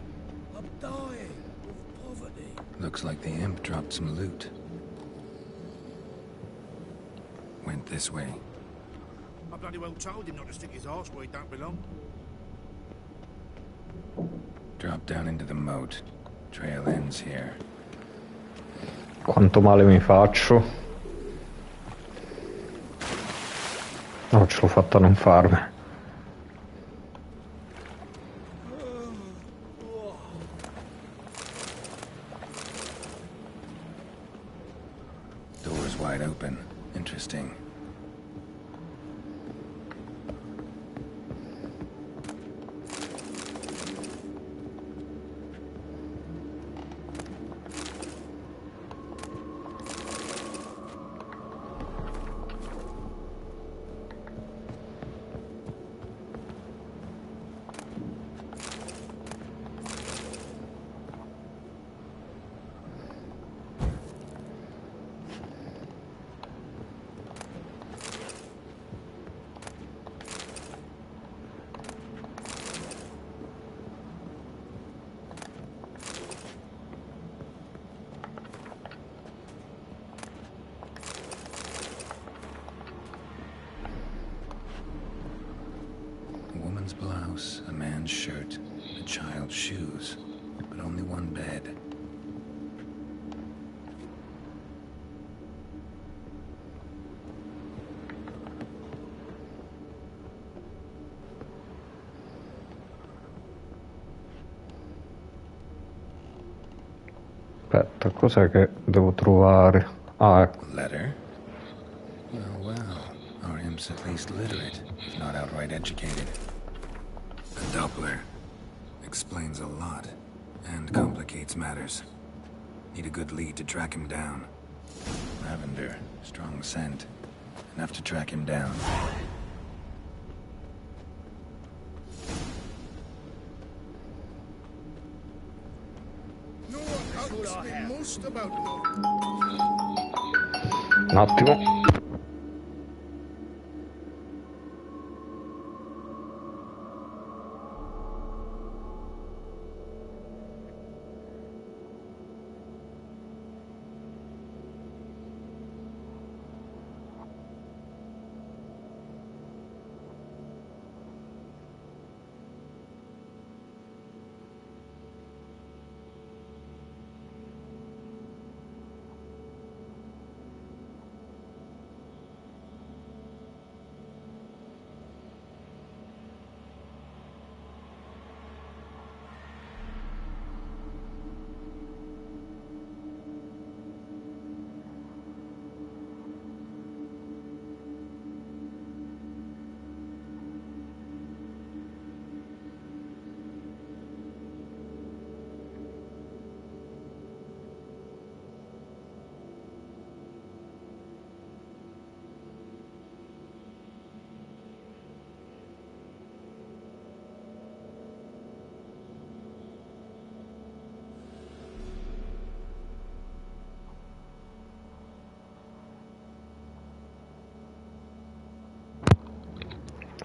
I'm dying of poverty. Looks like the imp dropped some loot. Went this way. I bloody well told him not to stick his arse where he don't belong. Drop down into the moat. Trail ends here. Quanto male mi faccio? No, ce l'ho fatta a non farmi. Door's wide open. Interesting. Blouse, a man's shirt, a child's shoes, but only one bed. Aspetta, cos'è che devo trovare? Ah, ecco. Letter? Well, our imp's at least literate, if not outright educated. The Doppler explains a lot and complicates matters. Need a good lead to track him down. Lavender, strong scent, enough to track him down. Just about no. Un attimo.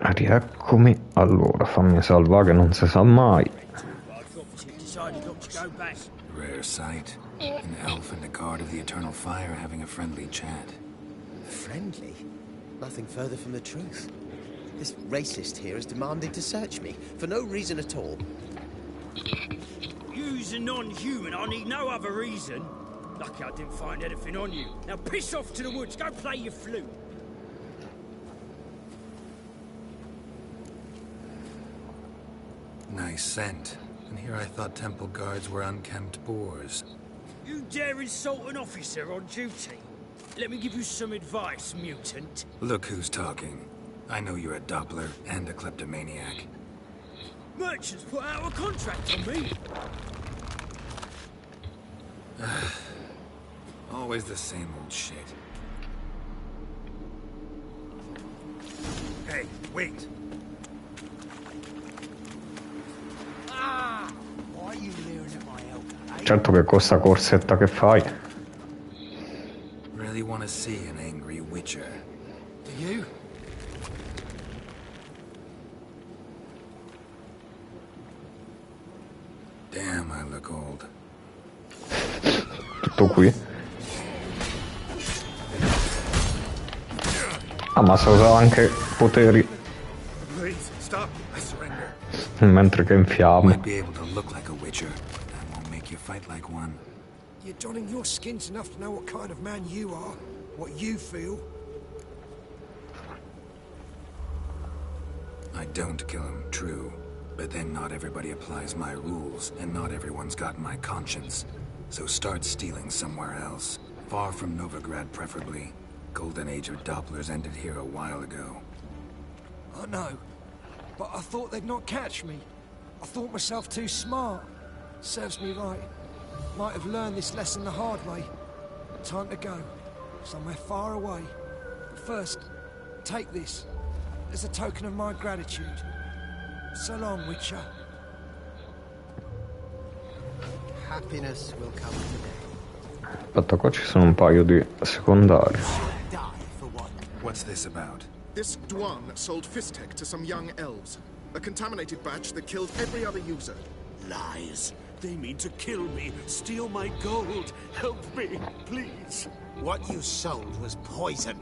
Rieccomi. Allora, fammi salvare che non si sa mai. Rare sight. An elf and a guard of the Eternal Fire having a friendly chat. Friendly? Nothing further from the truth. This racist here is demanding to search me, for no reason at all. You's a non-human, I need no other reason. Lucky I didn't find anything on you. Now piss off to the woods, go play your flute. Nice scent. And here I thought temple guards were unkempt boors. You dare insult an officer on duty? Let me give you some advice, mutant. Look who's talking. I know you're a Doppler and a kleptomaniac. Merchants put out a contract on me. Always the same old shit. Hey, wait. Why are you leering at my elder? Certo che con sta corsetta che fai. Really want to see an angry witcher. Do you? Damn, I look old. Tutto qui. Ammazza, usava anche poteri. Please, stop. I surrender. Mentre che in fiamme. Might be able to look like a witcher, but that won't make you fight like one. You're donning your skins enough to know what kind of man you are, what you feel. I don't kill him, true. But then not everybody applies my rules, and not everyone's got my conscience. So start stealing somewhere else. Far from Novigrad, preferably. Golden Age of Dopplers ended here a while ago. I know, but I thought they'd not catch me. I thought myself too smart. Serves me right. Might have learned this lesson the hard way. Time to go. Somewhere far away. But first, take this. As a token of my gratitude. So long, Witcher. Happiness will come today. Aspetta, qua ci sono un paio di secondari. What's this about? This Dwan sold Fistek to some young elves. A contaminated batch that killed every other user. Lies. They mean to kill me, steal my gold. Help me, please. What you sold was poison.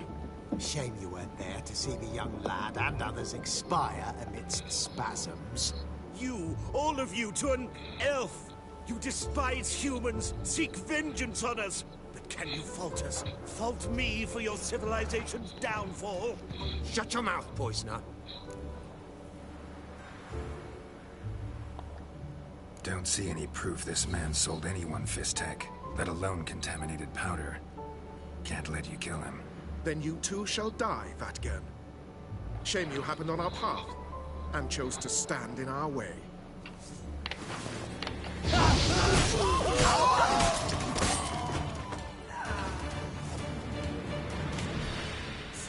Shame you weren't there to see the young lad and others expire amidst spasms. You, all of you, to an elf. You despise humans, seek vengeance on us. But can you fault us? Fault me for your civilization's downfall? Shut your mouth, poisoner. Don't see any proof this man sold anyone Fistek, let alone contaminated powder. Can't let you kill him. Then you too shall die, Vatgern. Shame you happened on our path, and chose to stand in our way.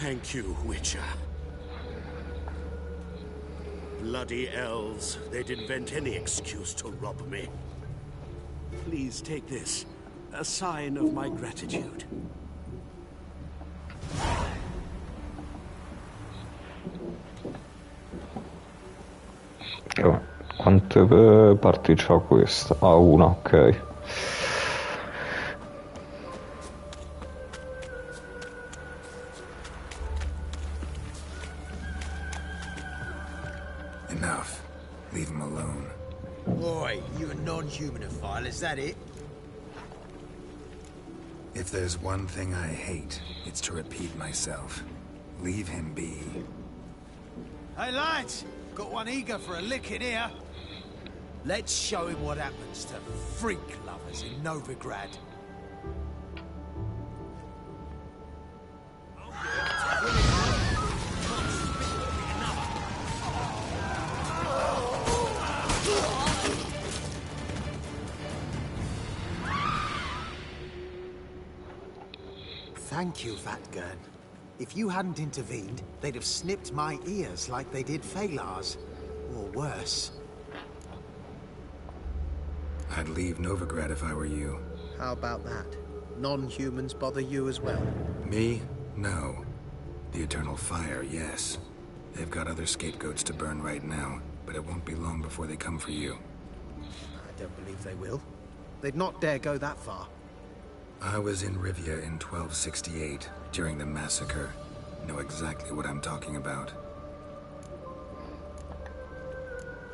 Thank you, Witcher. Bloody elves. They'd invent any excuse to rob me. Please take this. a sign of my gratitude. Quante parti c'ha questa? Ah, una, ok. Enough. Leave him alone. Oi, you a non-humanophile, is that it? If there's one thing I hate, it's to repeat myself. Leave him be. Hey lads, got one eager for a lick in here. Let's show him what happens to freak lovers in Novigrad. Thank you, Vatgern. If you hadn't intervened, they'd have snipped my ears like they did Phalar's. Or worse. I'd leave Novigrad if I were you. How about that? Non-humans bother you as well? Me? No. The Eternal Fire, yes. They've got other scapegoats to burn right now, but it won't be long before they come for you. I don't believe they will. They'd not dare go that far. I was in Rivia in 1268, during the massacre. Know exactly what I'm talking about.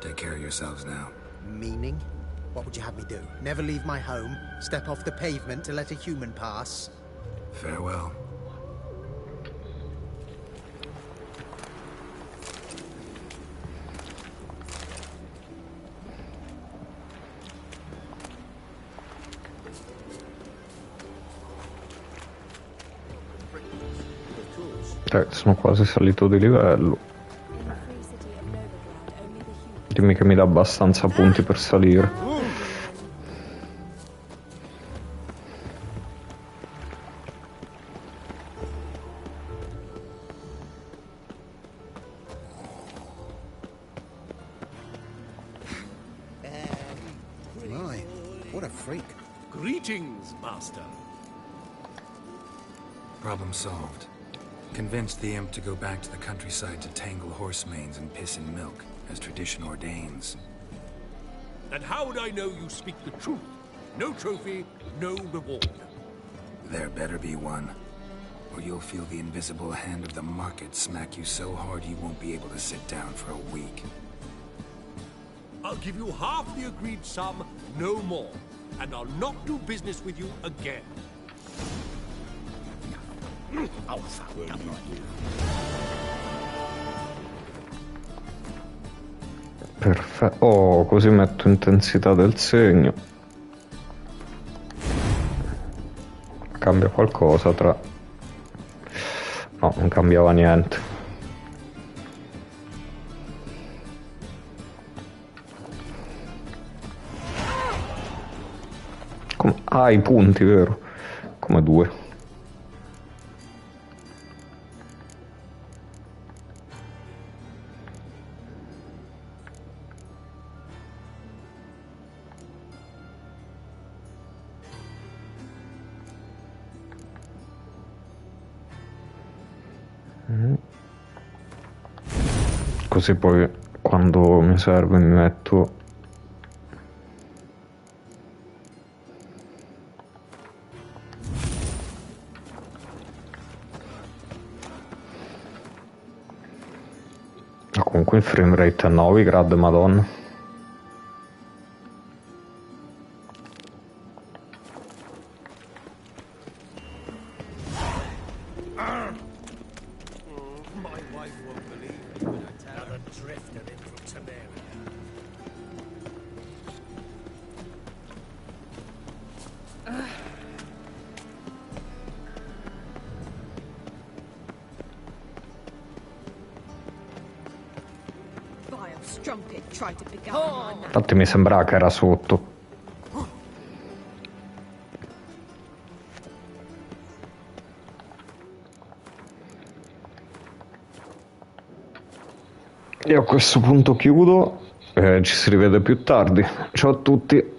Take care of yourselves now. Meaning? What would you have me do? Never leave my home? Step off the pavement to let a human pass? Farewell. Sono quasi salito di livello. Dimmi che mi dà abbastanza punti per salire. My, what a freak. Greetings, Master. Problem solved. Convinced the imp to go back to the countryside to tangle horse manes and piss in milk, as tradition ordains. And how would I know you speak the truth? No trophy, no reward. There better be one, or you'll feel the invisible hand of the market smack you so hard you won't be able to sit down for a week. I'll give you half the agreed sum, no more. And I'll not do business with you again. Oh, fuck, Perfetto. Oh, così metto intensità del segno. Cambia qualcosa tra... No, non cambiava niente. Ah, i punti, vero? Come due. Così poi quando mi serve mi metto comunque il frame rate a 9 grad, madonna. Infatti mi sembrava che era sotto. E a questo punto chiudo, ci si rivede più tardi. Ciao a tutti.